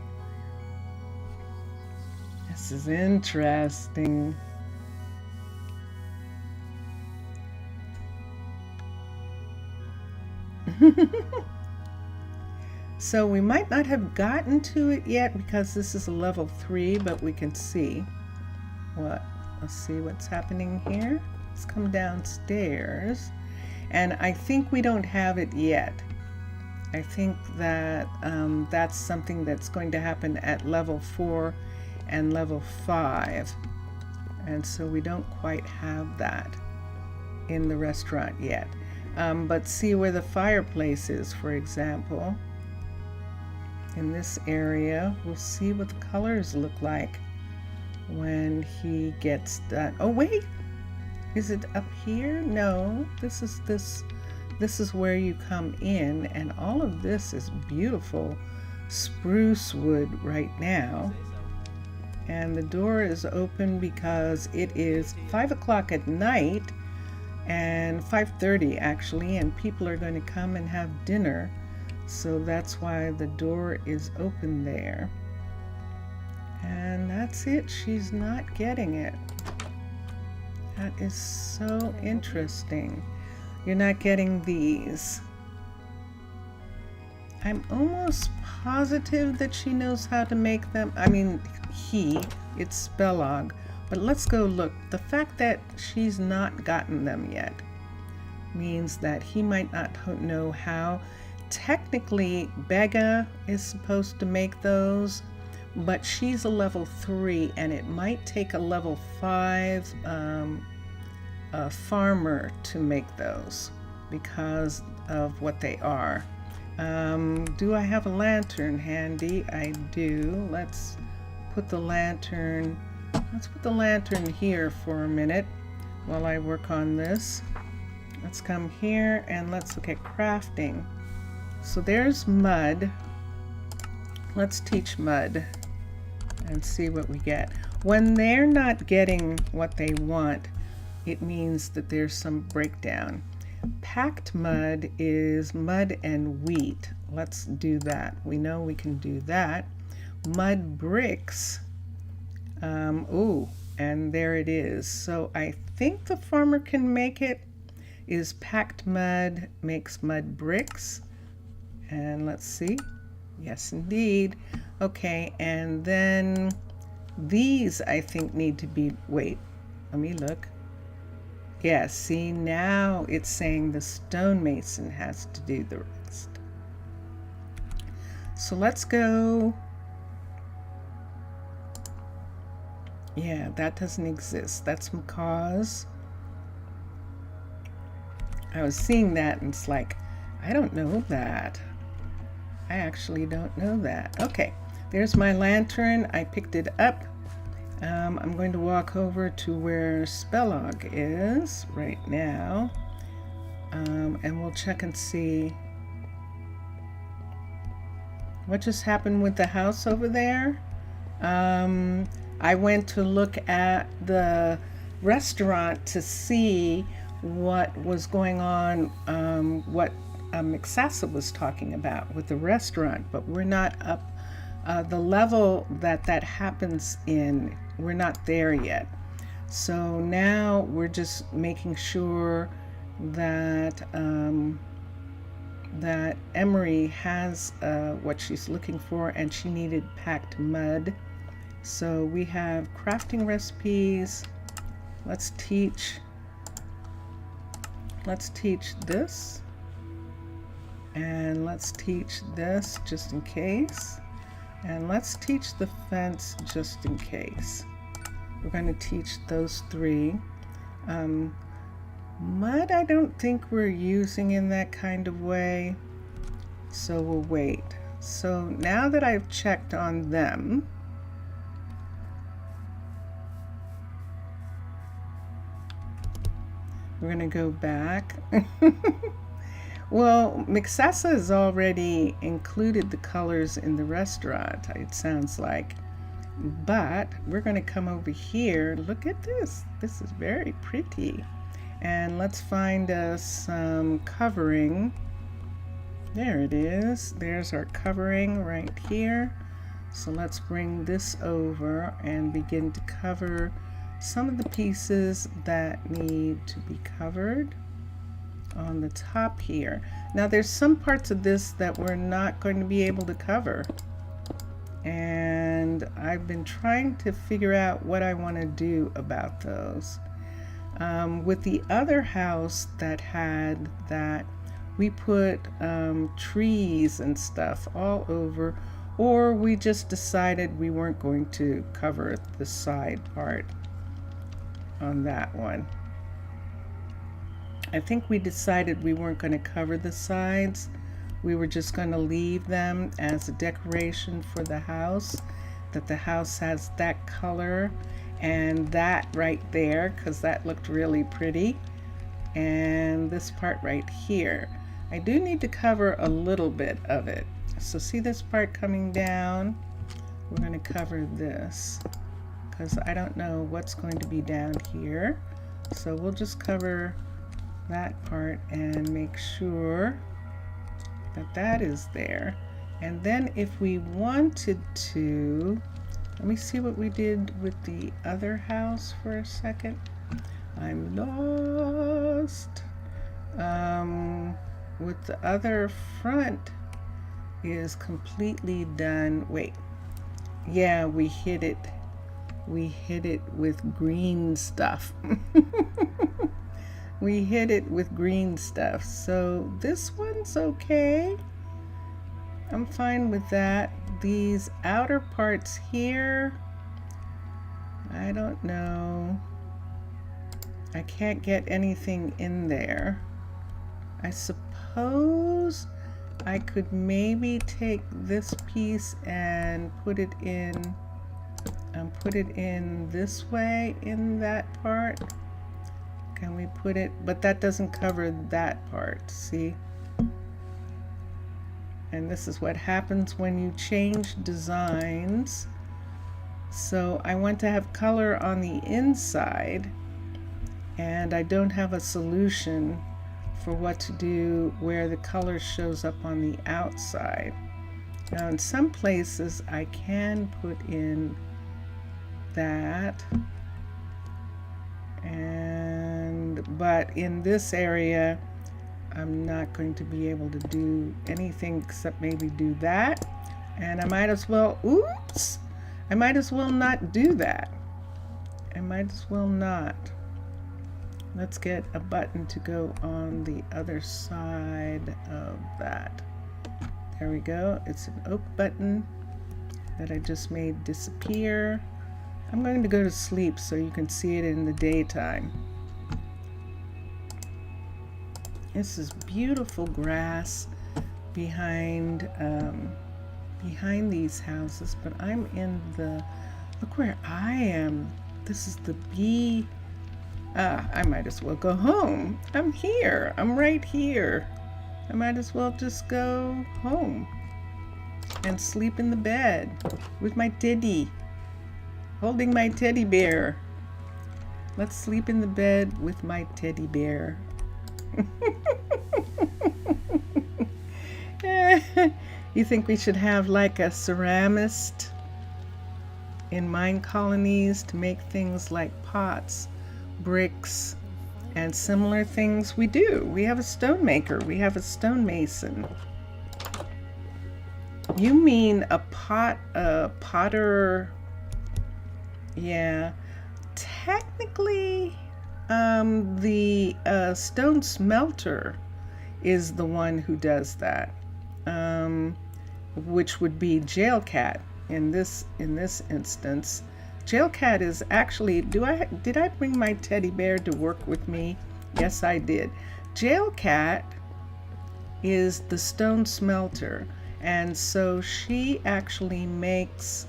This is interesting. So we might not have gotten to it yet because this is a level 3, but we can see what. Let's see what's happening here. Let's come downstairs, and I think we don't have it yet. I think that that's something that's going to happen at level 4 and level 5, and so we don't quite have that in the restaurant yet. But see where the fireplace is, for example. In this area, we'll see what the colors look like when he gets done. Oh wait, is it up here? No, this is where you come in, and all of this is beautiful spruce wood right now. And the door is open because it is 5 o'clock at night, and 5:30 actually, and people are going to come and have dinner. So that's why the door is open there. And that's it. She's not getting it. That is so interesting. You're not getting these. I'm almost positive that she knows how to make them. I mean, it's Spellog. But let's go look. The fact that she's not gotten them yet means that he might not know how. Technically, Bega is supposed to make those, but she's a level 3, and it might take a level 5 farmer to make those because of what they are. Do I have a lantern handy? I do. Let's put the lantern here for a minute while I work on this. Let's come here and let's look at crafting. So there's mud. Let's teach mud and see what we get. When they're not getting what they want, it means that there's some breakdown. Packed mud is mud and wheat. Let's do that. We know we can do that. Mud bricks. And there it is. So I think the farmer can make it. Is packed mud makes mud bricks. And let's see. Yes, indeed. Okay, and then these I think need to be, wait, let me look. Yeah, see, now it's saying the stonemason has to do the rest. So let's go. Yeah, that doesn't exist. That's Macaw's. I was seeing that and it's like, I don't know that. I actually don't know that. Okay, there's my lantern. I picked it up. I'm going to walk over to where Spellog is right now. And we'll check and see what just happened with the house over there. I went to look at the restaurant to see what was going on, what Mixasa was talking about with the restaurant, but we're not up the level that happens in. We're not there yet. So now we're just making sure that that Emery has what she's looking for, and she needed packed mud. So we have crafting recipes. Let's teach this, and let's teach this just in case, and let's teach the fence just in case. We're going to teach those 3. Mud I don't think we're using in that kind of way, so we'll wait. So now that I've checked on them, we're going to go back. Well, Mixasa has already included the colors in the restaurant, it sounds like. But we're going to come over here. Look at this. This is very pretty. And let's find us some covering. There it is. There's our covering right here. So let's bring this over and begin to cover some of the pieces that need to be covered on the top here. Now there's some parts of this that we're not going to be able to cover, and I've been trying to figure out what I want to do about those. With the other house that had that, we put trees and stuff all over, or we just decided we weren't going to cover the side part on that one. I think we decided we weren't going to cover the sides. We were just going to leave them as a decoration for the house, that the house has that color and that right there, because that looked really pretty. And this part right here, I do need to cover a little bit of it. So see this part coming down? We're going to cover this because I don't know what's going to be down here. So we'll just cover that part and make sure that that is there. And then if we wanted to, let me see what we did with the other house for a second. I'm lost. With the other front, is completely done. Wait, yeah, we hit it. We hit it with green stuff. We hit it with green stuff. So this one's okay. I'm fine with that. These outer parts here, I don't know. I can't get anything in there. I suppose I could maybe take this piece and put it in this way in that part. Can we put it, but that doesn't cover that part, see? And this is what happens when you change designs. So I want to have color on the inside, and I don't have a solution for what to do where the color shows up on the outside. Now in some places I can put in that, but in this area I'm not going to be able to do anything except maybe do that, and I might as well, oops, I might as well not do that. I might as well not. Let's get a button to go on the other side of that. There we go. It's an oak button that I just made disappear. I'm going to go to sleep so you can see it in the daytime. This is beautiful grass behind these houses, but I'm in the, look where I am. This is the bee. I might as well go home. I'm here. I'm right here. I might as well just go home and sleep in the bed with my teddy, holding my teddy bear. Let's sleep in the bed with my teddy bear. You think we should have like a ceramist in Minecolonies to make things like pots, bricks, and similar things? We do. We have a stone maker. We have a stonemason. You mean a potter? Yeah. Technically, the stone smelter is the one who does that, which would be Jailcat in this instance. Jailcat is actually, did I bring my teddy bear to work with me? Yes, I did. Jailcat is the stone smelter, and so she actually makes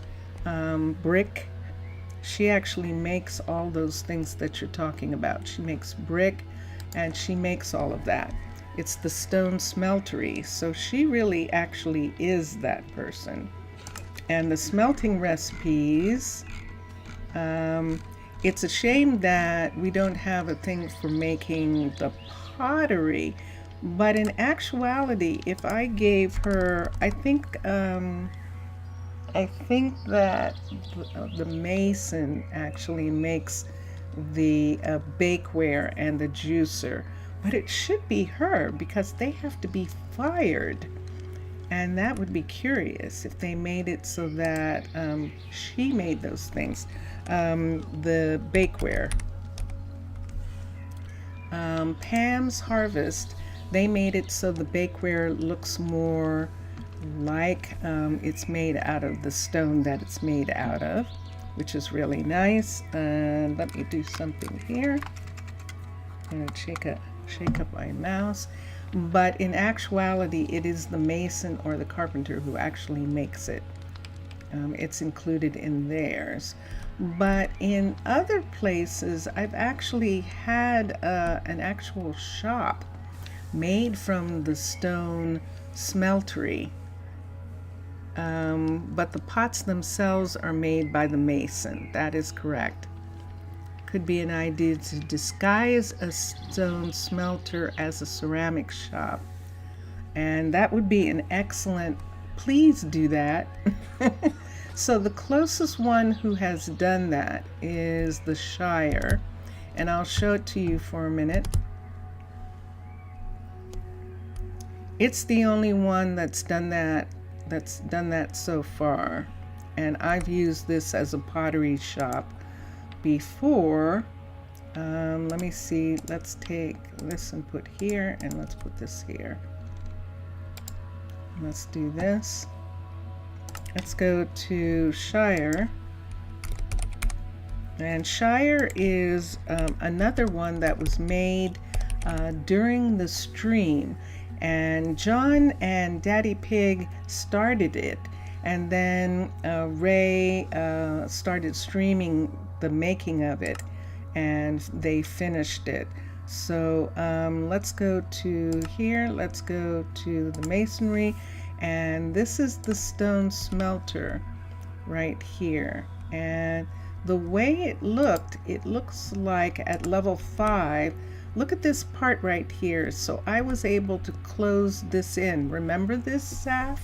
brick. She actually makes all those things that you're talking about. She makes brick and she makes all of that. It's the stone smeltery. So she really actually is that person. And the smelting recipes, it's a shame that we don't have a thing for making the pottery. But in actuality, if I gave her, I think that the mason actually makes the bakeware and the juicer, but it should be her because they have to be fired, and that would be curious if they made it so that she made those things. The bakeware, Pam's Harvest, they made it so the bakeware looks more like it's made out of the stone that it's made out of, which is really nice. Let me do something here. I'm gonna shake up my mouse. But in actuality, it is the mason or the carpenter who actually makes it. It's included in theirs. But in other places, I've actually had an actual shop made from the stone smeltery. But the pots themselves are made by the mason. That is correct. Could be an idea to disguise a stone smelter as a ceramic shop. And that would be an excellent, please do that. So the closest one who has done that is the Shire. And I'll show it to you for a minute. It's the only one that's done that that's done that so far. And I've used this as a pottery shop before. Let me see. Let's take this and put here, and let's put this here. Let's do this. Let's go to Shire. And Shire is another one that was made during the stream. And John and Daddy Pig started it. And then Ray started streaming the making of it. And they finished it. So let's go to here. Let's go to the masonry. And this is the stone smelter right here. And the way it looks like at level 5. Look at this part right here. So I was able to close this in. Remember this, Saf?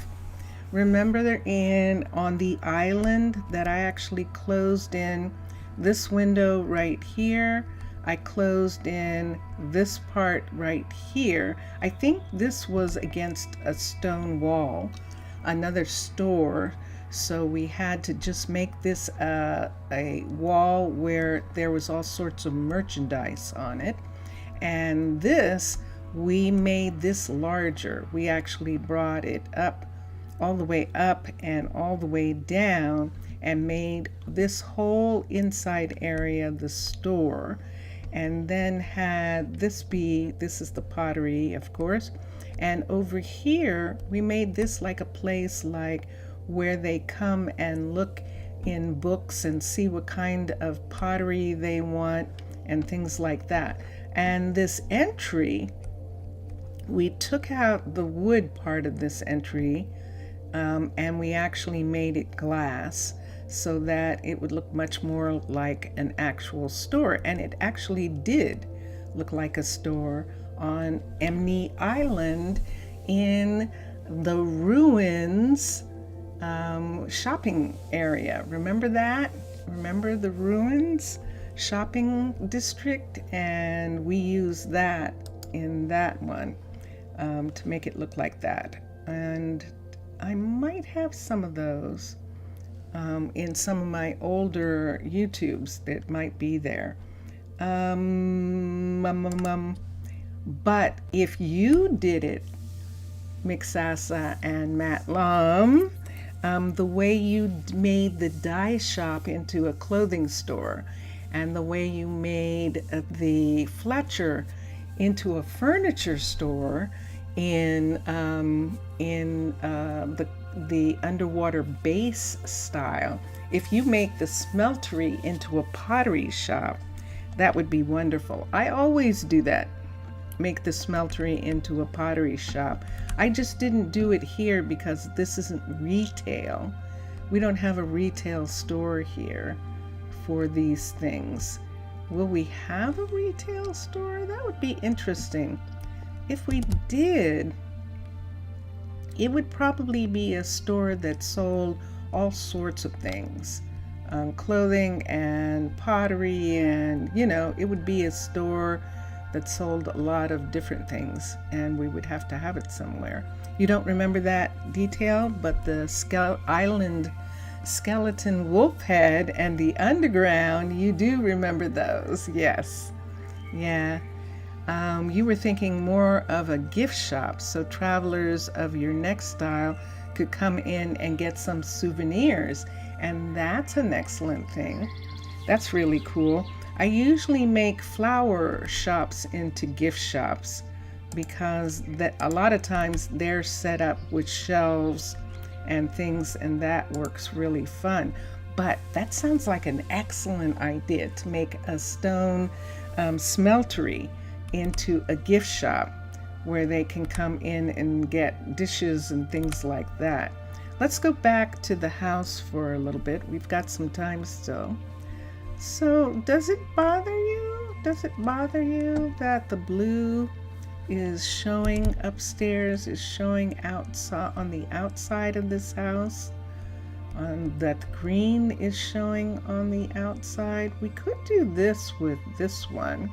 Remember they're on the island that I actually closed in this window right here. I closed in this part right here. I think this was against a stone wall, another store. So we had to just make this a wall where there was all sorts of merchandise on it. And this, we made this larger. We actually brought it up, all the way up and all the way down, and made this whole inside area the store. And then had this is the pottery, of course. And over here, we made this like a place like where they come and look in books and see what kind of pottery they want and things like that. And this entry, we took out the wood part of this entry and we actually made it glass so that it would look much more like an actual store. And it actually did look like a store on Emney Island in the ruins shopping area. Remember that? Remember the ruins shopping district? And we used that in that one to make it look like that. And I might have some of those in some of my older YouTubes that might be there. But if you did it, Mixasa and Matt Lum, the way you made the dye shop into a clothing store, and the way you made the Fletcher into a furniture store in the underwater base style. If you make the smeltery into a pottery shop, that would be wonderful. I always do that. Make the smeltery into a pottery shop. I just didn't do it here because this isn't retail. We don't have a retail store here for these things. Will we have a retail store? That would be interesting. If we did, it would probably be a store that sold all sorts of things, clothing and pottery, and it would be a store that sold a lot of different things, and we would have to have it somewhere. You don't remember that detail, but the island skeleton wolf head and the underground, you do remember those. Yes. Yeah. You were thinking more of a gift shop, so travelers of your next style could come in and get some souvenirs, and that's an excellent thing. That's really cool. I usually make flower shops into gift shops because a lot of times they're set up with shelves and things, and that works really fun. But that sounds like an excellent idea to make a stone smeltery into a gift shop where they can come in and get dishes and things like that. Let's go back to the house for a little bit. We've got some time still. So does it bother you? Does it bother you that the blue is showing upstairs, is showing outside on the outside of this house? That the green is showing on the outside? We could do this with this one,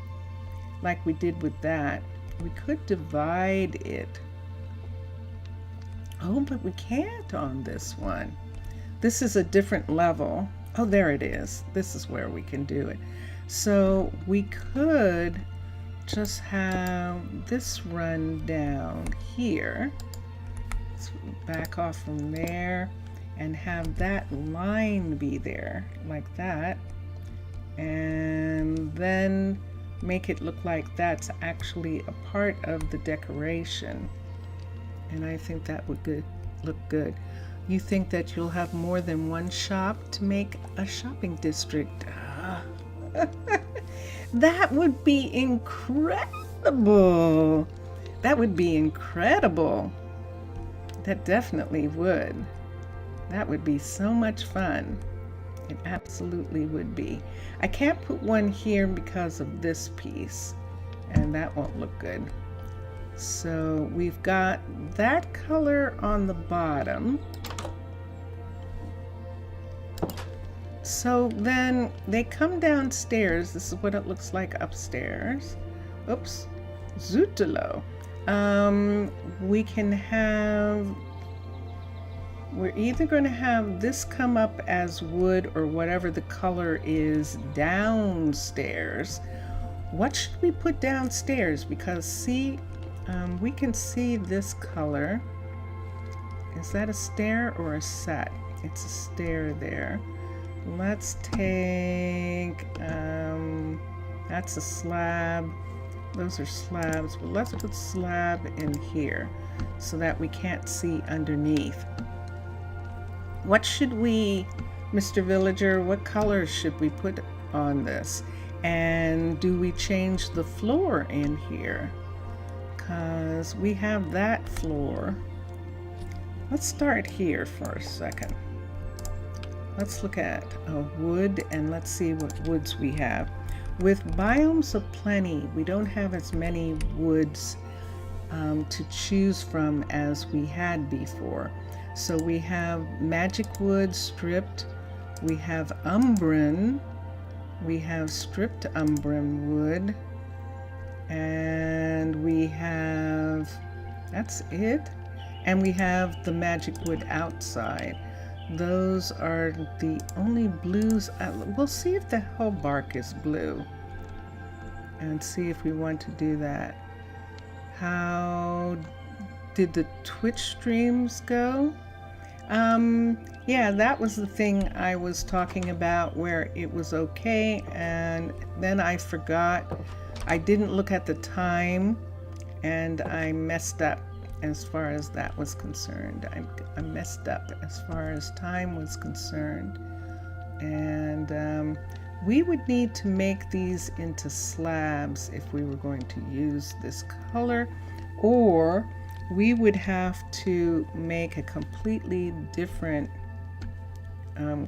like we did with that. We could divide it Oh, but we can't on this one. This is a different level. Oh, there it is. This is where we can do it. So we could just have this run down here. Let's back off from there and have that line be there like that. And then make it look like that's actually a part of the decoration. And I think that would look good. You think that you'll have more than one shop to make a shopping district? That would be incredible. That would be incredible. That definitely would. That would be so much fun. It absolutely would be. I can't put one here because of this piece, and that won't look good. So we've got that color on the bottom. So then they come downstairs. This is what it looks like upstairs. Oops, zootalo. We can have, we're either going to have this come up as wood or whatever the color is downstairs. What should we put downstairs? Because see, we can see this color. Is that a stair or a set? It's a stair there. Let's take, that's a slab. Those are slabs, but let's put slab in here so that we can't see underneath. What should we, Mr. Villager, what colors should we put on this? And do we change the floor in here? Because we have that floor. Let's start here for a second. Let's look at wood and let's see what woods we have. With biomes of plenty, we don't have as many woods to choose from as we had before. So we have magic wood stripped, we have umbran, we have stripped umbran wood, and we have, that's it, and we have the magic wood outside. Those are the only blues. We'll see if the whole bark is blue and see if we want to do that. How did the Twitch streams go? Yeah, that was the thing I was talking about where it was okay, and then I forgot. I didn't look at the time and I messed up as far as that was concerned. I messed up as far as time was concerned. And we would need to make these into slabs if we were going to use this color, or we would have to make a completely different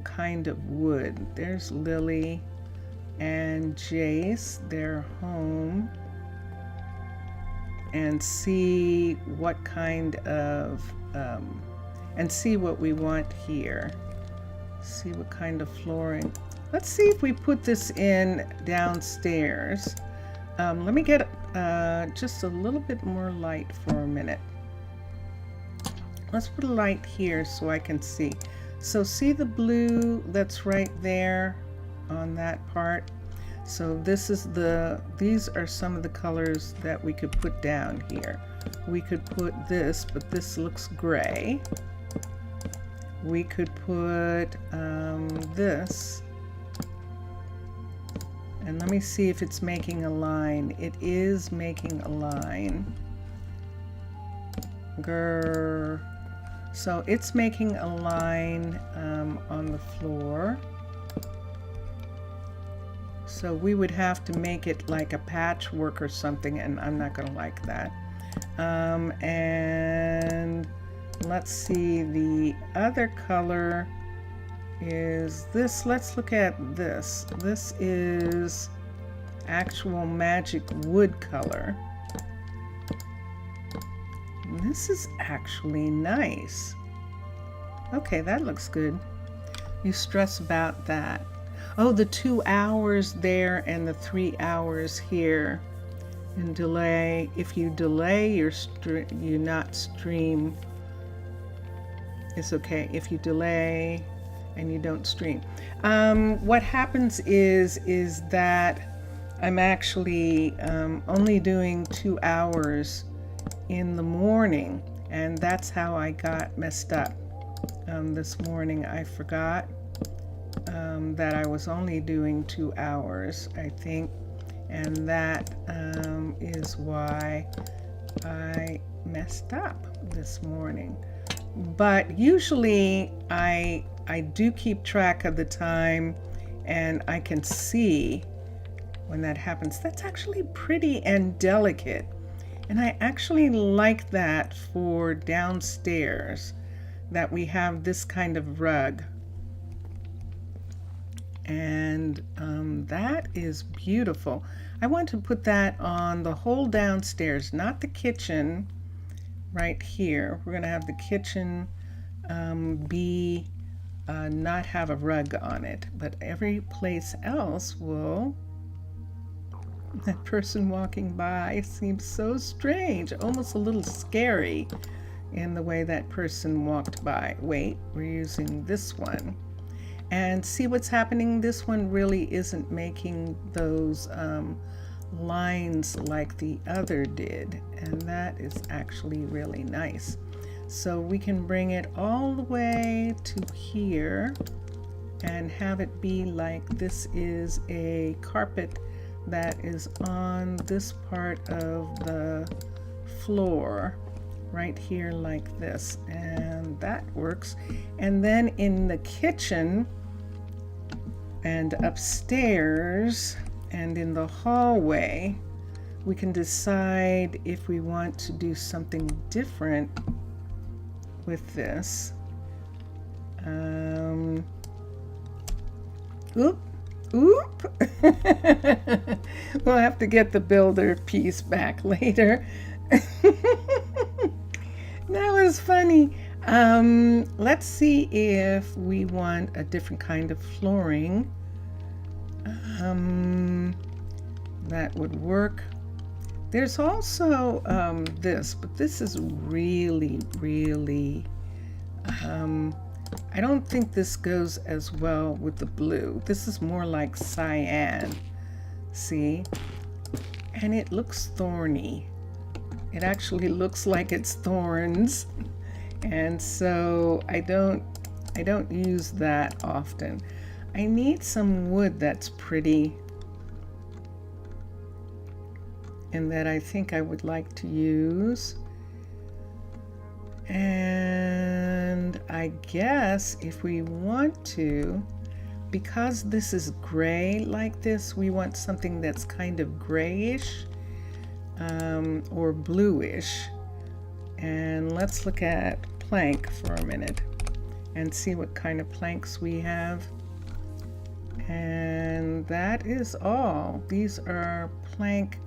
kind of wood. There's Lily and Jace, they're home. And see what kind of, and see what we want here. See what kind of flooring. Let's see if we put this in downstairs. Let me get just a little bit more light for a minute. Let's put a light here so I can see. So see the blue that's right there on that part? So this is these are some of the colors that we could put down here. We could put this, but this looks gray. We could put this. And let me see if it's making a line. It is making a line. Grrr. So it's making a line on the floor. So we would have to make it like a patchwork or something, and I'm not going to like that. And let's see, the other color is this. Let's look at this. This is actual magic wood color. This is actually nice. Okay, that looks good. You stress about that. Oh, the 2 hours there and the 3 hours here. And delay. If you delay your not stream it's okay if you delay and you don't stream. What happens is that I'm actually only doing 2 hours in the morning, and that's how I got messed up. This morning I forgot that I was only doing 2 hours, I think, and that is why I messed up this morning. But usually I do keep track of the time, and I can see when that happens. That's actually pretty and delicate, and I actually like that for downstairs, that we have this kind of rug. And that is beautiful. I want to put that on the whole downstairs, not the kitchen right here. We're going to have the kitchen be not have a rug on it, but every place else will. That person walking by seems so strange, almost a little scary in the way that person walked by. Wait, we're using this one. And see what's happening? This one really isn't making those lines like the other did, and that is actually really nice. So we can bring it all the way to here and have it be like this is a carpet that is on this part of the floor right here like this, and that works. And then in the kitchen and upstairs and in the hallway, we can decide if we want to do something different with this. Oop. We'll have to get the builder piece back later. That was funny. Let's see if we want a different kind of flooring. That would work. There's also this, but this is really, I don't think this goes as well with the blue. This is more like cyan, see? And it looks thorny. It actually looks like it's thorns. And so I don't use that often. I need some wood that's pretty and that I think I would like to use. And I guess if we want to, because this is gray like this, we want something that's kind of grayish or bluish. And let's look at plank for a minute and see what kind of planks we have. And that is all. These are plank.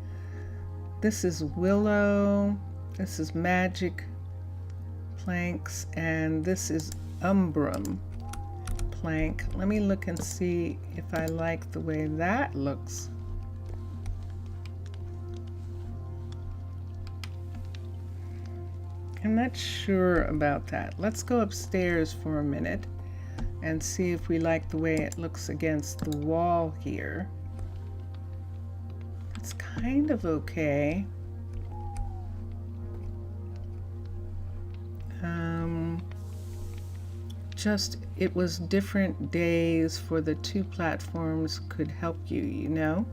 This is willow, this is magic planks, and this is umbrum plank. Let me look and see if I like the way that looks. I'm not sure about that. Let's go upstairs for a minute and see if we like the way it looks against the wall here. It's kind of okay. Just it was different days for the two platforms could help you, you know.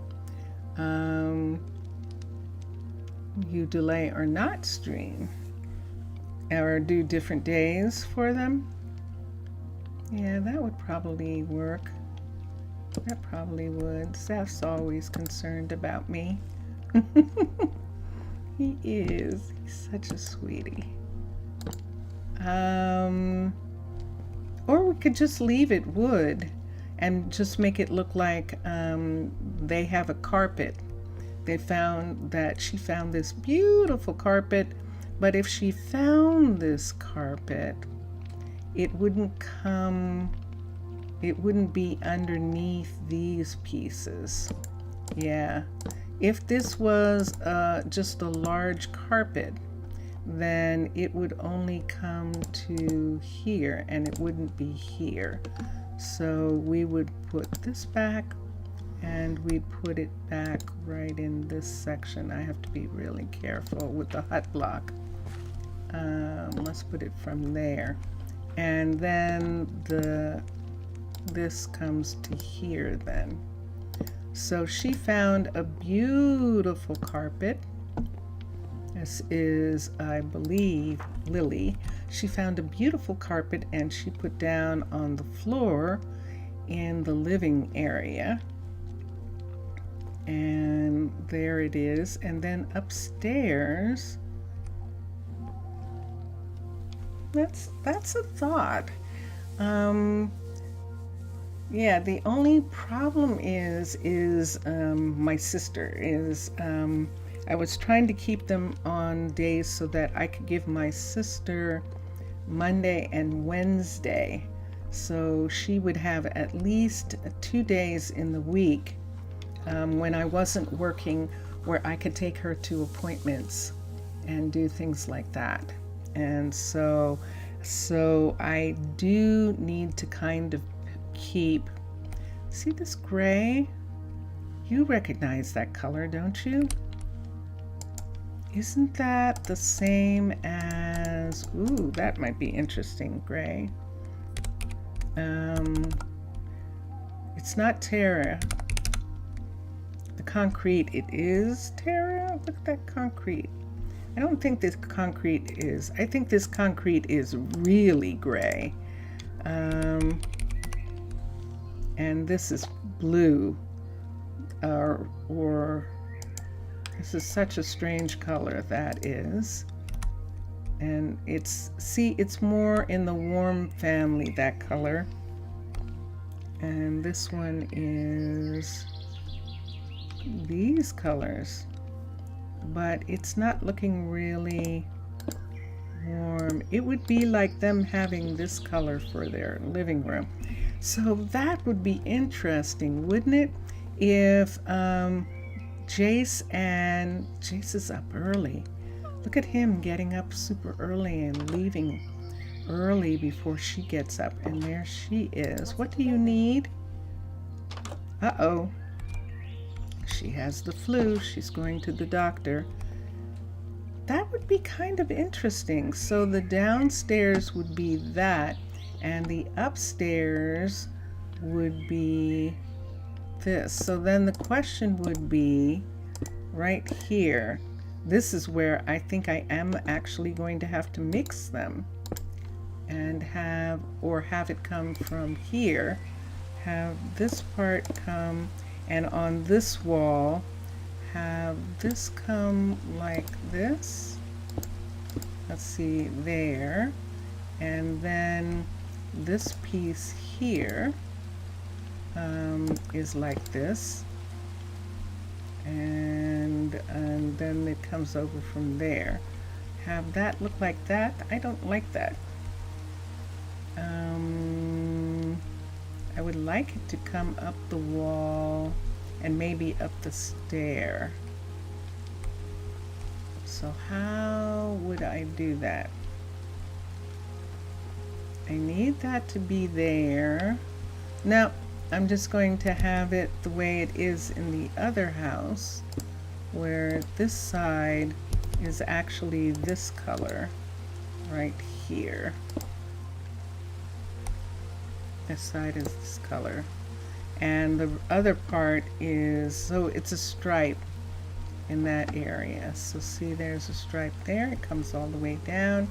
You delay or not stream or do different days for them. Yeah, that would probably work. That probably would. Seth's always concerned about me. He is. He's such a sweetie. Or we could just leave it wood and just make it look like they have a carpet. They found that she found this beautiful carpet, but if she found this carpet, it wouldn't be underneath these pieces. Yeah. If this was just a large carpet, then it would only come to here and it wouldn't be here. So we would put this back and we'd put it back right in this section. I have to be really careful with the hut block. Let's put it from there. And then this comes to here then. So she found a beautiful carpet. This is, I believe, Lily. She found a beautiful carpet and she put down on the floor in the living area. And there it is. And then upstairs, that's a thought. Yeah, the only problem is my sister is, I was trying to keep them on days so that I could give my sister Monday and Wednesday. So she would have at least 2 days in the week when I wasn't working where I could take her to appointments and do things like that. And so I do need to kind of keep, see this gray? You recognize that color, don't you? Isn't that the same as, ooh, that might be interesting, gray. It's not Terra. The concrete, it is Terra? Look at that concrete. I don't think this concrete is, I think this concrete is really gray. And this is blue, or this is such a strange color that is. And it's, see, it's more in the warm family, that color. And this one is these colors, but it's not looking really warm. It would be like them having this color for their living room. So that would be interesting, wouldn't it? If Jace is up early. Look at him getting up super early and leaving early before she gets up. And there she is. What do you need? Uh-oh. She has the flu. She's going to the doctor. That would be kind of interesting. So the downstairs would be that, and the upstairs would be this. So then the question would be right here. This is where I think I am actually going to have to mix them and have it come from here. Have this part come, and on this wall have this come like this. Let's see, there. And then this piece here is like this. And then it comes over from there. Have that look like that. I don't like that. I would like it to come up the wall and maybe up the stair. So how would I do that? I need that to be there. Now, I'm just going to have it the way it is in the other house, where this side is actually this color right here. This side is this color. And the other part is, so it's a stripe in that area. So see, there's a stripe there. It comes all the way down,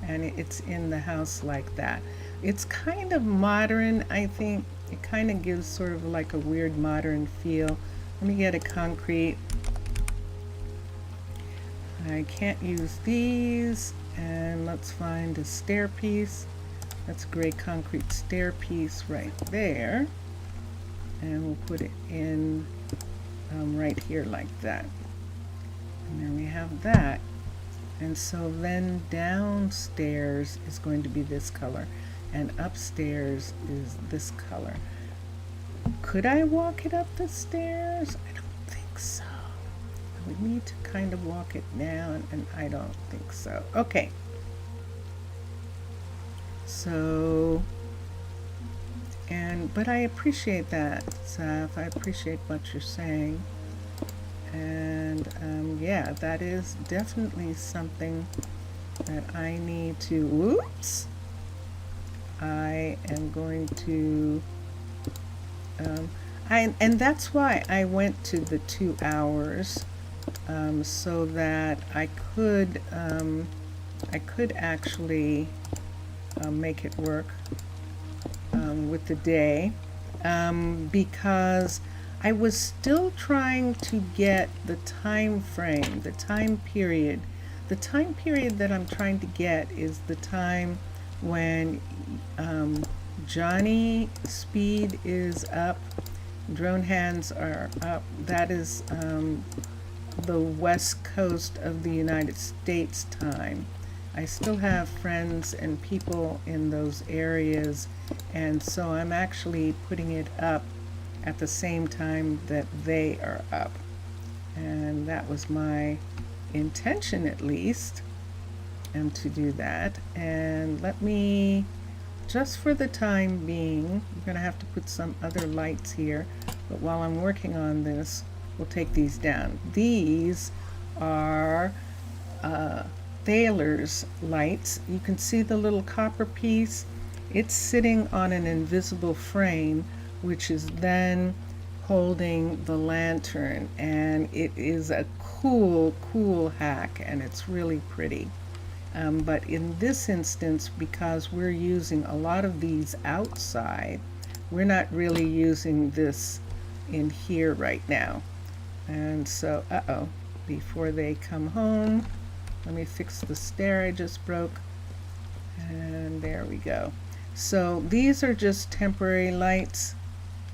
and it's in the house like that. It's kind of modern, I think. It kind of gives sort of like a weird modern feel. Let me get a concrete. I can't use these. And let's find a stair piece. That's a gray concrete stair piece right there. And we'll put it in right here like that. And then we have that. And so then downstairs is going to be this color, and upstairs is this color. Could I walk it up the stairs? I don't think so. we need to kind of walk it down, and I don't think so. Okay. So, but I appreciate that, Saf. I appreciate what you're saying. And yeah, that is definitely something that I need to, whoops, I am going to, and that's why I went to the 2 hours, so that I could actually make it work with the day, because I was still trying to get the time frame, the time period. The time period that I'm trying to get is the time when Johnny speed is up, drone hands are up. That is the west coast of the United States time. I still have friends and people in those areas, and so I'm actually putting it up at the same time that they are up. And that was my intention, at least, and to do that. And let me, just for the time being, I'm going to have to put some other lights here, but while I'm working on this, we'll take these down. These are Thaler's lights. You can see the little copper piece. It's sitting on an invisible frame, which is then holding the lantern, and it is a cool hack, and it's really pretty. But in this instance, because we're using a lot of these outside, we're not really using this in here right now. And so, before they come home, let me fix the stair I just broke, and there we go. So these are just temporary lights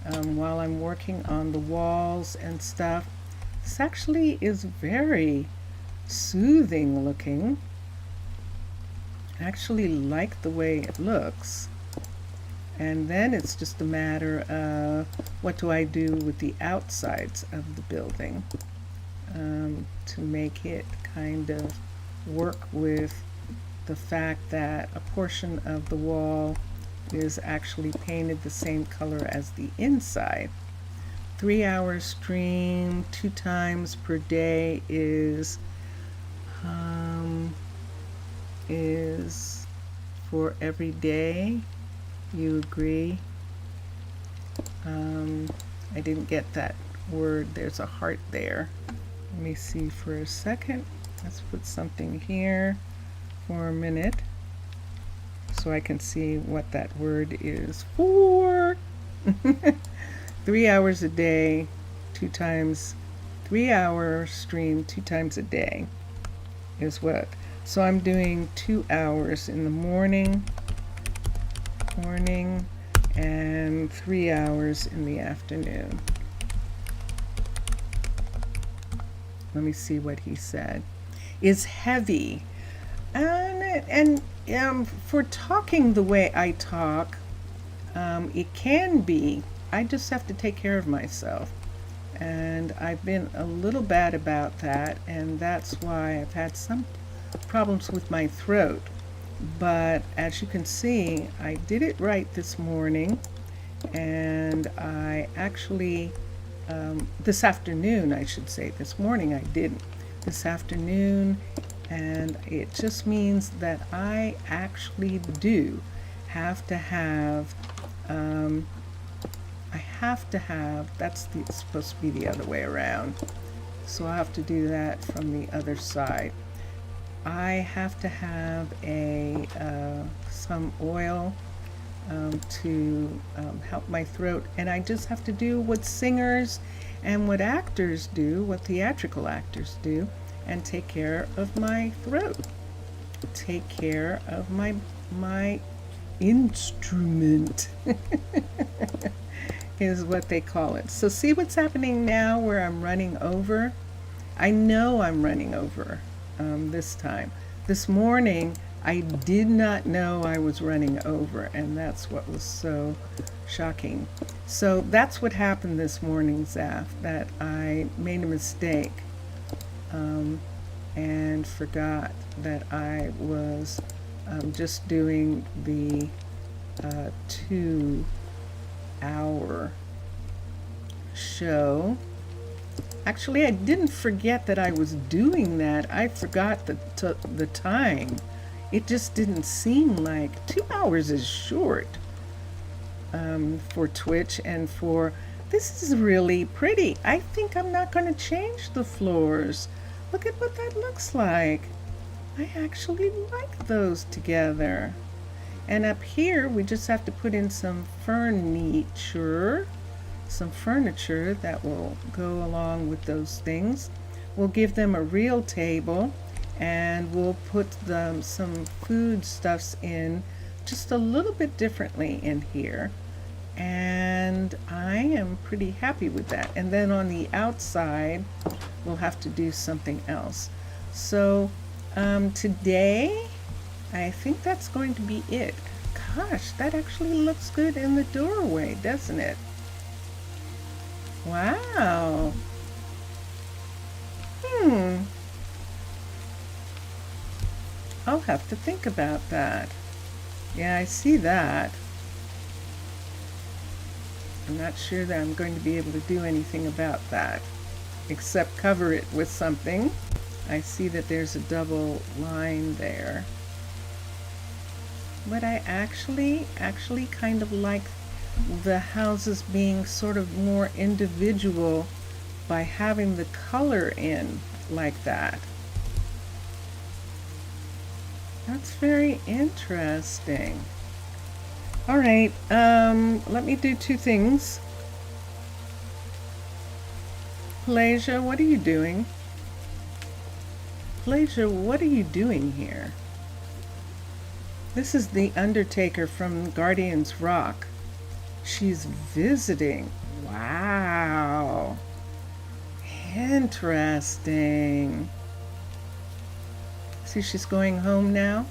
while I'm working on the walls and stuff. This actually is very soothing looking. I actually like the way it looks. And then it's just a matter of what do I do with the outsides of the building to make it kind of work with the fact that a portion of the wall is actually painted the same color as the inside. 3-hour stream 2 times per day is for every day. You agree? I didn't get that word. There's a heart there. Let me see for a second. Let's put something here for a minute so I can see what that word is for. 3 hours a day, 2 times, 3-hour stream 2 times a day is what. So I'm doing 2 hours in the morning, and 3 hours in the afternoon. Let me see what he said. Is heavy. And for talking the way I talk, it can be. I just have to take care of myself. And I've been a little bad about that, and that's why I've had some problems with my throat. But as you can see, I did it right this morning, and I actually, this afternoon, I should say. This morning I didn't. This afternoon, and it just means that I actually do have to have, it's supposed to be the other way around. So I'll have to do that from the other side. I have to have some oil to help my throat, and I just have to do what singers and what actors do, what theatrical actors do, and take care of my throat, take care of my instrument is what they call it. So see what's happening now where I'm running over? I know I'm running over this time. This morning I did not know I was running over, and that's what was so shocking. So that's what happened this morning, Zaf, that I made a mistake and forgot that I was just doing the 2-hour show. Actually, I didn't forget that I was doing that. I forgot the time. It just didn't seem like 2 hours is short for Twitch and for. This is really pretty. I think I'm not going to change the floors. Look at what that looks like. I actually like those together. And up here, we just have to put in some furniture that will go along with those things. We'll give them a real table, and we'll put some food stuffs in just a little bit differently in here. And I am pretty happy with that. And then on the outside, we'll have to do something else. So today, I think that's going to be it. Gosh, that actually looks good in the doorway, doesn't it? Wow. I'll have to think about that. Yeah, I see that. I'm not sure that I'm going to be able to do anything about that, except cover it with something. I see that there's a double line there. But I actually kind of like the houses being sort of more individual by having the color in like that. That's very interesting. All right, let me do two things. Pleasure, what are you doing? Pleasure, what are you doing here? This is the Undertaker from Guardian's Rock. She's visiting. Wow. Interesting. See, she's going home now.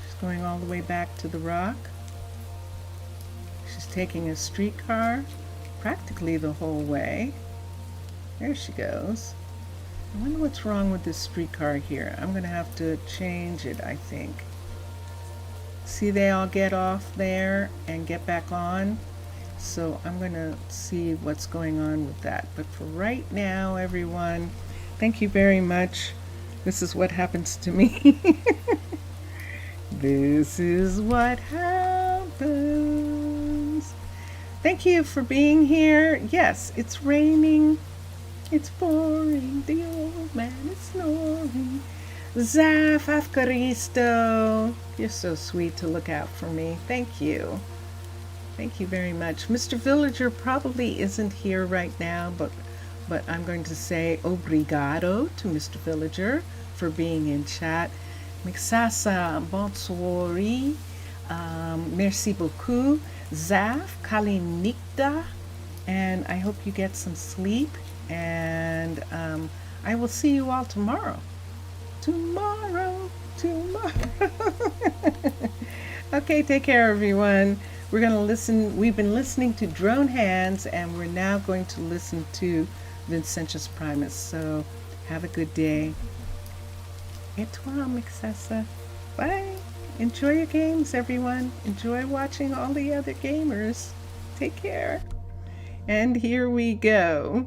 She's going all the way back to the Rock. She's taking a streetcar practically the whole way. There she goes. I wonder what's wrong with this streetcar here. I'm going to have to change it, I think. See, they all get off there and get back on. So I'm going to see what's going on with that. But for right now, everyone, thank you very much. This is what happens to me. This is what happens. Thank you for being here. Yes, it's raining. It's pouring. The old man is snoring. Zaf Afkaristo. You're so sweet to look out for me. Thank you. Thank you very much. Mr. Villager probably isn't here right now, but I'm going to say obrigado to Mr. Villager for being in chat. Mixasa bonsoir. Merci beaucoup. Zaf Kalinikda. And I hope you get some sleep. And I will see you all tomorrow. Tomorrow. Okay, take care, everyone. We're going to listen. We've been listening to Drone Hands, and we're now going to listen to Vincentius Primus. So have a good day. Et toi, Mixessa. Bye. Enjoy your games, everyone. Enjoy watching all the other gamers. Take care. And here we go.